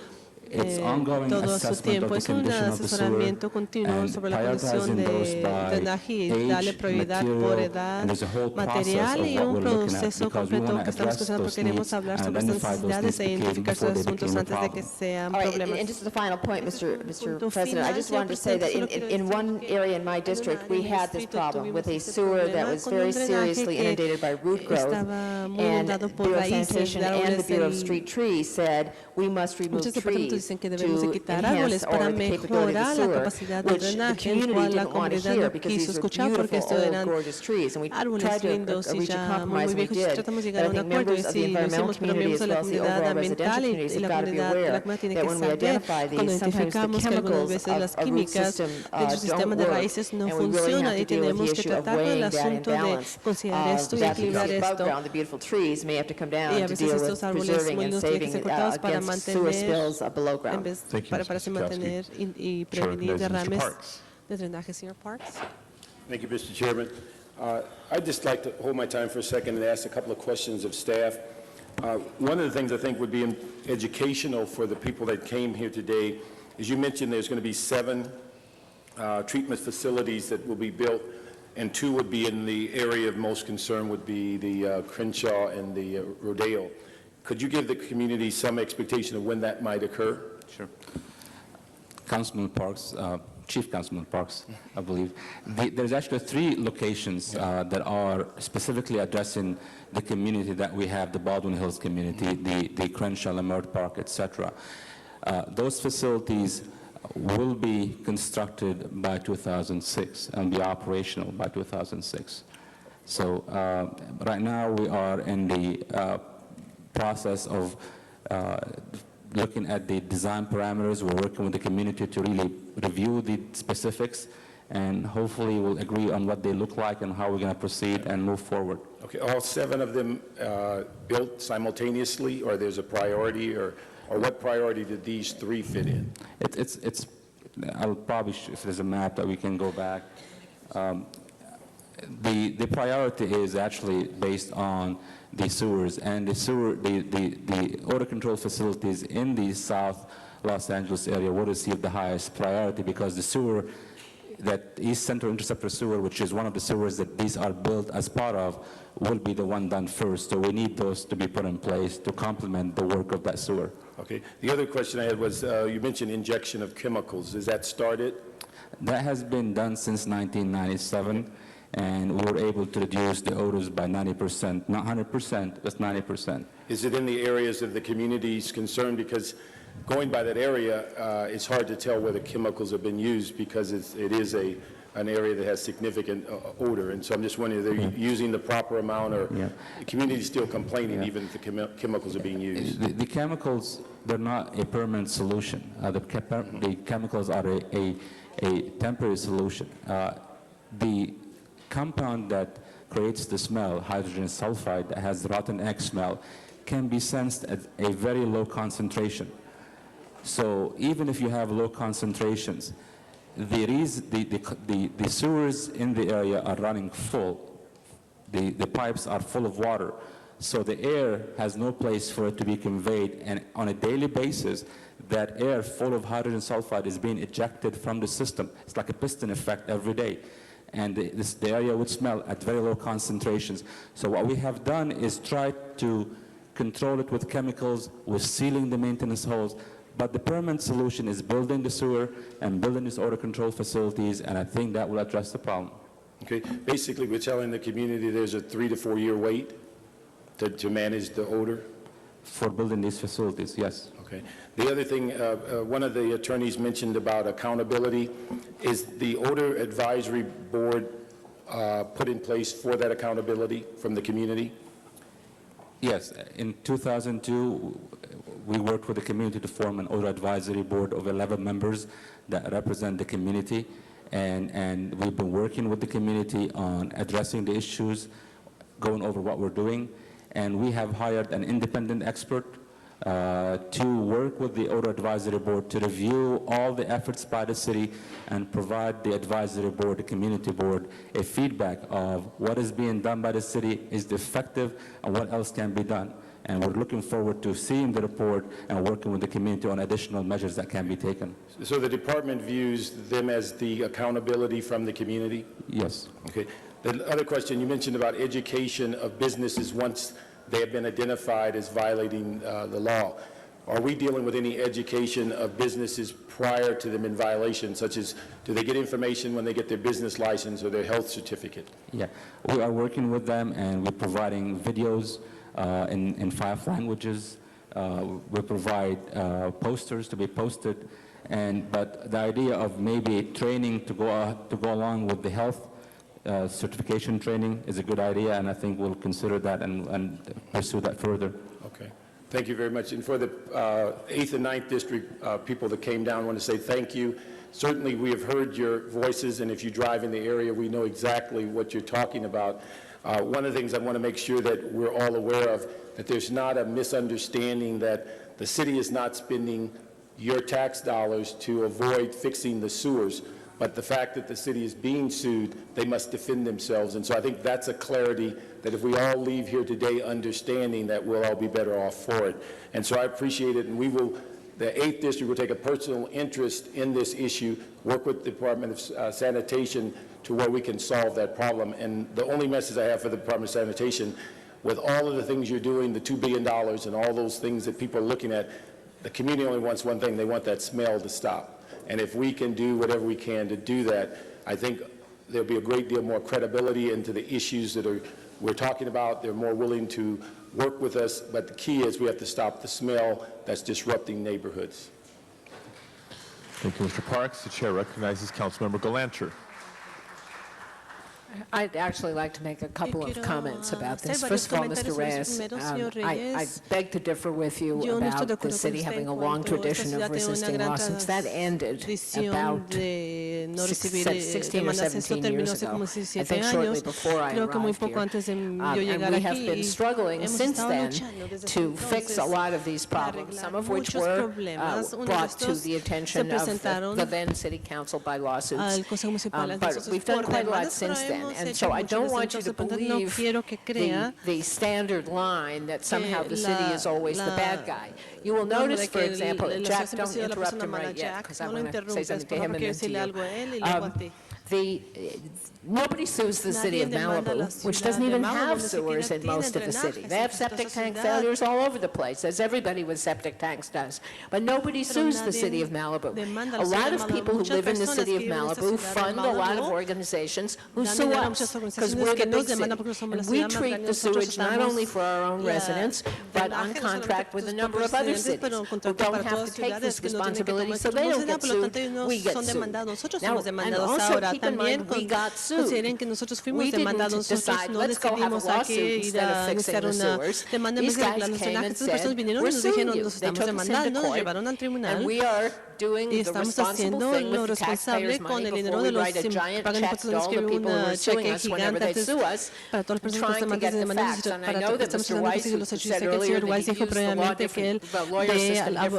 it's ongoing Todo su assessment tiempo. of the Es un condition of the sewer asesoramiento continuo and sobre la condición prioritizing those de by drenaje y darle age, prioridad por material, edad, and there's a whole process material of y what un we're looking at proceso because we completo want que to estamos address considerando those porque queremos needs hablar and sobre estas identify those necesidades needs e identificar before estos they asuntos became a antes de que problem. sean All right, problemas. and just as a final point, Mr. Punto President, I final, just señor wanted to say that presidente, solo quiero in decir one que area in my en un district, área we en mi had this distrito problem with a tuvimos este sewer that problema was con un very drenaje seriously que inundated by root growth, estaba muy and inundado por Bureau of raíces Sanitation de and the árboles. Bureau of Street Trees said we must remove Muchos departamentos trees dicen que debemos de to quitar enhance árboles para the capability of the mejorar la sewer, capacidad del which the drenaje, el community cual la didn't want to comunidad hear no because quiso these were escuchar porque beautiful, estos old, eran gorgeous trees, and we árboles tried to lindos y reach a ya muy compromise, and we viejos y did. tratamos de But llegar I a un think acuerdo y members of the sí lo environmental hicimos, pero community miembros as de la well as the comunidad overall ambiental residential y communities la have got to be comunidad de la aware comunidad tiene that que when we saber identify cuando these, sometimes the identificamos que algunas chemicals veces las of a root químicas system de su sistema don't de work, raíces no and we really funcionan have y to deal with the tenemos que issue of tratar con el weighing that asunto de imbalance. considerar esto y That because equilibrar above esto. ground, the beautiful trees may have to come down Y a to veces deal estos with árboles preserving muy and lindos tienen que saving ser cortados para against sewer mantener, spills below en ground. vez, Thank you, para Mr. así Sikowski. mantener y Chair prevenir recognizes Mr. derrames Parks. de drenaje. Señor Parks. Thank you, Mr. Chairman. I'd just like to hold my time for a second and ask a couple of questions of staff. One of the things I think would be educational for the people that came here today is you mentioned there's going to be 7 treatment facilities that will be built, and 2 would be in the area of most concern would be the Crenshaw and the Rodeo. Could you give the community some expectation of when that might occur? Sure. Councilman Parks, Chief Councilman Parks, I believe. There's actually 3 locations that are specifically addressing the community that we have, the Baldwin Hills community, the Crenshaw, Lamert Park, etc. Those facilities will be constructed by 2006 and be operational by 2006. So right now we are in the process of looking at the design parameters. We're working with the community to really review the specifics, and hopefully we'll agree on what they look like and how we're going to proceed and move forward. Okay, all 7 of them built simultaneously, or there's a priority, or what priority did these 3 fit in? It's I'll probably, if there's a map that we can go back. The priority is actually based on the sewers, and the odor control facilities in the South Los Angeles area will receive the highest priority because the sewer, that East Central Interceptor sewer, which is one of the sewers that these are built as part of, will be the one done first. So we need those to be put in place to complement the work of that sewer. Okay. The other question I had was, you mentioned injection of chemicals. Is that started? That has been done since 1997, and we were able to reduce the odors by 90%, not 100%, just 90%. Is it in the areas of the communities concerned? Because going by that area, it's hard to tell where the chemicals have been used because it is an area that has significant odor. And so I'm just wondering, are they using the proper amount, or the community is still complaining even if the chemicals are being used? The chemicals, they're not a permanent solution. The chemicals are a temporary solution. The compound that creates the smell, hydrogen sulfide, that has the rotten egg smell, can be sensed at a very low concentration. So even if you have low concentrations, the sewers in the area are running full. The pipes are full of water. So the air has no place for it to be conveyed, and on a daily basis, that air full of hydrogen sulfide is being ejected from the system. It's like a piston effect every day. And the area would smell at very low concentrations. So what we have done is try to control it with chemicals, with sealing the maintenance holes, but the permanent solution is building the sewer and building these odor control facilities, and I think that will address the problem. Okay, basically we're telling the community there's a 3 to 4 year wait to manage the odor? For building these facilities, yes. Okay. The other thing, one of the attorneys mentioned about accountability. Is the Odor Advisory Board put in place for that accountability from the community? Yes. In 2002, we worked with the community to form an odor advisory board of 11 members that represent the community. And we've been working with the community on addressing the issues, going over what we're doing. And we have hired an independent expert to work with the Odor Advisory Board to review all the efforts by the city and provide the advisory board, the community board, a feedback of what is being done by the city, is it effective, and what else can be done. And we're looking forward to seeing the report and working with the community on additional measures that can be taken. So the department views them as the accountability from the community? Yes. Okay. The other question, you mentioned about education of businesses once they have been identified as violating the law. Are we dealing with any education of businesses prior to them in violation, such as do they get information when they get their business license or their health certificate? Yeah, we are working with them, and we're providing videos in 5 languages. We provide posters to be posted, but the idea of maybe training to go along with the health certification training is a good idea, and I think we'll consider that and pursue that further. Okay. Thank you very much. And for the 8th and 9th District people that came down, I want to say thank you. Certainly we have heard your voices, and if you drive in the area, we know exactly what you're talking about. One of the things I want to make sure that we're all aware of, that there's not a misunderstanding that the city is not spending your tax dollars to avoid fixing the sewers. But the fact that the city is being sued, they must defend themselves. And so I think that's a clarity that if we all leave here today understanding that we'll all be better off for it. And so I appreciate it, and the 8th District will take a personal interest in this issue, work with the Department of Sanitation to where we can solve that problem. And the only message I have for the Department of Sanitation, with all of the things you're doing, the $2 billion and all those things that people are looking at, the community only wants one thing: they want that smell to stop. And if we can do whatever we can to do that, I think there'll be a great deal more credibility into the issues that we're talking about. They're more willing to work with us, but the key is we have to stop the smell that's disrupting neighborhoods. Thank you, Mr. Parks. The chair recognizes Councilmember Galanter. I'd actually like to make a couple of comments about this. First of all, Mr. Reyes, I beg to differ with you about the city having a long tradition of resisting lawsuits. That ended about 16 or 17 years ago, I think shortly before I arrived here. And we have been struggling since then to fix a lot of these problems, some of which were brought to the attention of the then city council by lawsuits. But we've done quite a lot since then. And so I don't want you to believe the standard line that somehow the city is always the bad guy. You will notice, for example, Jack, don't interrupt him right yet, because I want to say something to him and then to you. Nobody sues the city of Malibu, which doesn't even have sewers in most of the city. They have septic tank failures all over the place, as everybody with septic tanks does. But nobody sues the city of Malibu. A lot of people who live in the city of Malibu fund a lot of organizations who sue us, because we're the big city. And we treat the sewage not only for our own residents, but on contract with a number of other cities who don't have to take this responsibility, so they don't get sued, we get sued. Now, and also keep in mind, we got sued. Consideren que nosotros fuimos demandados, nosotros no decidimos a que ir a iniciar una demanda en vez de arreglar nuestro drenaje. Estas personas vinieron y nos dijeron, nos estamos demandando, nos llevaron al tribunal y estamos haciendo lo responsable con el dinero de los pagan impuestos. Nos escribió un cheque gigante antes para todas las personas que están demandas para todo lo que estamos tratando de conseguir los hechos. Yo sé que el señor Wise dijo previamente que él ve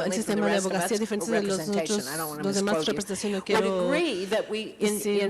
el sistema de abogacía diferente de los demás representaciones. No quiero decir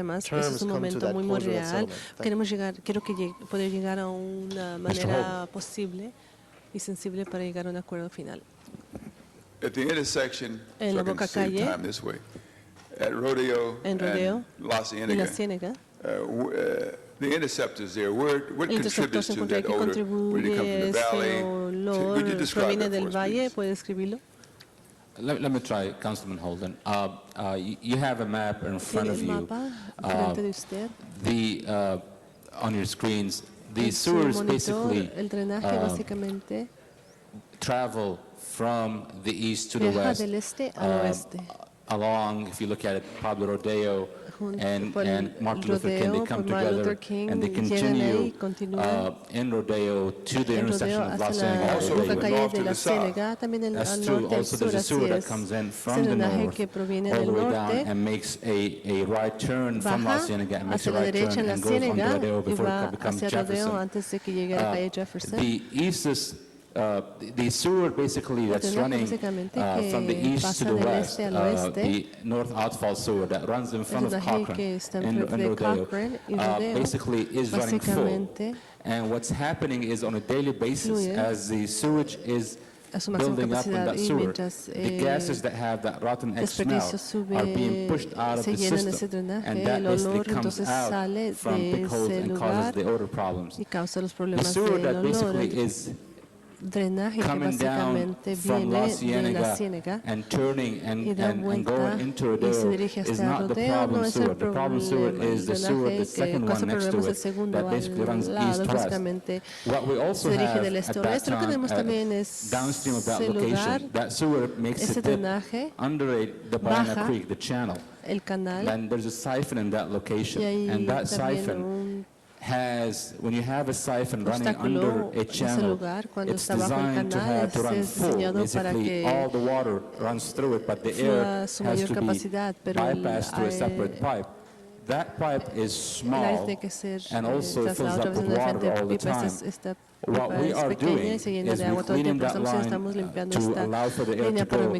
problemas. Ese es terms un come to momento that muy closure of that real. settlement. Quiero poder llegar a una manera posible y sensible para llegar a un acuerdo final. At the intersection, En la boca calle, at Rodeo, en Rodeo and La y La Ciénaga, the interceptors there, what el interceptor contributes se to encuentra that que odor? When it comes from contribuye the ese valley, would you olor, describe proviene that for del us, valle, please? ¿puede describirlo? Let me try, Councilman Holden. You have a map in front of you. On your screens, the sewers basically travel from the east to the west, along, if you look at it, Pablo Rodeo and Martin Luther King, they come together and they continue in Rodeo to the intersection of La Cienega. That's true. Also, there's a sewer that comes in from the north all the way down and makes a right turn from La Cienega and makes a right turn and goes on Rodeo before it becomes Jefferson. The east is the sewer basically that's running from the east to the west, the north outfall sewer that runs in front of Cochrane in Rodeo, basically is running full. And what's happening is on a daily basis, as the sewage is building up in that sewer, the gases that have that rotten egg smell are being pushed out of the system, and that basically comes out from big holes and causes the odor problems. The sewer that basically is coming down from La Cienega and turning and going into Rodeo is not the problem sewer. The problem sewer is the sewer, the second one next to it, that basically runs east-west. What we also have at that time, downstream of that location, that sewer makes a dip under the Ballena Creek, the channel. And there's a siphon in that location, and that siphon has, when you have a siphon running under a channel, it's designed to run full. Basically, all the water runs through it, but the air has to be bypassed to a separate pipe. That pipe is small and also fills up with water all the time. What we are doing is we're cleaning that line to allow for the air to go,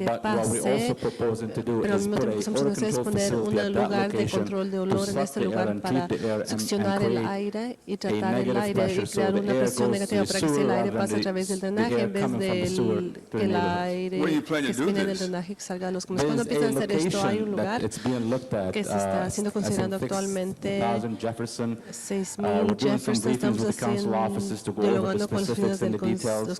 but what we're also proposing to do is put a odor control facility at that location to suck the air and treat the air and create a negative pressure so the air goes to the sewer rather than the air coming from the sewer to the neighborhood. When you plan to do this? There's a location that it's being looked at, I think 6,000 Jefferson. We're doing some briefings with the council offices to go over the specifics and the details,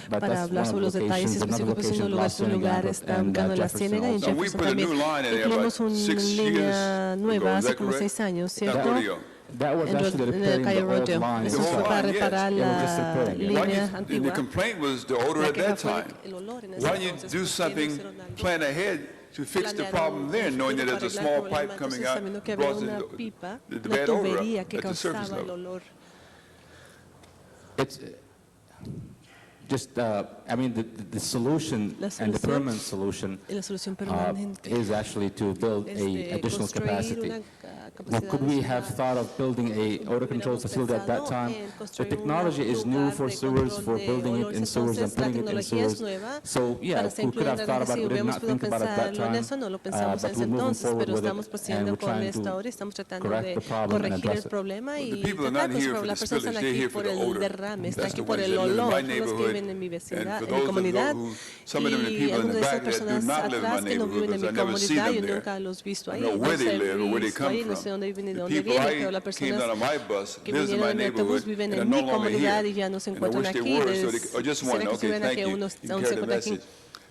but that's one of the locations. Another location, La Cienega and Jefferson also. We put a new line in there about 6 years ago, is that correct? That was actually repairing the old lines. The complaint was the odor at that time. Why don't you do something, plan ahead to fix the problem then, knowing that there's a small pipe coming out, brought the bad odor up at the surface level? It's just, I mean, the solution and the permanent solution is actually to build a additional capacity. Well, could we have thought of building a odor control facility at that time? The technology is new for sewers, for building it in sewers and putting it in sewers. So, yeah, we could have thought about it. We did not think about it at that time, but we're moving forward with it, and we're trying to correct the problem and address it. The people are not here for the spillage, they're here for the odor. That's the ones that live in my neighborhood, and for those that know who, some of them, the people in the back that do not live in my neighborhood, because I never see them there. I know where they live or where they come from. The people I came down on my bus lives in my neighborhood and are no longer here. And I wish they were, so they, or just one, okay, thank you. You carry the message.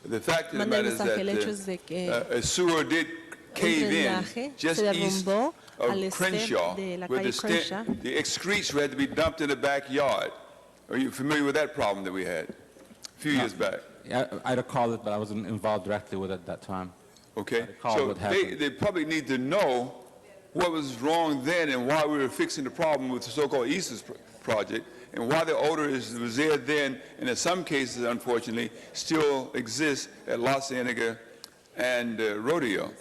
The fact of the matter is that a sewer did cave in just east of Crenshaw, where the excretes had to be dumped in the backyard. Are you familiar with that problem that we had a few years back? I recall it, but I wasn't involved directly with it at that time. Okay, so they probably need to know what was wrong then and why we were fixing the problem with the so-called EASTERS project and why the odor was there then and in some cases, unfortunately, still exists at La Cienega and Rodeo.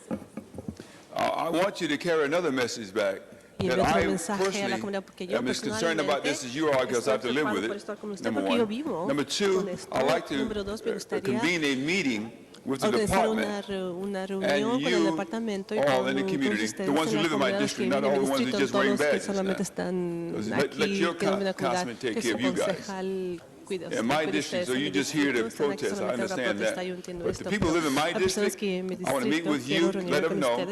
I want you to carry another message back. That I personally am as concerned about this as you are because I have to live with it, number one. Number two, I'd like to convene a meeting with the department and you all in the community, the ones who live in my district, not all the ones who just wearing badges now. Let your councilman take care of you guys. descuidos. in my district, so you just hear the protest. I understand that. But the people who live in my district, I want to meet with you, let them know.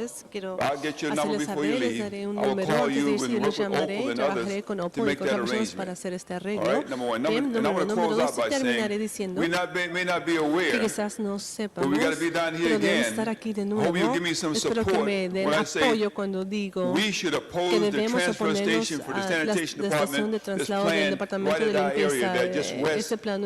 I'll get your number before you leave. I will call you and work with Opal and others to make that arrangement. All right, number one. And I want to close out by saying, we may not be aware, but we got to be down here again. I hope you give me some support when I say we should oppose the transfer station for the sanitation department that's planned right at our area, that just west of La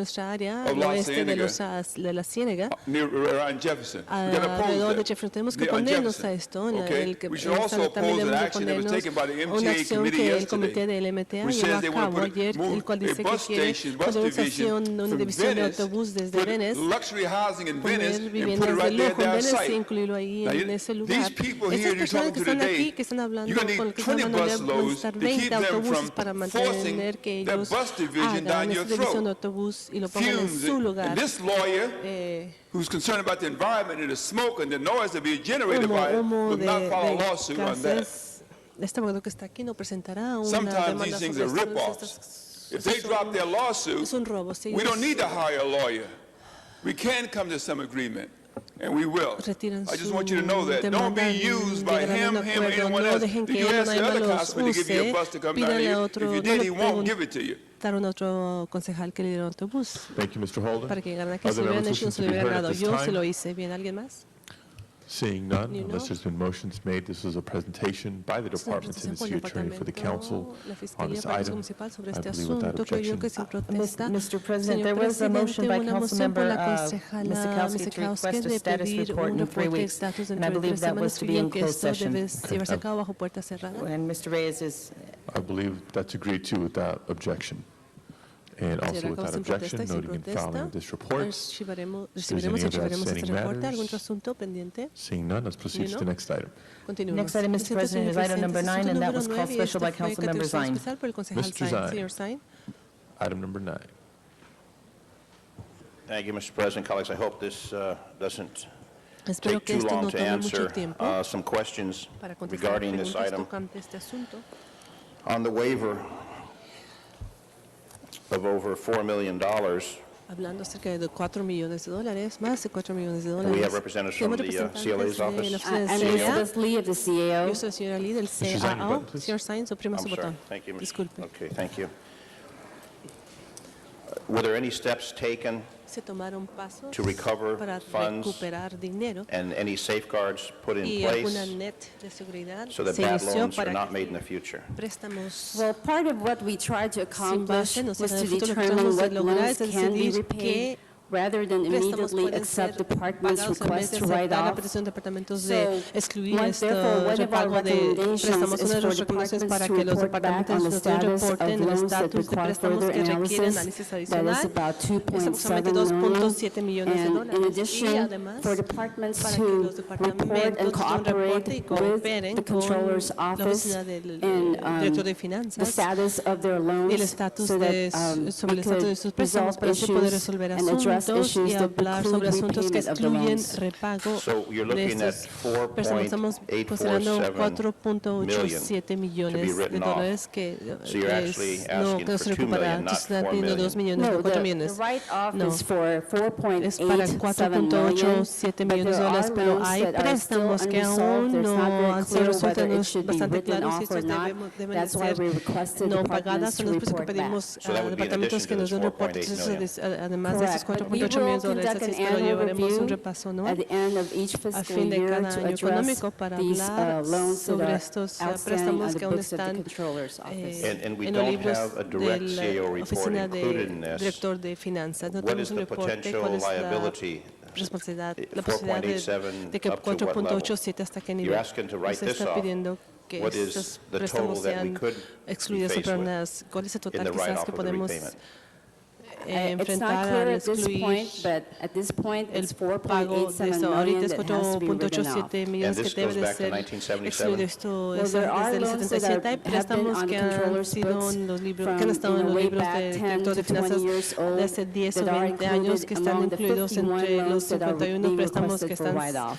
Cienega, near around Jefferson. We got to oppose that. On Jefferson. Okay? We should also oppose an action that was taken by the MTA committee yesterday, which says they want to move a bus station, bus division from Venice, put luxury housing in Venice, and put it right there at our site. Now, these people here you're talking to today, you're going to need 20 bus loads to keep them from forcing that bus division down your throat. Fumes. And this lawyer, who's concerned about the environment and the smoke and the noise that be generated by it, will not file a lawsuit on that. Sometimes these things are rip-offs. If they drop their lawsuit, we don't need to hire a lawyer. We can come to some agreement, and we will. I just want you to know that. Don't be used by him, or anyone else. Did you ask the other councilman to give you a bus to come down here? If you did, he won't give it to you. Thank you, Mr. Holden. Other members wishing to be heard at this time? Seeing none, unless there's been motions made, this is a presentation by the department and the city attorney for the council on this item. I believe without objection. Mr. President, there was a motion by Councilmember Miskowski to request a status report in 3 weeks, and I believe that was to be in closed session. And Mr. Reyes is... I believe that's agreed to without objection. And also without objection, noting and filing of this report. If there's any other outstanding matters, seeing none, let's proceed to the next item. Next item, Mr. President, is item number 9, and that was called special by Councilmember Zine. Mr. Zine, item number 9. Thank you, Mr. President. Colleagues, I hope this doesn't take too long to answer some questions regarding this item. On the waiver of over $4 million. Hablando acerca de $4 millones, más de $4 millones. We have representatives from the CLA's office. I'm Elizabeth Lee of the CAO. Yo soy señora Lee del CAO. Señor Sainz, oprima su botón. Thank you, Disculpe. Okay, thank you. Were there any steps taken Se tomaron pasos to recover para funds recuperar dinero and any safeguards put in y place alguna net de seguridad so that bad loans are not made in the future? Préstamos Well, part of what we tried to accomplish sin was base, to nosotros determine what lograr loans es can be decidir repaid rather than immediately accept department's request to write off. So, therefore, one of our recommendations is for departments to report back on the status of loans that require further analysis. That is about $2.7 million. And in addition, for departments to report and cooperate with the Controller's Office and the status of their loans so that we could resolve issues and address issues that preclude repayment of the loans. So you're looking at $4.847 million to be written off. So you're actually asking for $2 million, not $4 million. No, the write-off is for $4.87 million, but there are loans that are still unresolved. There's not very clear whether it should be written off or not. That's why we requested departments to report back. So that would be in addition to this $4.8 million. Correct. We will conduct an annual review at the end of each fiscal year to address these loans that are outstanding on the books of the Controller's Office. And we don't have a direct CAO report included in this. What is the potential liability? Responsabilidad, la posibilidad de que 4.87 hasta qué nivel. You're asking to write Se this está off. pidiendo que What estos is the préstamos total that we sean could be excluidos faced o with perdonados. ¿Cuál es el in total the quizás write-off que of the podemos repayment? It's not enfrentar clear al at this excluir point, but at this point, el it's pago de 4.87 eso? million Ahorita es that has to be written off. 4.87 millones que this debe goes de back to ser 1977? excluido. Esto Well, es there are desde el loans that 77. Hay have been préstamos on the que han Controller's sido books en los libros, from, que han estado en los way libros back de 10 director de to 20 finanzas years old desde 10 o that are 20 años included que están among the incluidos 51 entre los loans that are 51 being préstamos requested que for están write-off.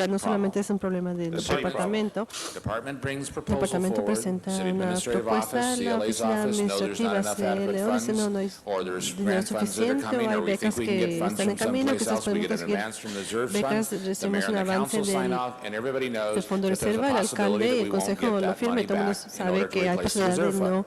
verdad, no solamente es un problema del departamento. El departamento presenta una propuesta, la oficina administrativa CLO dice no hay dinero suficiente o hay becas que están en camino, quizás podemos conseguir advance from the reserve becas, fund, the recibimos mayor un and the avance council sign del off, and everybody knows Fondo that there's a Reserva, el alcalde possibility y that el we won't consejo get lo that firma money y todo el mundo back in sabe order to que hay replace the posibilidad de reserve no fund.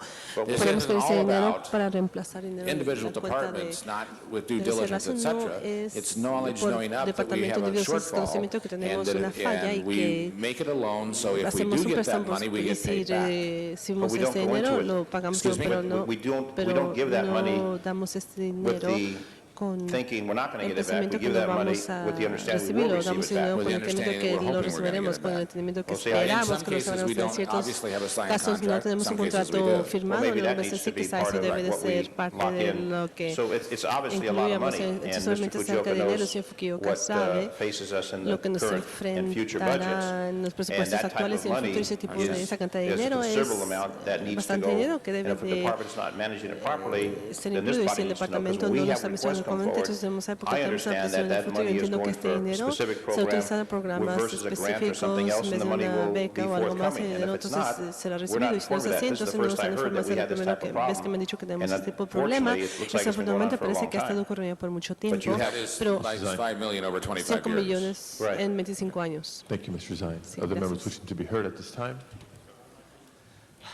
This podemos isn't con ese all dinero about para reemplazar dinero de individual la cuenta de departments, not with due de ese diligence, rato no etc. es It's knowledge, por knowing up that we departamento have a de shortfall, conocimiento que and, tenemos una falla y and we que make it a loan, so if we hacemos do un get that préstamo money, we y get si paid back. recibimos But we don't ese go into dinero it. lo pagamos, Excuse me, pero no, we don't pero give that money no damos este with dinero the con thinking we're not going to el get it back. We pensamiento que give no that money vamos a with the understanding we recibirlo, will receive damos it back. dinero With con the el entendimiento understanding que that we're lo hoping we're gonna recibiremos, get it con el back. entendimiento que Well, see, in esperamos some que lo cases, we recibiremos. En don't ciertos obviously have a signed casos no contract. tenemos Some un cases we contrato do. firmado, maybe en that veces needs sí, to be quizás part eso of debe de what we ser parte lock de in. lo que So it's obviously a lot of incluíamos. money, and Esto Mr. solamente es cerca Fujioka de dinero, knows señor Fukioka what sabe faces us in lo the que nos current and future budgets. enfrentará en los And presupuestos that type actuales of y en el money futuro. Ese tipo de esa cantidad de is a dinero es considerable amount that needs to bastante go. dinero que And debe if the de department's not managing it properly, ser then this incluido. Y si body el needs to know, departamento because no we lo have está requests mencionando come comúnmente, forward. entonces debemos saber por qué I tenemos una understand presión en el that futuro. Yo money is entiendo que going este for dinero specific se utiliza en program programas versus a grant or específicos something else, en and vez the de money una will be beca o algo más, y forthcoming. el And dinero if it's entonces not, será we're recibido. not Y si no es informed of that. así, This is the entonces no first nos I han heard that informado. we Es la had this primera type of vez que me problem. han dicho que tenemos And este tipo de problema. unfortunately, it looks like it's been going on Desafortunadamente for a parece long que ha estado time. ocurriendo por mucho But you tiempo, have pero $5 million over 25 5 years. millones Right. en 25 años. Thank you, Mr. Zine. Sí, Other members gracias. wishing to be heard at this time?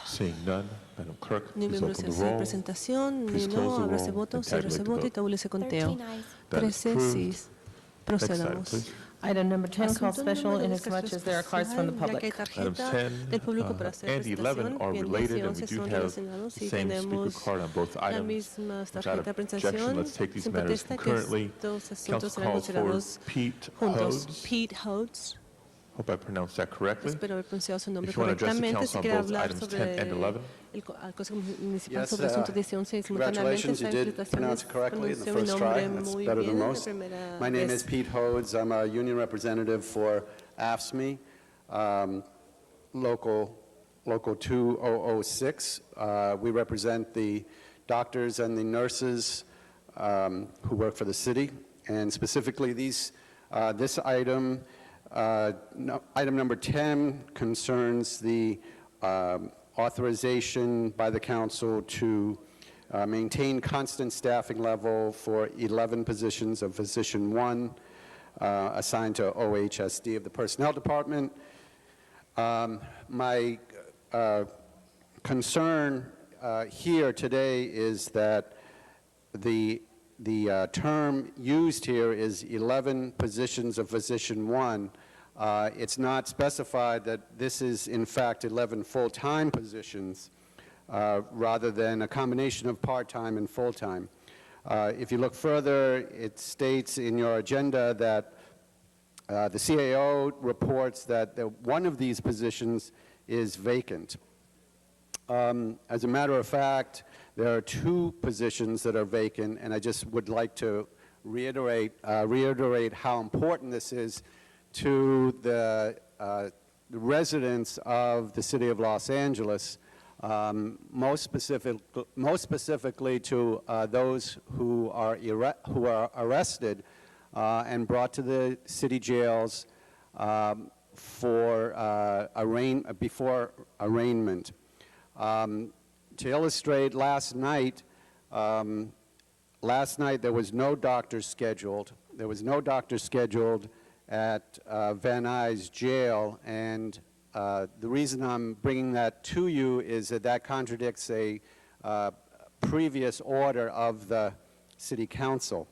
Seeing none, Madam Clerk, Ni please miembros open en the su roll. presentación, Please ni close no, the ábrase roll voto, and cierre tabulate ese the voto y vote. tabúlese conteo. That is 13 approved. sí. Next item, Procedamos. please. Item number 10, called Asunto special número in 10, as much as there are cards from the ya que hay public. Items tarjeta 10 del público para hacer and 11 presentación. are Bien, 10 related, y and we 11 do son have relacionados the y same speaker tenemos card on both la items. misma Without tarjeta de objection, presentación. let's take these Sin matters protesta que concurrently. estos asuntos Council serán calls for considerados Pete juntos. Hodes. Pete Hodes. Hope I pronounced that correctly. Espero haber pronunciado su nombre If you want to address the correctamente. Si council on quiere both hablar items sobre 10 and 11. al Consejo Municipal Yes, sobre asuntos 10 y 11 simultáneamente. congratulations, you did pronounce it correctly in the first try. That's better than most. My name is Pete Hodes. I'm a union representative for AFSCME, Local 2006. We represent the doctors and the nurses who work for the city, and specifically this item, item number 10 concerns the authorization by the council to maintain constant staffing level for 11 positions of Physician 1 assigned to OHSD of the Personnel Department. My concern here today is that the term used here is 11 positions of Physician 1. It's not specified that this is, in fact, 11 full-time positions rather than a combination of part-time and full-time. If you look further, it states in your agenda that the CAO reports that one of these positions is vacant. As a matter of fact, there are 2 positions that are vacant, and I just would like to reiterate how important this is to the residents of the city of Los Angeles, most specifically to those who are arrested and brought to the city jails before arraignment. To illustrate, last night there was no doctor scheduled. There was no doctor scheduled at Van Nuys jail, and the reason I'm bringing that to you is that contradicts a previous order of the City Council.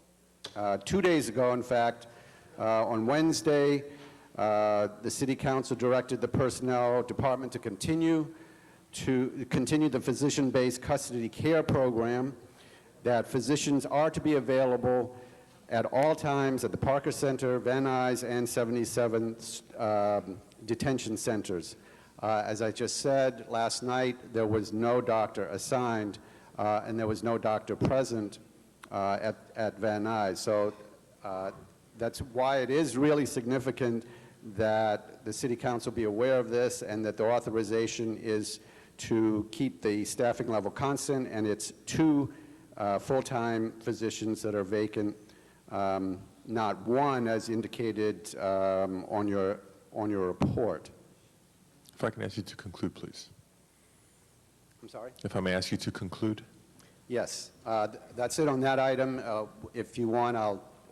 2 days ago, in fact, on Wednesday, the City Council directed the Personnel Department to continue the physician-based custody care program, that physicians are to be available at all times at the Parker Center, Van Nuys, and 77 detention centers. As I just said, last night there was no doctor assigned and there was no doctor present at Van Nuys. So that's why it is really significant that the City Council be aware of this and that the authorization is to keep the staffing level constant, and it's 2 full-time physicians that are vacant, not 1 as indicated on your report. If I can ask you to conclude, please. I'm sorry? If I may ask you to conclude. Yes, that's it on that item. If you want,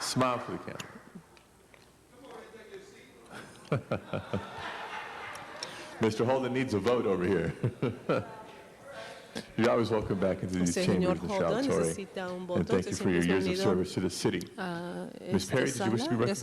Smile for the camera. Mr. Holden needs a vote over here. You're always welcome back into these chambers, Mr. Alatorre. And thank you for your years of service to the city. Ms. Perry, did you wish to be recognized?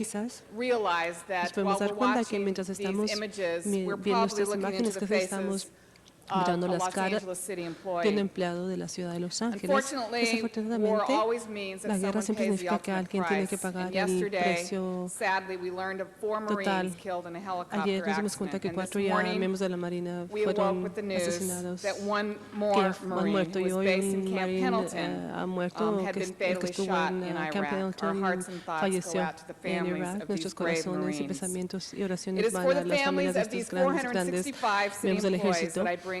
quizás realize nos that podemos while dar we're cuenta que watching mientras these estamos images, we're viendo probably estas looking into imágenes, the quizás estamos faces mirando of a las Los caras Angeles City de un employee. empleado de la ciudad de Los Ángeles. Unfortunately, war Desafortunadamente, always means la that guerra someone siempre pays the significa que ultimate alguien tiene que price. pagar And el yesterday, precio sadly, we learned of 4 total. Marines killed in a Ayer helicopter nos dimos cuenta accident. que And this 4 morning, miembros de la Marina we awoke fueron with the news asesinados, that one que more ya han Marine muerto, who y was hoy based in un Camp Marine Pendleton ha muerto, had que been el que fatally estuvo shot en in Camp Iraq. Our Pendleton hearts and thoughts go falleció out to the en families Irak. of Nuestros these brave corazones y Marines. pensamientos y It oraciones is van for a the las families familias de of these estos grandes 465 city miembros del employees ejército that I bring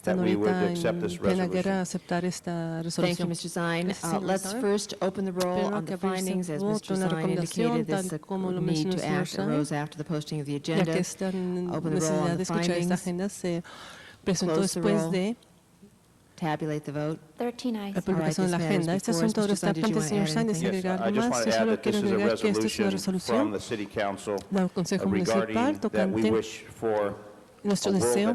están that we would ahorita accept this en plena resolution. guerra a aceptar esta Thank you, resolución. Mr. Zine. Gracias, señor Let's Zine. first open the roll Primero on que the abrirse findings. As voto Mr. en la Zine recomendación, indicated, tal this como lo need mencionó to el señor act Zine, arose after the posting of the ya agenda. que esta Open the roll on necesidad de the escuchar esta findings. agenda se presentó Close the después roll. de Tabulate the vote. 13 ayes. la publicación de la agenda. Este asunto ahora está frente al señor Zine. ¿Desea agregar algo más? Yo solo quiero agregar que esto es una resolución del Consejo Municipal tocante nuestro deseo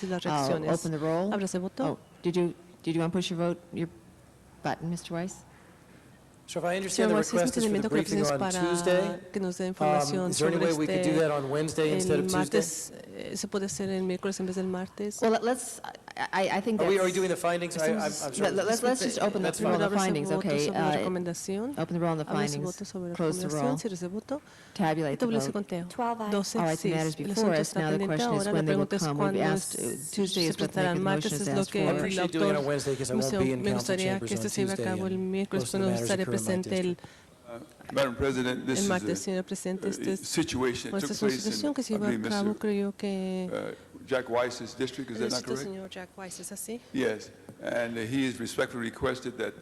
y las I'll reacciones. open the roll. Ábrase voto. Oh, did you want to push your button, Mr. Weiss? So if I understand the request is for the briefing on Tuesday, que nos dé información is there any sobre way we could do that on Wednesday instead of el Tuesday? martes, se puede hacer el miércoles en vez del martes. Well, I think Are we that's... doing the findings? I'm sorry. Let's just open the That's roll fine. on the findings, okay? Sobre la recomendación. Open the roll on the Ábrase findings, voto sobre la close the roll, recomendación, cierre ese voto. tabulate the Establece vote. conteo. 12 All right, the sí. matters El before asunto us. está Now the pendiente question is ahora. when La they will pregunta es come. cuándo We've asked, Tuesday se is what the presentarán. Martes motion es has lo asked que I for. el appreciate doing it on autor Wednesday because I won't be in me council gustaría chambers que on esto se lleve a Tuesday. cabo el miércoles, Most of pero the no matters estaré occur in my presente el Madam President, this martes, is señor presidente. Esta es situation una took place situación in, que se I lleva a believe, cabo, creo que Jack Weiss's district. Is el that not distrito del correct? señor Jack Weiss, ¿es así? Yes, and he has respectfully requested that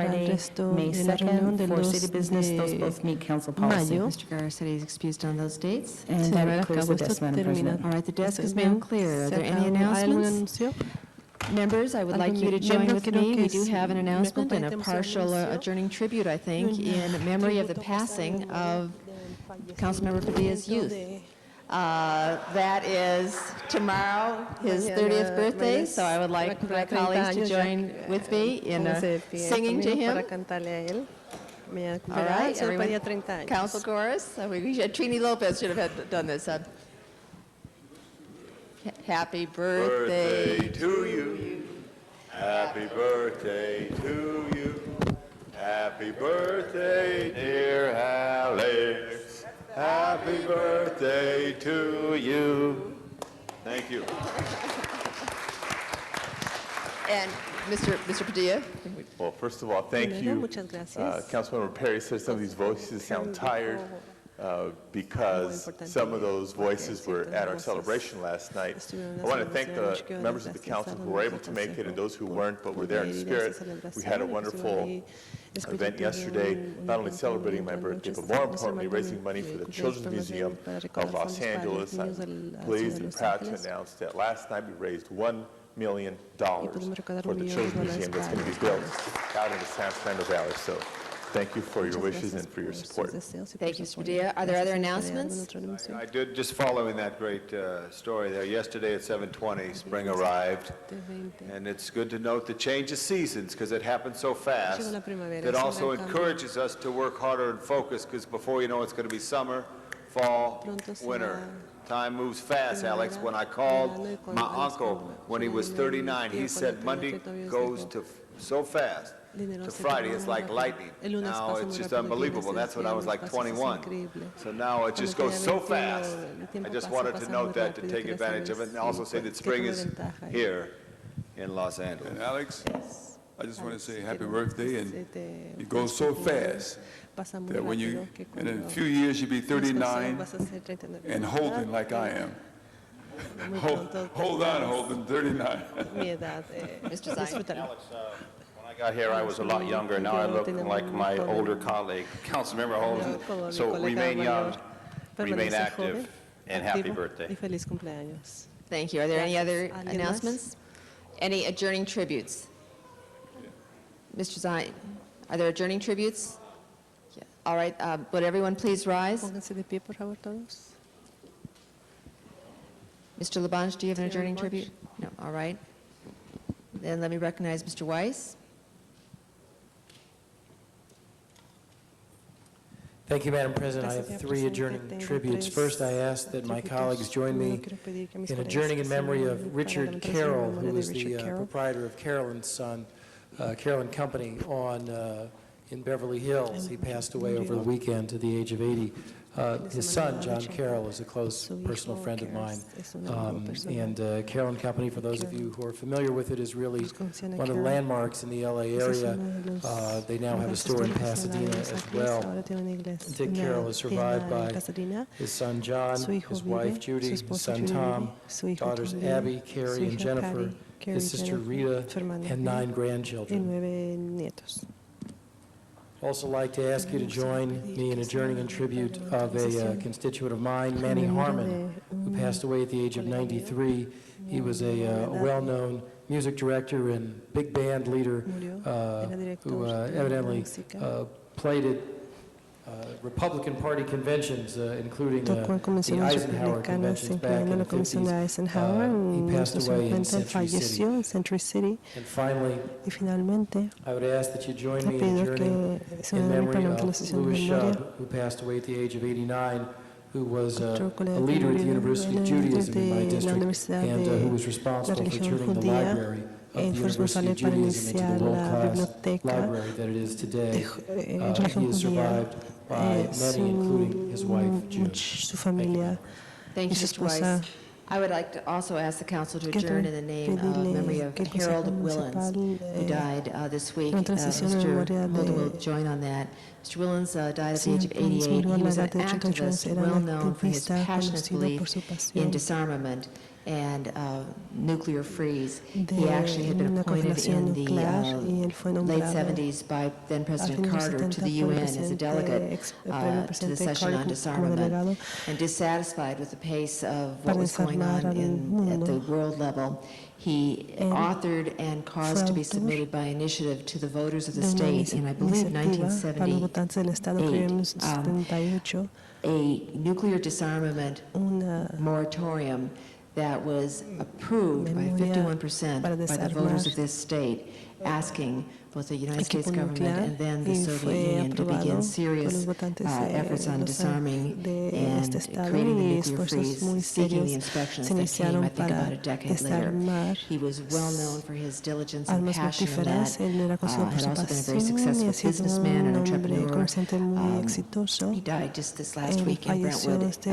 Friday, May 2nd, for city business. Those both meet council policy. Mr. Garcetti is excused on those dates. And that concludes the desk, Madam President. All right, the desk is now clear. Are there any announcements? Members, I would like you to join with me. We do have an announcement and a partial adjourning tribute, I think, in memory of the passing of Councilmember Padilla's youth. That is tomorrow, his 30th birthday, so I would like my colleagues to join with me in singing to him. All right, everyone, council chorus. Trini Lopez should have done this. Happy birthday to you. Happy birthday to you. Happy birthday, dear Alex. Happy Happy birthday to you. Thank you. And Mr. Padilla? Well, first of all, thank you. Councilmember Perry said some of these voices sound tired because some of those voices were at our celebration last night. I want to thank the members of the council who were able to make it and those who weren't but were there in spirit. We had a wonderful event yesterday, not only celebrating my birthday, but more importantly, raising money for the Children's Museum of Los Angeles. I'm pleased and proud to announce that last night we raised $1 million for the Children's Museum that's going to be built out in the San Fernando Valley. So thank you for your wishes and for your support. Thank you, Mr. Padilla. Are there other announcements? I did, just following that great story there, yesterday at 7:20, spring arrived, and it's good to note the change of seasons, because it happens so fast. It also encourages us to work harder and focus, because before you know it's going to be summer, fall, winter. Time moves fast, Alex. When I called my uncle when he was 39, he said Monday goes to so fast. To Friday, it's like lightning. Now it's just unbelievable. That's when I was like 21. So now it just goes so fast. I just wanted to note that, to take advantage of it, and also say that spring is here in Los Angeles. And Alex, I just want to say happy birthday, and it goes so fast that when you, in a few years, you'll be 39 and holding like I am. Hold on, Holden, 39. Mr. Zion. Alex, when I got here, I was a lot younger. Now I look like my older colleague, Councilmember Holden. So remain young, remain active, and happy birthday. Thank you. Are there any other announcements? Any adjourning tributes? Mr. Zion, are there adjourning tributes? Yeah. All right. Would everyone please rise? Mr. Labange, do you have an adjourning tribute? No. All right. Then let me recognize Mr. Weiss. Thank you, Madam President. I have 3 adjourning tributes. First, I ask that my colleagues join me in adjourning in memory of Richard Carroll, who was the proprietor of Carroll & Son, Carroll & Company in Beverly Hills. He passed away over the weekend at the age of 80. His son, John Carroll, is a close personal friend of mine. And Carroll & Company, for those of you who are familiar with it, is really one of the landmarks in the LA area. They now have a store in Pasadena as well. Dick Carroll is survived by his son John, his wife Judy, his son Tom, daughters Abby, Carrie, and Jennifer, his sister Rita, and 9 grandchildren. Also like to ask you to join me in adjourning in tribute of a constituent of mine, Manny Harmon, who passed away at the age of 93. He was a well-known music director and big band leader who evidently played at Republican Party conventions, including the Eisenhower conventions back in the 50s. He passed away in Century City. And finally, I would ask that you join me in adjourning in memory of Louis Shub, who passed away at the age of 89, who was a leader at the University of Judaism in my district, and who was responsible for turning the library of the University of Judaism into the world-class library that it is today. He is survived by many, including his wife, June. Thank you, Mr. Weiss. I would like to also ask the council to adjourn in the name of memory of Harold Willens, who died this week. Mr. Holden will join on that. Mr. Willens died at the age of 88. He was an activist well known for his passionate belief in disarmament and nuclear freeze. He actually had been appointed in the late 70s by then President Carter to the UN as a delegate to the session on disarmament, and dissatisfied with the pace of what was going on at the world level. He authored and caused to be submitted by initiative to the voters of the state in, I believe, 1978, a nuclear disarmament moratorium that was approved by 51% by the voters of this state, asking both the United States equipo government nuclear and then the y Soviet fue Union to aprobado begin por serious los votantes efforts on disarming de and este estado creating the y nuclear esfuerzos muy freeze, seeking the serios inspections se that came, iniciaron I think, para about a decade later. desarmar He was well known for his diligence and armas passion in mortíferas. that. Él era conocido por Had su also been a very pasión y successful ha sido businessman un and hombre entrepreneur. comerciante muy exitoso. He died just this last Él week in falleció Brentwood, este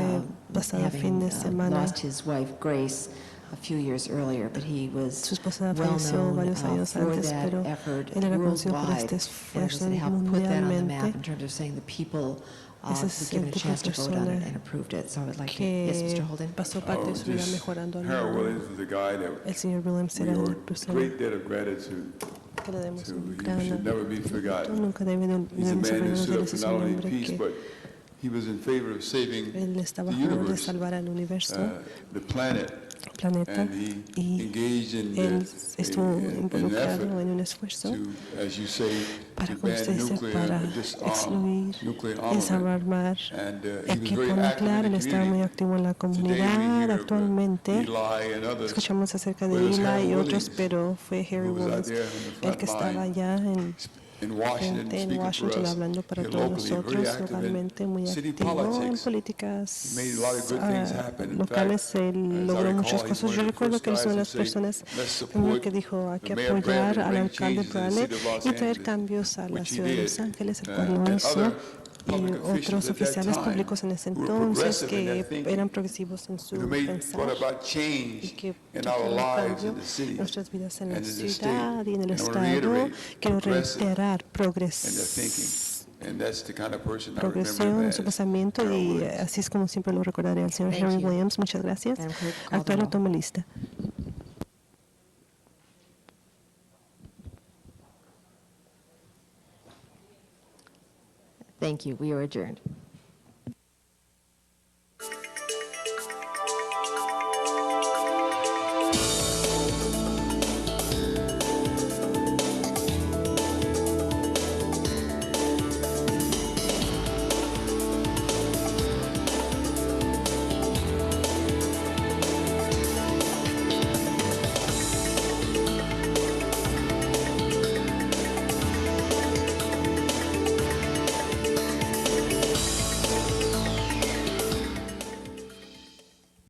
pasado fin having de semana. lost his wife Grace a few years earlier, but he was Su esposa well falleció known varios años for antes, that pero effort él era conocido por worldwide, este and esfuerzo was helped put that on the map mundialmente. in terms of saying the people Ese were es given el a tipo de chance to vote on it persona and approved it. So I would like to, yes, Mr. que Holden. pasó parte de su vida mejorando. Harold Williams is a guy that El señor Williams we era owe una a persona great debt of gratitude que le demos to. un He gran should never be forgotten. nunca debemos He's a man who olvidarnos stood de él. up for Es not un only hombre peace, que but he was in favor of saving él estaba a the favor de universe, salvar al universo, the planet, planeta, and he y engaged in él estuvo an involucrado effort en un esfuerzo to, as you say, para, to como ban usted dice, nuclear, para disarm excluir, nuclear armament. desarmar And he was equipo very active nuclear. in Él the estaba muy community. activo en la Today we comunidad. hear of Actualmente Eli and others, escuchamos acerca de but it was Eli Harold y otros, Williams pero fue Harry who was out Williams there on the el front que estaba line allá in Washington, frente en speaking for Washington us hablando para here todos locally, very nosotros, active in localmente muy city activo en politics. políticas He made a lot of good things happen. In locales. fact, Él as I logró recall, muchas he's cosas. one of Yo the recuerdo first que él es una de guys las to say, personas "Let's primero support que dijo hay que the Mayor apoyar Bradley, al bring alcalde changes in the Bradley city of Los y traer Angeles," cambios a la which he ciudad de did. Los Ángeles, el cual lo And hizo. other Y public officials otros at that oficiales time públicos en ese who were entonces progressive in their que thinking, eran progresivos en su who pensar brought about y change que in our trajeron lives cambio in the city en nuestras vidas en la and in the ciudad state. y en el And I want to estado. reiterate, Quiero progressive reiterar in their thinking. And that's the kind of person I remember progresión him en as. su pensamiento Harold y Williams. así es como siempre lo recordaré al señor Thank Harry you. Williams. Muchas gracias. Madam Clerk, call the Actual roll. tome lista. Thank you. We are adjourned.